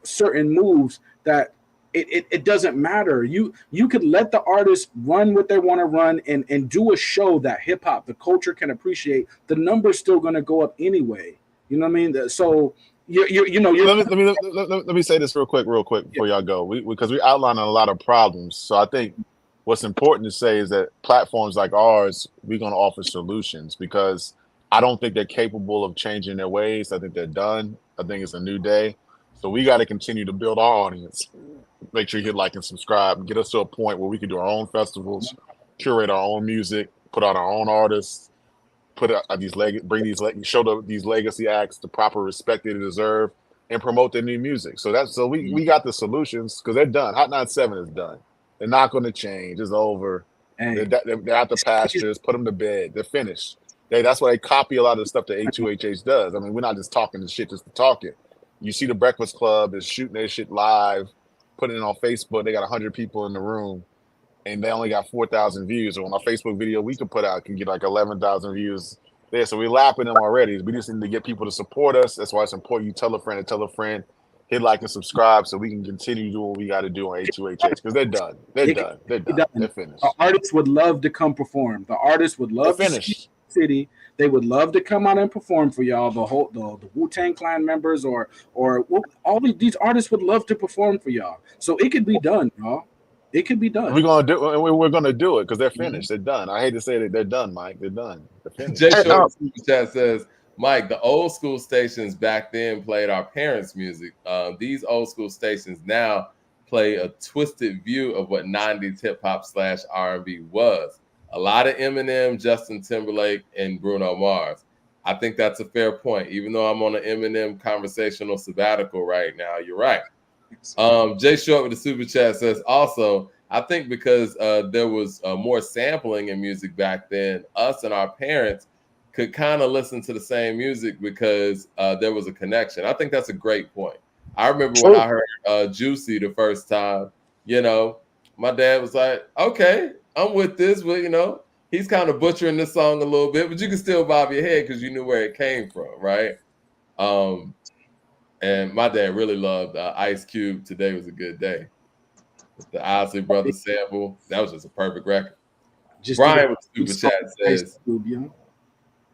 certain moves that it doesn't matter. You could let the artists run what they want to run and do a show that hip hop, the culture can appreciate. The number's still going to go up anyway. You know what I mean? So Let me say this real quick before y'all go. Because we outlined a lot of problems. So I think what's important to say is that platforms like ours, we're going to offer solutions because I don't think they're capable of changing their ways. I think they're done. I think it's a new day. So we got to continue to build our audience. Make sure you hit like and subscribe and get us to a point where we can do our own festivals, curate our own music, put out our own artists, put out these show these legacy acts the proper respect they deserve, and promote their new music. So we got the solutions because they're done. Hot 97 is done. They're not going to change. It's over. Hey. They're out the pastures. Put them to bed. They're finished. That's why they copy a lot of the stuff that A2HH does. I mean, we're not just talking the shit just to talk it. You see the Breakfast Club is shooting their shit live, putting it on Facebook. They got 100 people in the room, and they only got 4,000 views. So on a Facebook video we can put out can get like 11,000 views there. So we're lapping them already. We just need to get people to support us. That's why it's important you tell a friend, hit like and subscribe so we can continue doing what we got to do on A2HH because they're done. They're done. They're finished. The artists would love to come perform. The artists would love to see the city. They would love to come out and perform for y'all. The Wu-Tang Clan members or all these artists would love to perform for y'all. So it could be done, y'all. It could be done. We're gonna do it because they're finished. They're done. I hate to say that they're done, Mike. They're done. They're finished. Jay Short Super Chat says, Mike, the old school stations back then played our parents' music. These old school stations now play a twisted view of what 90s hip hop / R&B was. A lot of Eminem, Justin Timberlake, and Bruno Mars. I think that's a fair point. Even though I'm on an Eminem conversational sabbatical right now, you're right. Jay Short with the Super Chat says, also, I think because there was more sampling in music back then, us and our parents could kind of listen to the same music because there was a connection. I think that's a great point. I remember when I heard Juicy the first time, my dad was like, okay, I'm with this, but he's kind of butchering this song a little bit, but you can still bob your head because you knew where it came from, right? And my dad really loved Ice Cube. Today Was a Good Day. The Isley Brothers sample. That was just a perfect record. Bryant with the Super Chat says,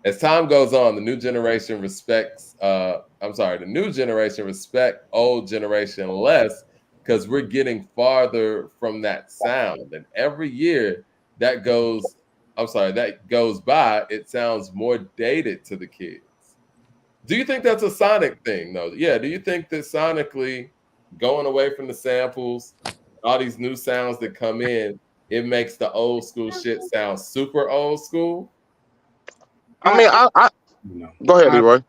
as time goes on, the new generation respect old generation less because we're getting farther from that sound. And every year that goes by, it sounds more dated to the kids. Do you think that's a sonic thing, though? Yeah. Do you think that sonically going away from the samples, all these new sounds that come in, it makes the old school shit sound super old school? I mean, I go ahead, Leroy.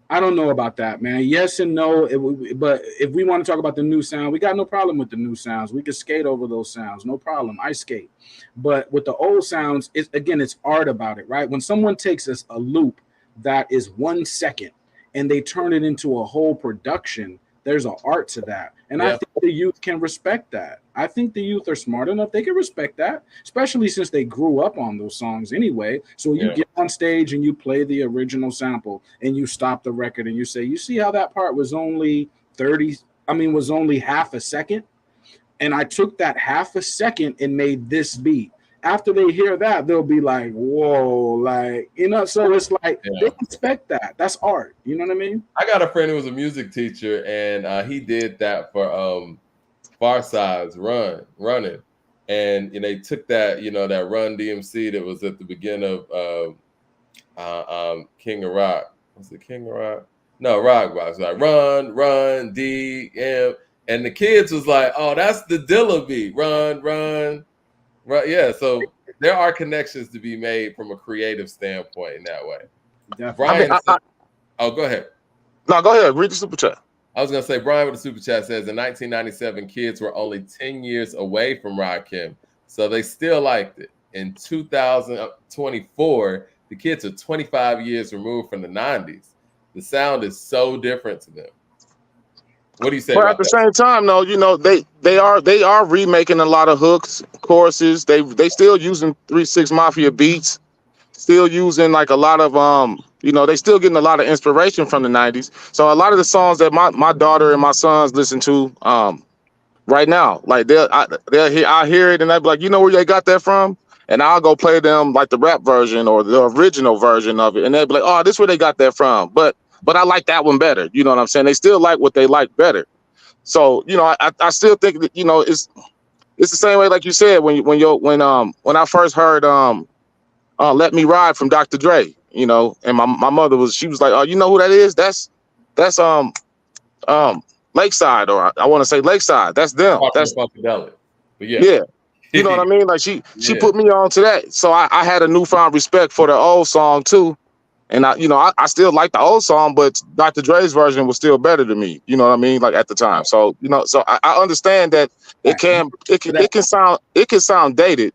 I don't know about that, man. Yes and no. But if we want to talk about the new sound, we got no problem with the new sounds. We can skate over those sounds, no problem. I skate. But with the old sounds, it's art about it, right? When someone takes us a loop that is 1 second and they turn it into a whole production, there's an art to that. And I think the youth can respect that. I think the youth are smart enough. They can respect that, especially since they grew up on those songs anyway. So you get on stage and you play the original sample and you stop the record and you say, you see how that part was only was only half a second? And I took that half a second and made this beat. After they hear that, they'll be like, whoa, so it's like they expect that. That's art. You know what I mean? I got a friend who was a music teacher, and he did that for Far Side's Running. And they took that, that Run DMC that was at the beginning of King of Rock. Was it King of Rock? No, Rock Box. Like Run, DM. And the kids was like, oh, that's the Dilla beat. Run. Right, yeah. So there are connections to be made from a creative standpoint in that way. Brian, go ahead. No, go ahead. Read the super chat. I was gonna say, Brian with the super chat says, in 1997, kids were only 10 years away from Rakim, so they still liked it. In 2024, the kids are 25 years removed from the 90s. The sound is so different to them. What do you say But about at the that? same time, though, they are remaking a lot of hooks, choruses. They still using 3-6 Mafia beats, still using like a lot of they still getting a lot of inspiration from the 90s. So a lot of the songs that my daughter and my sons listen to right now, like I hear it and they'll be like, you know where they got that from? And I'll go play them like the rap version or the original version of it, and they'll be like, oh, this is where they got that from. But I like that one better. You know what I'm saying? They still like what they like better. So I still think that it's the same way like you said when I first heard Let Me Ride from Dr. Dre, and my mother she was like, oh, you know who that is? That's Lakeside, or I want to say Lakeside. That's them. That's Funkadelic. But yeah. You know what I mean? Like she put me on to that. So I had a newfound respect for the old song too. And I still like the old song, but Dr. Dre's version was still better to me. You know what I mean? Like at the time. So so I understand that it can sound dated,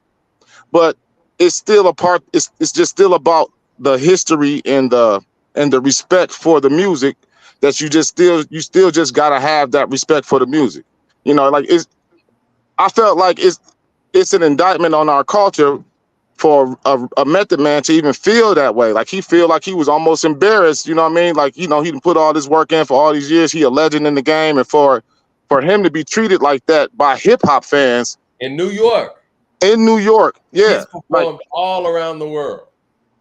but it's still a part. It's just still about the history and the respect for the music that you still just gotta have that respect for the music. Like I felt like it's an indictment on our culture for a Method Man to even feel that way. Like he feel like he was almost embarrassed, you know what I mean? Like, he done put all this work in for all these years. He a legend in the game. And for him to be treated like that by hip hop fans in New York. Yeah. He's performed all around the world.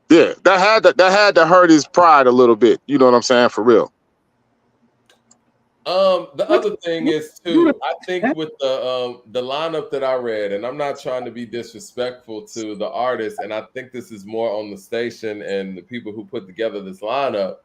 Yeah, that had to hurt his pride a little bit. You know what I'm saying? For real. The other thing is too, I think with the lineup that I read, and I'm not trying to be disrespectful to the artist, and I think this is more on the station and the people who put together this lineup.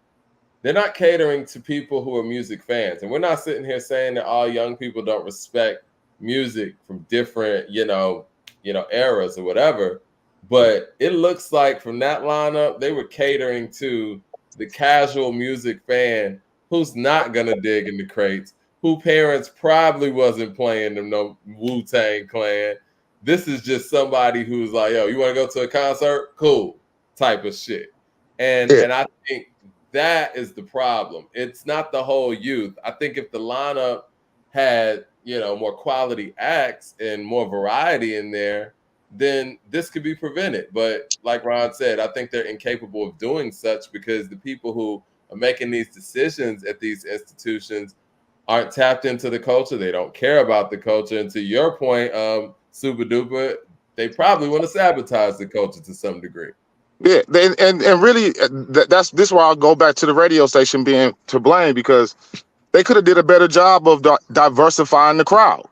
They're not catering to people who are music fans, and we're not sitting here saying that all young people don't respect music from different, eras or whatever. But it looks like from that lineup, they were catering to the casual music fan who's not gonna dig in the crates, who parents probably wasn't playing them no Wu-Tang Clan. This is just somebody who's like, yo, you want to go to a concert? Cool, type of shit. And I think that is the problem. It's not the whole youth. I think if the lineup had, more quality acts and more variety in there, then this could be prevented. But like Ron said, I think they're incapable of doing such because the people who are making these decisions at these institutions aren't tapped into the culture. They don't care about the culture. And to your point, Super Duper, they probably want to sabotage the culture to some degree. Yeah, and really, this is why I'll go back to the radio station being to blame, because they could have did a better job of diversifying the crowd.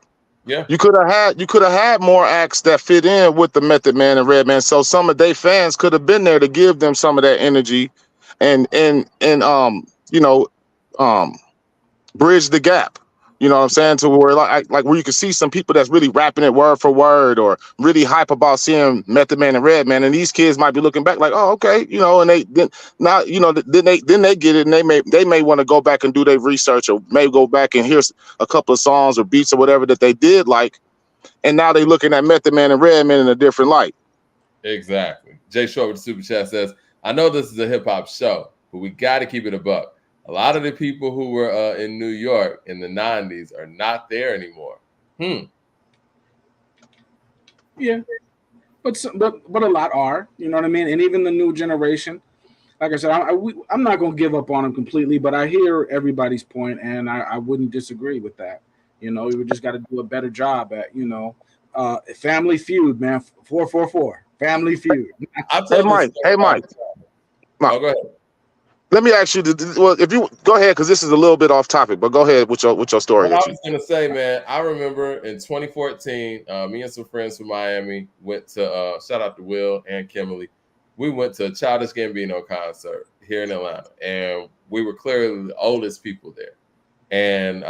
Yeah, you could have had more acts that fit in with the Method Man and Redman, so some of their fans could have been there to give them some of that energy, and bridge the gap. You know what I'm saying? To where like where you can see some people that's really rapping it word for word or really hype about seeing Method Man and Redman, and these kids might be looking back like, oh, okay, and they then they get it, and they may want to go back and do their research, or maybe go back and hear a couple of songs or beats or whatever that they did like, and now they looking at Method Man and Redman in a different light. Exactly. Jay Short with the Super Chat says, I know this is a hip hop show, but we got to keep it a buck. A lot of the people who were in New York in the 90s are not there anymore. Yeah, but a lot are. You know what I mean? And even the new generation, like I said, I'm not going to give up on them completely, but I hear everybody's point, and I wouldn't disagree with that. We just got to do a better job at, Family Feud, man. 444. Family Feud. Hey, Mike. Oh, go ahead. Let me ask you, if you go ahead, because this is a little bit off topic, but go ahead with your story. What I was going to say, man, I remember in 2014, me and some friends from Miami went to, shout out to Will and Kimberly, we went to a Childish Gambino concert here in Atlanta, and we were clearly the oldest people there. And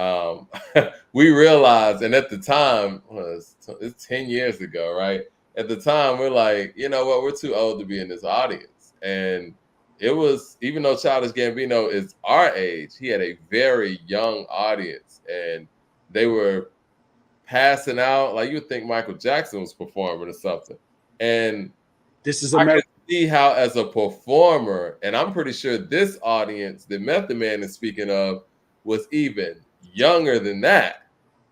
we realized, and at the time, it's 10 years ago, right? At the time, we're like, you know what, we're too old to be in this audience. And it was, even though Childish Gambino is our age, he had a very young audience, and they were passing out like you would think Michael Jackson was performing or something. And this is I can see how, as a performer, and I'm pretty sure this audience that Method Man is speaking of was even younger than that,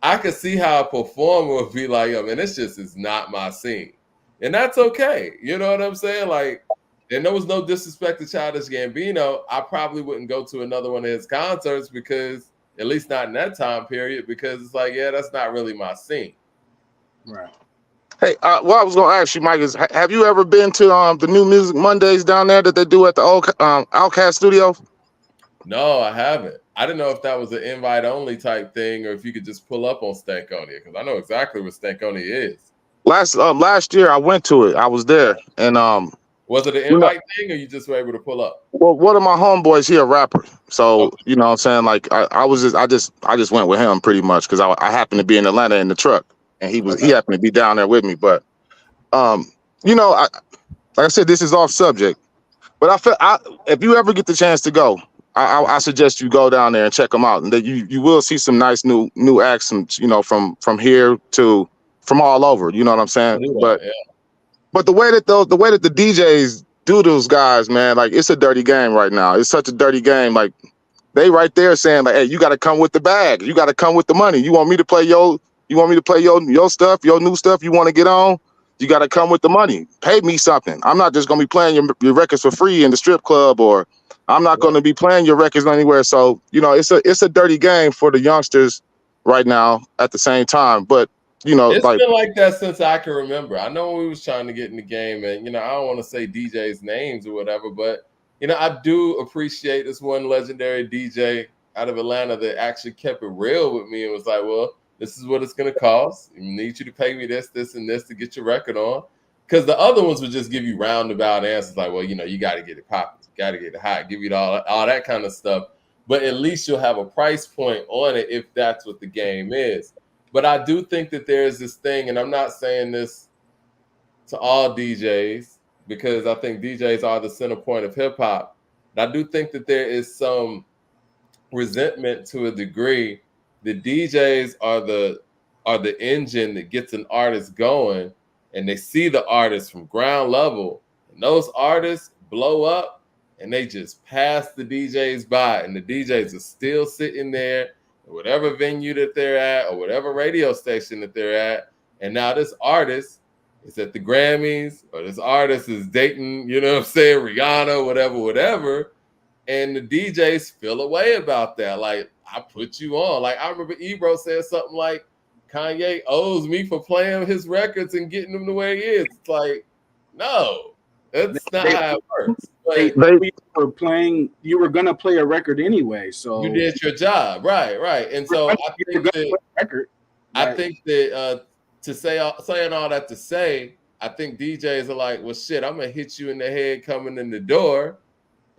I could see how a performer would be like, "Yo, man, this just is not my scene," and that's okay. You know what I'm saying? Like, and there was no disrespect to Childish Gambino. I probably wouldn't go to another one of his concerts because, at least not in that time period, because it's like, yeah, that's not really my scene. Right. Hey, what I was gonna ask you, Mike, is have you ever been to the New Music Mondays down there that they do at the old Outcast Studio? No, I haven't. I didn't know if that was an invite only type thing or if you could just pull up on Stankonia, because I know exactly what Stankonia is. Last year I went to it. I was there, and was it an invite thing, or you just were able to pull up? Well, one of my homeboys, he a rapper, so you know what I'm saying. Like I just went with him pretty much because I happened to be in Atlanta in the truck, and he happened to be down there with me. But you know, like I said, this is off subject, but if you ever get the chance to go, I suggest you go down there and check them out, and that you will see some nice new acts, you know, from here to from all over. You know what I'm saying? But the way that the DJs do those guys, man, like it's a dirty game right now. It's such a dirty game. Like they right there saying like, hey, you got to come with the bag. You got to come with the money. You want me to play your stuff, your new stuff you want to get on? You got to come with the money. Pay me something. I'm not just going to be playing your records for free in the strip club, or I'm not going to be playing your records anywhere. So, you know, it's a dirty game for the youngsters right now at the same time. But you know, it's been like that since I can remember. I know when we was trying to get in the game, and you know, I don't want to say DJs' names or whatever, but you know, I do appreciate this one legendary DJ out of Atlanta that actually kept it real with me and was like, "Well, this is what it's gonna cost. I need you to pay me this, this, and this to get your record on." Because the other ones would just give you roundabout answers like, "Well, you know, you got to get it popping, you got to get it hot, give you all that kind of stuff." But at least you'll have a price point on it if that's what the game is. But I do think that there's this thing, and I'm not saying this to all DJs because I think DJs are the center point of hip hop. But I do think that there is some resentment to a degree. The DJs are the engine that gets an artist going, and they see the artist from ground level, and those artists blow up, and they just pass the DJs by, and the DJs are still sitting there. Whatever venue that they're at or whatever radio station that they're at. And now this artist is at the Grammys, or this artist is dating, you know what I'm saying, Rihanna, whatever. And the DJs feel a way about that. Like, I put you on. Like, I remember Ebro said something like, Kanye owes me for playing his records and getting them the way he is. It's like, no, that's not how it works. They were playing. You were gonna play a record anyway, so you did your job, right? And so I think that saying all that to say, I think DJs are like, well, shit, I'm gonna hit you in the head coming in the door,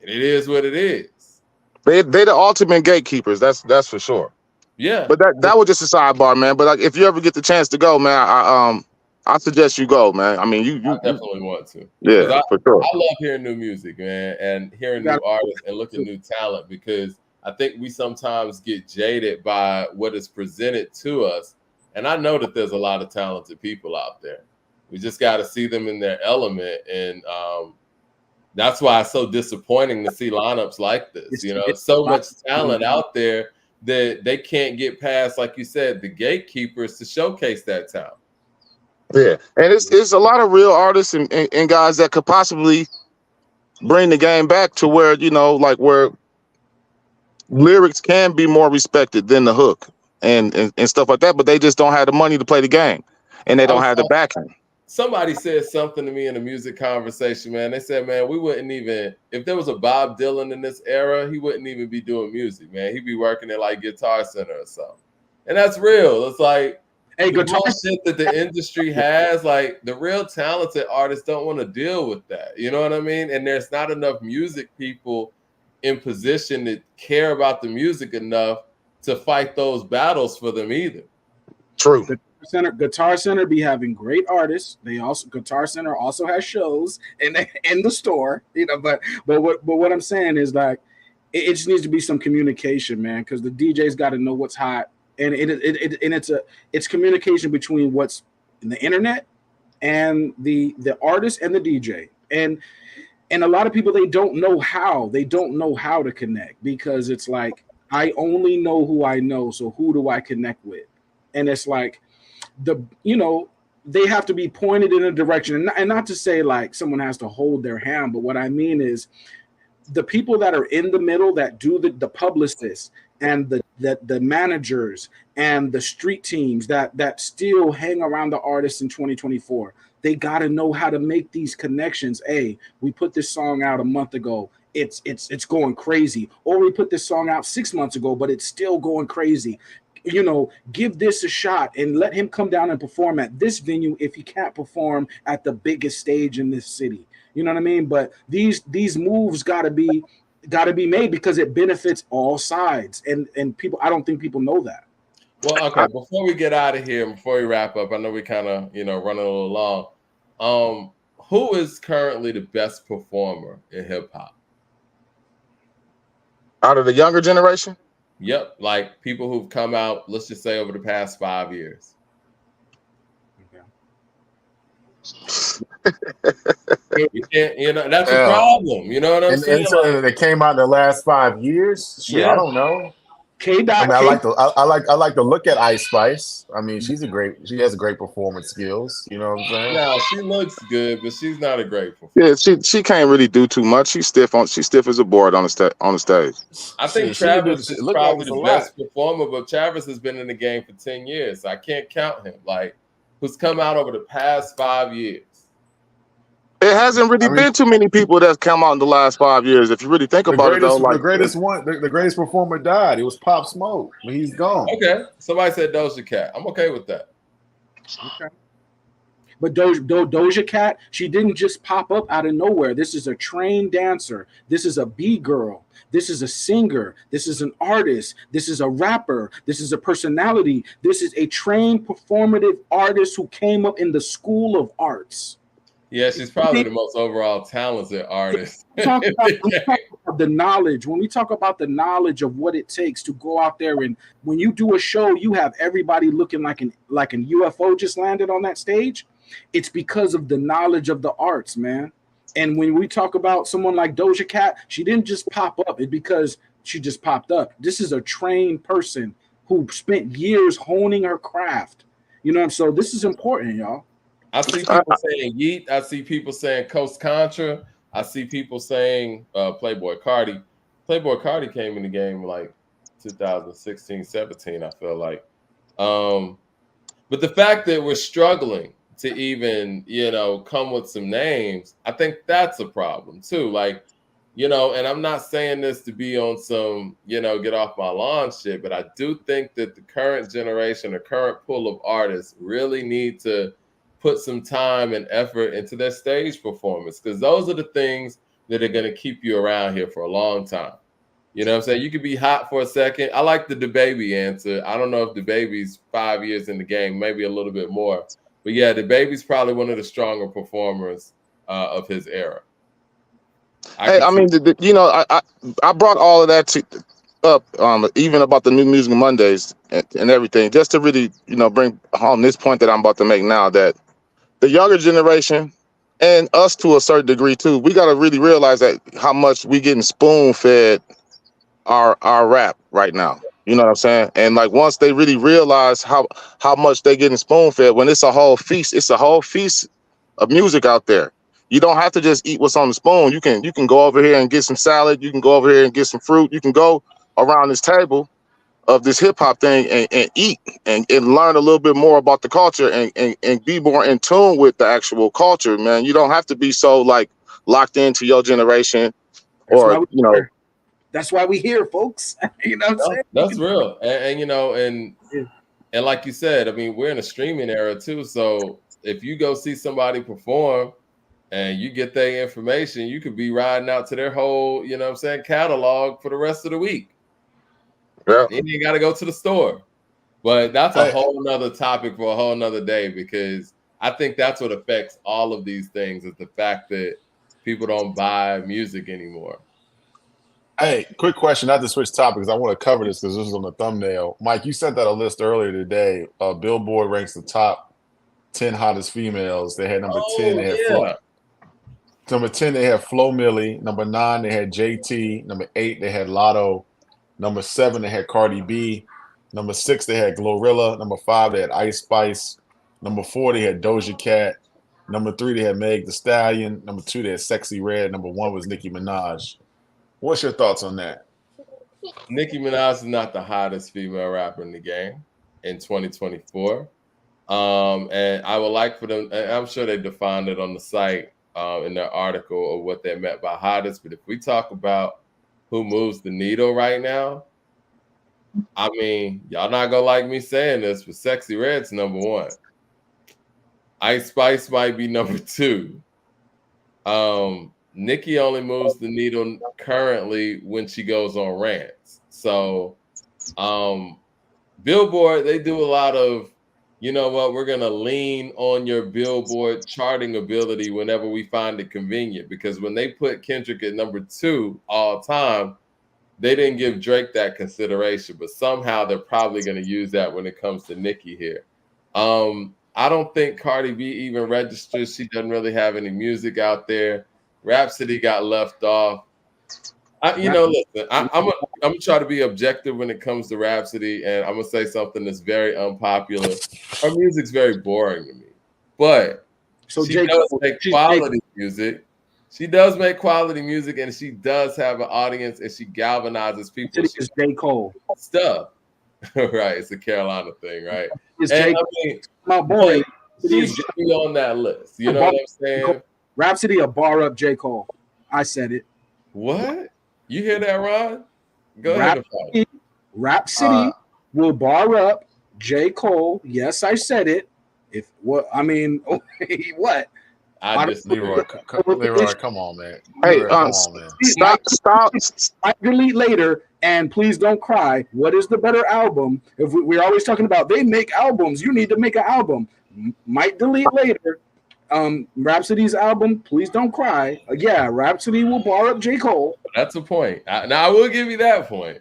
and it is what it is. They the ultimate gatekeepers. That's for sure. Yeah. But that was just a sidebar, man. But like, if you ever get the chance to go, man, I suggest you go, man. I mean, you definitely want to. Yeah, for sure. I love hearing new music, man, and hearing new artists and looking at new talent, because I think we sometimes get jaded by what is presented to us. And I know that there's a lot of talented people out there. We just got to see them in their element. And that's why it's so disappointing to see lineups like this. You know, so much talent out there that they can't get past, like you said, the gatekeepers to showcase that talent. Yeah, and it's a lot of real artists and guys that could possibly bring the game back to where, you know, like where lyrics can be more respected than the hook and stuff like that, but they just don't have the money to play the game, and they don't have the backing. Somebody said something to me in a music conversation, man. They said, man, we wouldn't even, if there was a Bob Dylan in this era, he wouldn't even be doing music, man. He'd be working at like Guitar Center or something. And that's real. It's like, hey, the shit that the industry has, like the real talented artists don't want to deal with that. You know what I mean? And there's not enough music people in position that care about the music enough to fight those battles for them either. True. Guitar Center be having great artists. Guitar Center also has shows in the store, you know. But what I'm saying is, like, it just needs to be some communication, man, because the DJ's got to know what's hot. And it's communication between what's in the internet and the artist and the DJ. And a lot of people, they don't know how to connect, because it's like, I only know who I know, so who do I connect with? And it's like they have to be pointed in a direction, and not to say like someone has to hold their hand, but what I mean is the people that are in the middle that do the publicists and the managers and the street teams that still hang around the artists in 2024. They got to know how to make these connections. Hey, we put this song out a month ago. It's going crazy. Or we put this song out 6 months ago, but it's still going crazy. Give this a shot and let him come down and perform at this venue if he can't perform at the biggest stage in this city. You know what I mean? But these moves gotta be made because it benefits all sides. And people, I don't think people know that. Well, okay, before we get out of here, before we wrap up, I know we kind of, running a little long. Who is currently the best performer in hip hop? Out of the younger generation? Yep, like people who've come out, let's just say over the past 5 years. You can't, that's a problem. You know what I'm saying? And it came out in the last 5 years. Shit, yeah. I don't know. I like to look at Ice Spice. I mean, she has a great performance skills. You know what I'm saying? No, she looks good, but she's not a great performer. Yeah, she can't really do too much. She's stiff as a board on the stage. I think Travis is probably the best performer, but Travis has been in the game for 10 years. So I can't count him. Like, who's come out over the past 5 years? It hasn't really been too many people that's come out in the last 5 years. If you really think about it, though, the greatest performer died. It was Pop Smoke. But he's gone. Okay, somebody said Doja Cat. I'm okay with that. Okay, but Doja Cat, she didn't just pop up out of nowhere. This is a trained dancer. This is a B-girl. This is a singer. This is an artist. This is a rapper. This is a personality. This is a trained performative artist who came up in the school of arts. Yeah, she's probably the most overall talented artist. We talk about the knowledge. When we talk about the knowledge of what it takes to go out there, and when you do a show, you have everybody looking like an UFO just landed on that stage. It's because of the knowledge of the arts, man. And when we talk about someone like Doja Cat, she didn't just pop up. It's because she just popped up. This is a trained person who spent years honing her craft. So this is important, y'all. I see people saying Yeet. I see people saying Coast Contra. I see people saying Playboy Cardi. Playboy Cardi came in the game like 2016, 17, I feel like. But the fact that we're struggling to even, come with some names, I think that's a problem too. Like, and I'm not saying this to be on some, get off my lawn shit, but I do think that the current generation, the current pool of artists really need to put some time and effort into their stage performance, because those are the things that are going to keep you around here for a long time. You know what I'm saying? You could be hot for a second. I like the DaBaby answer. I don't know if DaBaby's 5 years in the game, maybe a little bit more. But yeah, DaBaby's probably one of the stronger performers of his era. I brought all of that up, even about the New Music Mondays and everything, just to really, bring home this point that I'm about to make now, that the younger generation and us to a certain degree too, we got to really realize that how much we getting spoon fed our rap right now. You know what I'm saying? And like once they really realize how much they getting spoon fed, when it's a whole feast of music out there. You don't have to just eat what's on the spoon. You can go over here and get some salad. You can go over here and get some fruit. You can go around this table of this hip hop thing and eat and learn a little bit more about the culture and be more in tune with the actual culture, man. You don't have to be so like locked into your generation That's why we here, folks. You know what I'm saying? That's real. And like you said, I mean, we're in a streaming era too. So if you go see somebody perform and you get their information, you could be riding out to their whole, catalog for the rest of the week. Yeah. You ain't got to go to the store. But that's a whole nother topic for a whole nother day, because I think that's what affects all of these things, is the fact that people don't buy music anymore. Hey, quick question, not to switch topics. I want to cover this because this is on the thumbnail. Mike, you sent out a list earlier today. Billboard ranks the top 10 hottest females. They had number 10. They had number 10, they had Flo Milli. Number 9, they had JT. Number 8, they had Lotto. Number 7, they had Cardi B. Number 6, they had Glorilla. Number 5, they had Ice Spice. Number 4, they had Doja Cat. Number 3, they had Meg Thee Stallion. Number 2, they had Sexy Red. Number 1 was Nicki Minaj. What's your thoughts on that? Nicki Minaj is not the hottest female rapper in the game in 2024. And I would like for them, and I'm sure they defined it on the site in their article of what they meant by hottest. But if we talk about who moves the needle right now, I mean, y'all not gonna like me saying this, but Sexy Red's number 1. Ice Spice might be number 2. Nicki only moves the needle currently when she goes on rants. So Billboard, they do a lot of, you know what, we're going to lean on your Billboard charting ability whenever we find it convenient. Because when they put Kendrick at number 2 all time, they didn't give Drake that consideration. But somehow they're probably going to use that when it comes to Nicki here. I don't think Cardi B even registers. She doesn't really have any music out there. Rhapsody got left off. Listen, I'm gonna try to be objective when it comes to Rhapsody, and I'm gonna say something that's very unpopular. Her music's very boring to me, but she does make quality music. She does make quality music, and she does have an audience, and she galvanizes people. It's J. Cole stuff, right? It's a Carolina thing, right? It's and my boy. She should be on that list. You know what I'm saying? Rhapsody will bar up J. Cole. I said it. What? You hear that, Ron? Go ahead. Rhapsody will bar up J. Cole. Yes, I said it. If what I mean, what? I just Leroy, come on, man. Hey, come on, man. Stop. I delete later, and please don't cry. What is the better album? If we're always talking about they make albums, you need to make an album. Might delete later. Rhapsody's album, please don't cry. Yeah, Rhapsody will bar up J. Cole. That's a point. Now I will give you that point.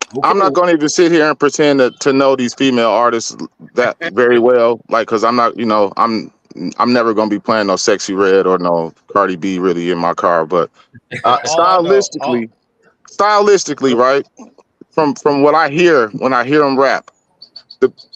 Okay. I'm not going to even sit here and pretend to know these female artists that very well, like, because I'm not, I'm never going to be playing no Sexy Red or no Cardi B really in my car. But stylistically, right? From what I hear when I hear them rap.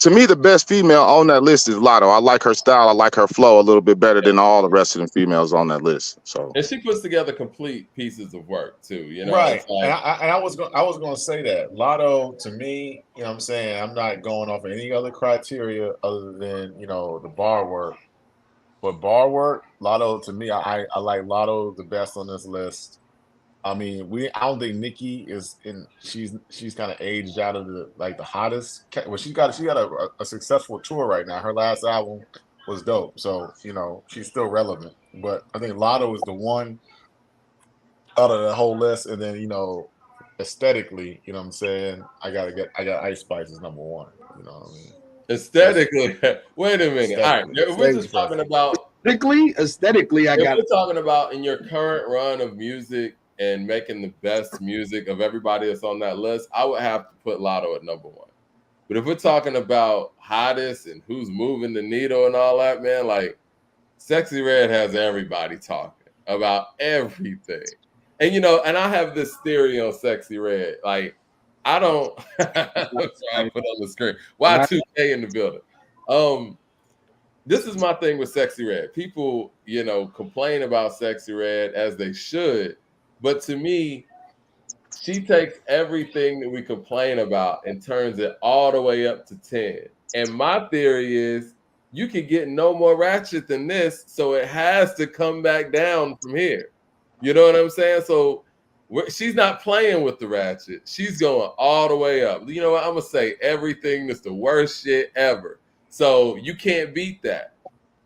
To me, the best female on that list is Lotto. I like her style. I like her flow a little bit better than all the rest of the females on that list. So, and she puts together complete pieces of work too. Right? Like, and I was going to say that Lotto, to me, I'm saying I'm not going off of any other criteria other than the bar work. But bar work, Lotto, to me, I like Lotto the best on this list. I mean, I don't think Nicki is in. She's kind of aged out of the hottest. Well, she got a successful tour right now. Her last album was dope, so she's still relevant. But I think Lotto is the one out of the whole list, and then aesthetically, what I'm saying, I got Ice Spice as number 1. You know what I mean? Aesthetically, wait a minute. All right, we're just talking about aesthetically. We're talking about in your current run of music and making the best music of everybody that's on that list, I would have to put Lotto at number 1. But if we're talking about hottest and who's moving the needle and all that, man, like Sexy Red has everybody talking about everything. And and I have this theory on Sexy Red. Like, I don't I'm sorry, I put on the screen. Y2K in the building. This is my thing with Sexy Red. People, complain about Sexy Red as they should. But to me, she takes everything that we complain about and turns it all the way up to 10. And my theory is you can get no more ratchet than this, so it has to come back down from here. You know what I'm saying? So she's not playing with the ratchet. She's going all the way up. You know what? I'm going to say everything that's the worst shit ever. So you can't beat that.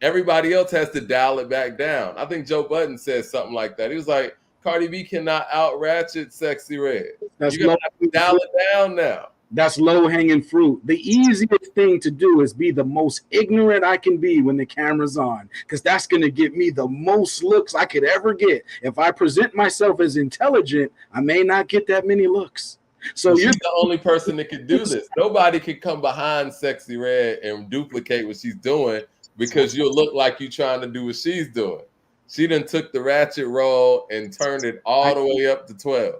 Everybody else has to dial it back down. I think Joe Budden said something like that. He was like, Cardi B cannot out ratchet Sexy Red. You gotta dial it down now. That's low-hanging fruit. The easiest thing to do is be the most ignorant I can be when the camera's on, because that's going to get me the most looks I could ever get. If I present myself as intelligent, I may not get that many looks. So you're the only person that could do this. Nobody could come behind Sexy Red and duplicate what she's doing, because you'll look like you're trying to do what she's doing. She done took the ratchet roll and turned it all the way up to 12.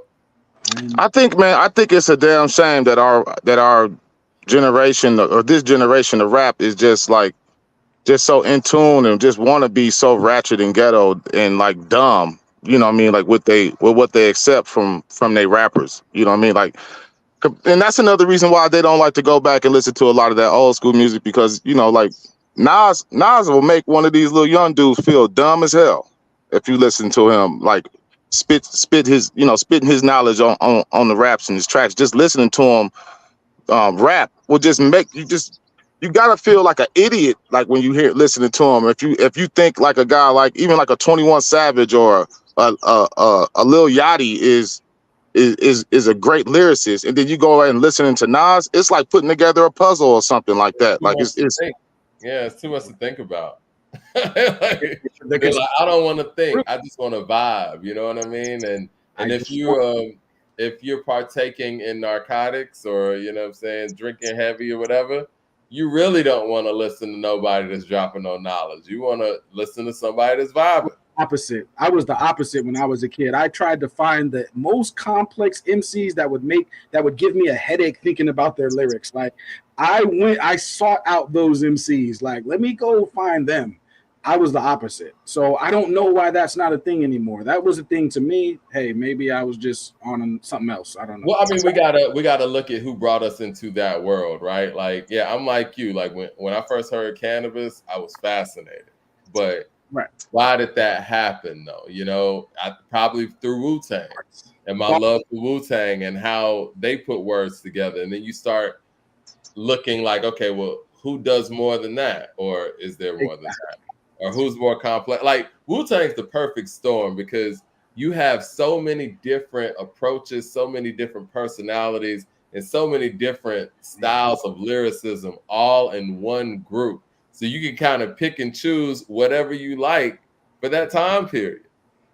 I think, man, I think it's a damn shame that our generation or this generation of rap is just so in tune and just want to be so ratchet and ghetto and like dumb. You know what I mean? Like what they accept from their rappers. You know what I mean? Like, and that's another reason why they don't like to go back and listen to a lot of that old school music, because like Nas will make one of these little young dudes feel dumb as hell if you listen to him like spit his spitting his knowledge on the raps and his tracks. Just listening to him rap will just make you gotta feel like an idiot like when you listening to him. If you think like a guy like even like a 21 Savage or a Lil Yachty is a great lyricist, and then you go and listening to Nas, it's like putting together a puzzle or something like that. Like it's it's too much to think about. Like, I don't want to think. I just want to vibe. You know what I mean? And if you're partaking in narcotics or drinking heavy or whatever, you really don't want to listen to nobody that's dropping no knowledge. You want to listen to somebody that's vibing. Opposite. I was the opposite when I was a kid. I tried to find the most complex MCs that would give me a headache thinking about their lyrics. Like I sought out those MCs. Like, let me go find them. I was the opposite. So I don't know why that's not a thing anymore. That was a thing to me. Hey, maybe I was just on something else. I don't know. Well, I mean, we gotta look at who brought us into that world, right? Like, yeah, I'm like you. Like when I first heard Cannabis, I was fascinated. But why did that happen though? I probably through Wu-Tang and my love for Wu-Tang and how they put words together. And then you start looking like, okay, well, who does more than that? Or is there more than that? Or who's more complex? Like Wu-Tang's the perfect storm because you have so many different approaches, so many different personalities, and so many different styles of lyricism all in one group. So you can kind of pick and choose whatever you like for that time period.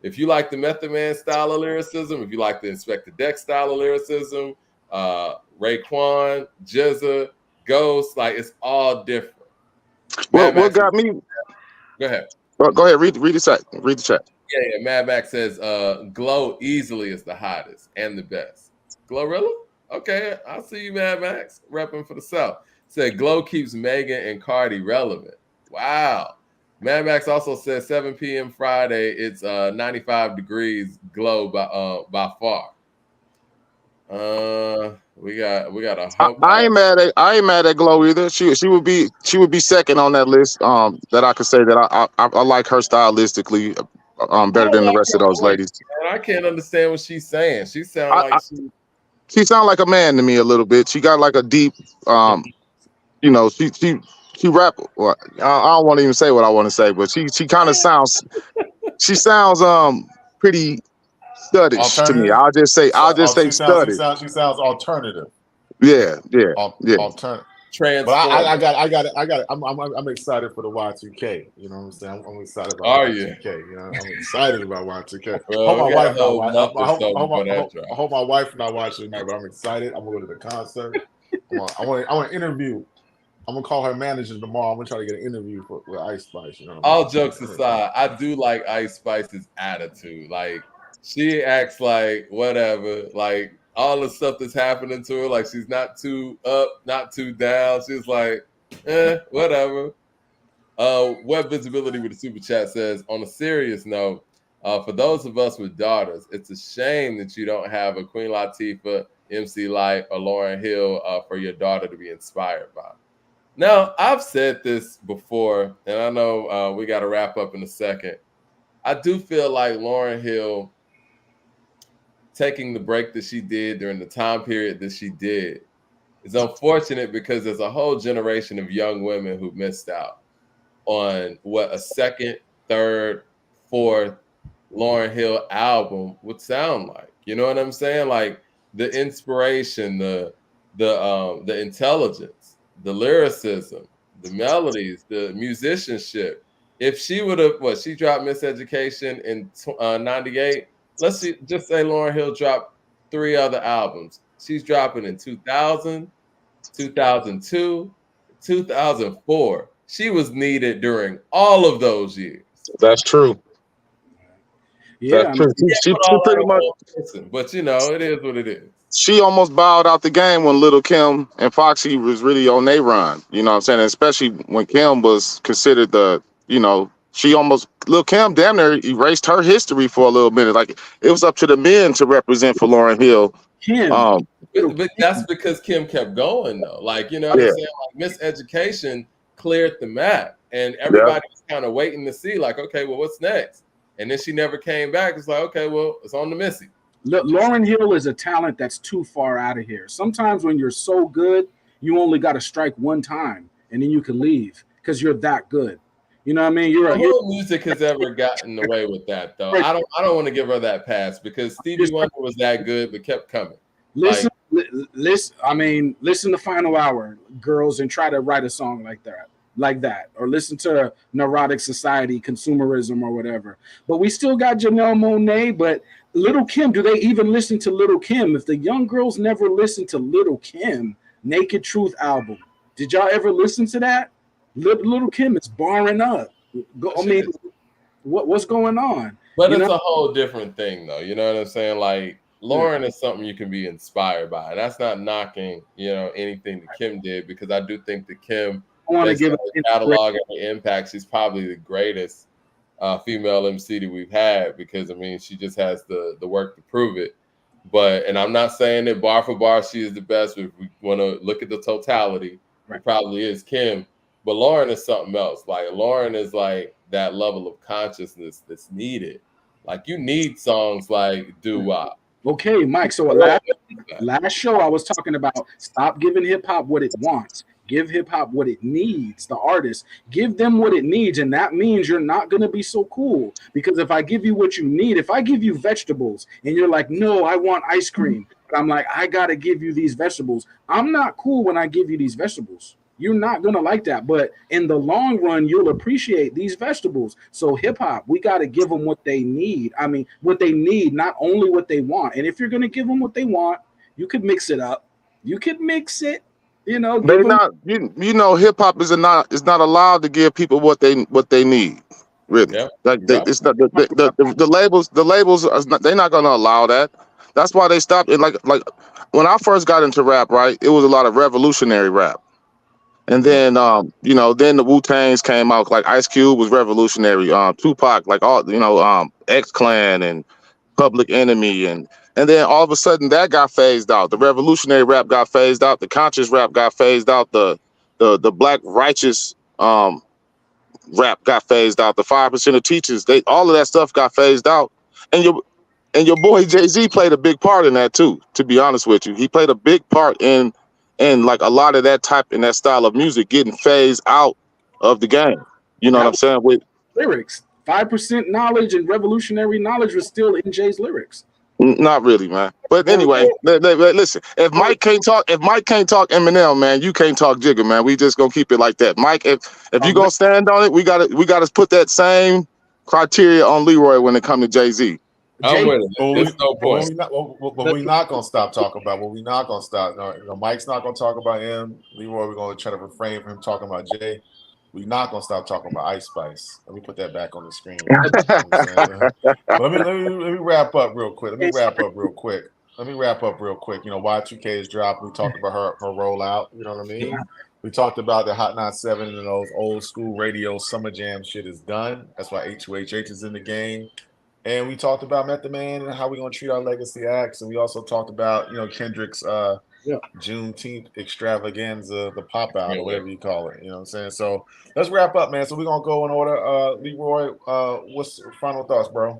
If you like the Method Man style of lyricism, if you like the Inspector Deck style of lyricism, Raekwon, Jizza, Ghost, like it's all different. What got me? Go ahead. Go ahead. Read the chat. Yeah. Mad Max says, Glow easily is the hottest and the best. Glorilla? Okay, I see you, Mad Max, repping for the South. Said Glow keeps Megan and Cardi relevant. Wow. Mad Max also says 7 p.m. Friday, it's 95 degrees Glow by far. We got a hope. I ain't mad at Glow either. She would be second on that list. That I could say that I like her stylistically better than the rest of those ladies. Man, I can't understand what she's saying. She sounds she sounds like a man to me a little bit. She got like a deep she rap. Well, I don't want to even say what I want to say, but she kind of sounds pretty studdish to me. I'll just say studdish. She sounds alternative. Yeah. Alternative. But I got it. I'm excited for the Y2K. You know what I'm saying? I'm excited about Y2K. You know, I'm excited about Y2K. I hope my wife not watching tonight, but I'm excited. I'm gonna go to the concert. I want to interview. I'm gonna call her manager tomorrow. I'm gonna try to get an interview with Ice Spice. You know what I mean? All jokes aside, I do like Ice Spice's attitude. Like she acts like whatever. Like all the stuff that's happening to her, like she's not too up, not too down. She's like, whatever. Web Visibility with the super chat says, on a serious note, for those of us with daughters, it's a shame that you don't have a Queen Latifah, MC Lyte, or Lauryn Hill for your daughter to be inspired by. Now, I've said this before, and I know we got to wrap up in a second. I do feel like Lauryn Hill taking the break that she did during the time period that she did is unfortunate because there's a whole generation of young women who missed out on what a second, third, fourth Lauryn Hill album would sound like. You know what I'm saying? Like the inspiration, the intelligence, the lyricism, the melodies, the musicianship. If she would have, she dropped Miseducation in 98. Let's just say Lauryn Hill dropped 3 other albums. She's dropping in 2000, 2002, 2004. She was needed during all of those years. That's true. Yeah, That's true. Yeah, She put all that pretty on much. one person, but you know, it is what it is. She almost bowed out the game when Little Kim and Foxy was really on their run. You know what I'm saying? Especially when Kim was considered Lil Kim damn near erased her history for a little minute. Like it was up to the men to represent for Lauryn Hill. Kim. But that's because Kim kept going though. Like, you know what I'm saying? Like Miseducation cleared the map and everybody was kind of waiting to see, like, okay, well, what's next? And then she never came back. It's like, okay, well, it's on to Missy. Lauryn Hill is a talent that's too far out of here. Sometimes when you're so good, you only got to strike one time and then you can leave because you're that good. You know what I mean? No music has ever gotten away with that though. I don't want to give her that pass because Stevie Wonder was that good but kept coming. Listen. I mean, listen to Final Hour, girls, and try to write a song like that, or listen to Neurotic Society, Consumerism, or whatever. But we still got Janelle Monáe. But Little Kim, do they even listen to Little Kim? If the young girls never listen to Little Kim, Naked Truth album, did y'all ever listen to that? Little Kim is barring up. What's going on? But it's a whole different thing, though. You know what I'm saying? Like, Lauryn is something you can be inspired by. That's not knocking, anything that Kim did, because I do think that Kim, based on the catalog and the impact, she's probably the greatest female MC that we've had, because, I mean, she just has the work to prove it. And I'm not saying that bar for bar she is the best, but if we want to look at the totality, it probably is Kim. But Lauryn is something else. Like, Lauryn is like that level of consciousness that's needed. Like, you need songs like Doo Wop. Okay, Mike. So last show I was talking about stop giving hip hop what it wants. Give hip hop what it needs. The artist, give them what it needs, and that means you're not gonna be so cool. Because if I give you what you need, if I give you vegetables and you're like, no, I want ice cream, but I'm like, I gotta give you these vegetables. I'm not cool when I give you these vegetables. You're not going to like that. But in the long run, you'll appreciate these vegetables. So hip hop, we got to give them what they need. I mean, what they need, not only what they want. And if you're going to give them what they want, you could mix it up. You could mix it, Hip hop is not allowed to give people what they need. Really. Yeah. It's not the labels are not, they're not going to allow that. That's why they stopped it. Like when I first got into rap, right, it was a lot of revolutionary rap. And then, then the Wu-Tangs came out. Like Ice Cube was revolutionary. Tupac, like all, X-Clan and Public Enemy, and then all of a sudden that got phased out. The revolutionary rap got phased out. The conscious rap got phased out. The black righteous rap got phased out. The 5% of teachers, all of that stuff got phased out. And your boy Jay-Z played a big part in that too. To be honest with you, he played a big part in like a lot of that type and that style of music getting phased out of the game. You know what I'm saying? With lyrics, 5% knowledge and revolutionary knowledge was still in Jay's lyrics. Not really, man. But anyway, listen. If Mike can't talk Eminem, man, you can't talk Jigga, man. We just gonna keep it like that. Mike, if you gonna stand on it, we gotta put that same criteria on Leroy when it comes to Jay-Z. I'm with it. There's no point. We're not gonna stop talking about. We're not gonna stop. No, Mike's not gonna talk about him. Leroy, we're gonna try to refrain from him talking about Jay. We're not gonna stop talking about Ice Spice. Let me put that back on the screen. let me wrap up real quick. Y2K is dropped. We talked about her rollout. You know what I mean? Yeah. We talked about the Hot 97 and those old school radio summer jam shit is done. That's why H2HH is in the game. And we talked about Method Man and how we're going to treat our legacy acts. And we also talked about, Kendrick's Juneteenth extravaganza, the pop out, or whatever you call it. You know what I'm saying? So let's wrap up, man. So we're going to go in order. Leroy, what's your final thoughts, bro?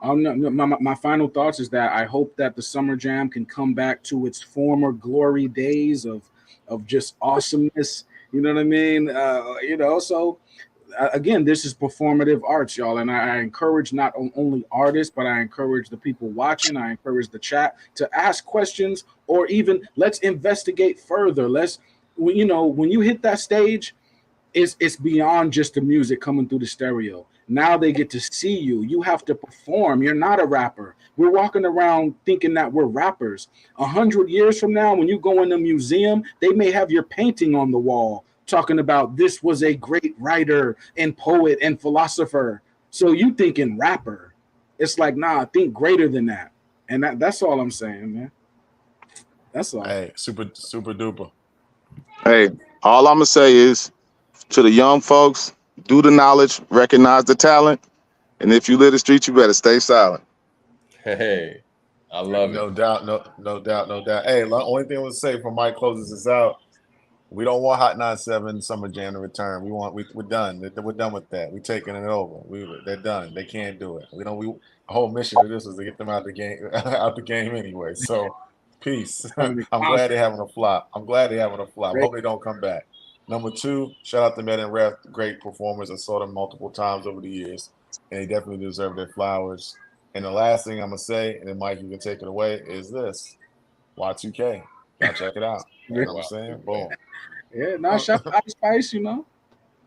My final thoughts is that I hope that the Summer Jam can come back to its former glory days of just awesomeness. You know what I mean? So again, this is performative arts, y'all, and I encourage not only artists, but I encourage the people watching. I encourage the chat to ask questions, or even let's investigate further. When you hit that stage, it's beyond just the music coming through the stereo. Now they get to see you. You have to perform. You're not a rapper. We're walking around thinking that we're rappers. 100 years from now, when you go in a museum, they may have your painting on the wall talking about this was a great writer and poet and philosopher. So you thinking rapper. It's like, nah, I think greater than that. And that's all I'm saying, man. That's all. Hey, super duper. Hey, all I'm gonna say is to the young folks, do the knowledge, recognize the talent, and if you live the street, you better stay silent. Hey, I love it. No doubt, no doubt. Hey, the only thing I would say for Mike closes this out. We don't want Hot 97 Summer Jam to return. We're done. We're done with that. We're taking it over. They're done. They can't do it. The whole mission of this was to get them out the game anyway. So peace. I'm glad they're having a flop. Hope they don't come back. Number 2, shout out to Med and Ref, great performers. I saw them multiple times over the years, and they definitely deserve their flowers. And the last thing I'm gonna say, and then Mike, you can take it away, is this: Y2K. Y'all check it out. You know what I'm saying? Boom. Yeah, no, shout out to Spice, you know.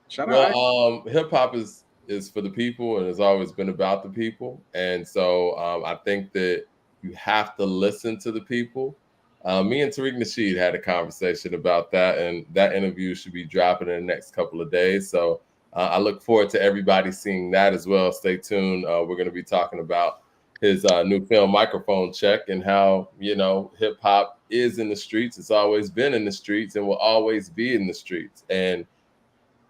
Shout out. Hip hop is for the people and has always been about the people. And so I think that you have to listen to the people. Me and Tariq Nasheed had a conversation about that, and that interview should be dropping in the next couple of days. So I look forward to everybody seeing that as well. Stay tuned. We're going to be talking about his new film, Microphone Check, and how, hip hop is in the streets. It's always been in the streets and will always be in the streets. And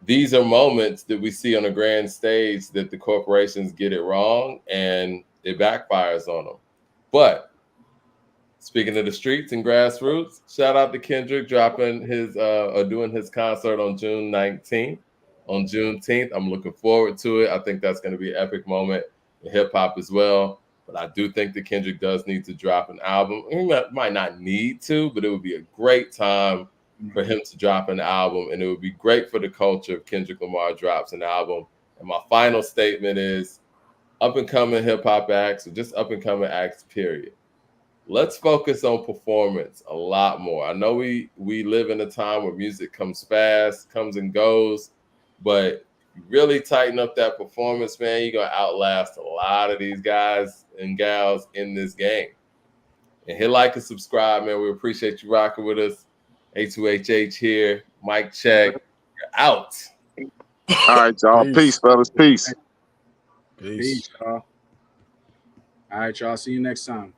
these are moments that we see on a grand stage that the corporations get it wrong and it backfires on them. But speaking of the streets and grassroots, shout out to Kendrick dropping his doing his concert on June 19th. On Juneteenth, I'm looking forward to it. I think that's going to be an epic moment in hip hop as well. But I do think that Kendrick does need to drop an album. He might not need to, but it would be a great time for him to drop an album. And it would be great for the culture if Kendrick Lamar drops an album. And my final statement is up-and-coming hip-hop acts, or just up-and-coming acts, period. Let's focus on performance a lot more. I know we live in a time where music comes fast, comes and goes, but you really tighten up that performance, man, you're going to outlast a lot of these guys and gals in this game. And hit like and subscribe, man. We appreciate you rocking with us. A2HH here. Mic check. You're out. All right, y'all. Peace, fellas. Peace. Peace, y'all. All right, y'all. See you next time.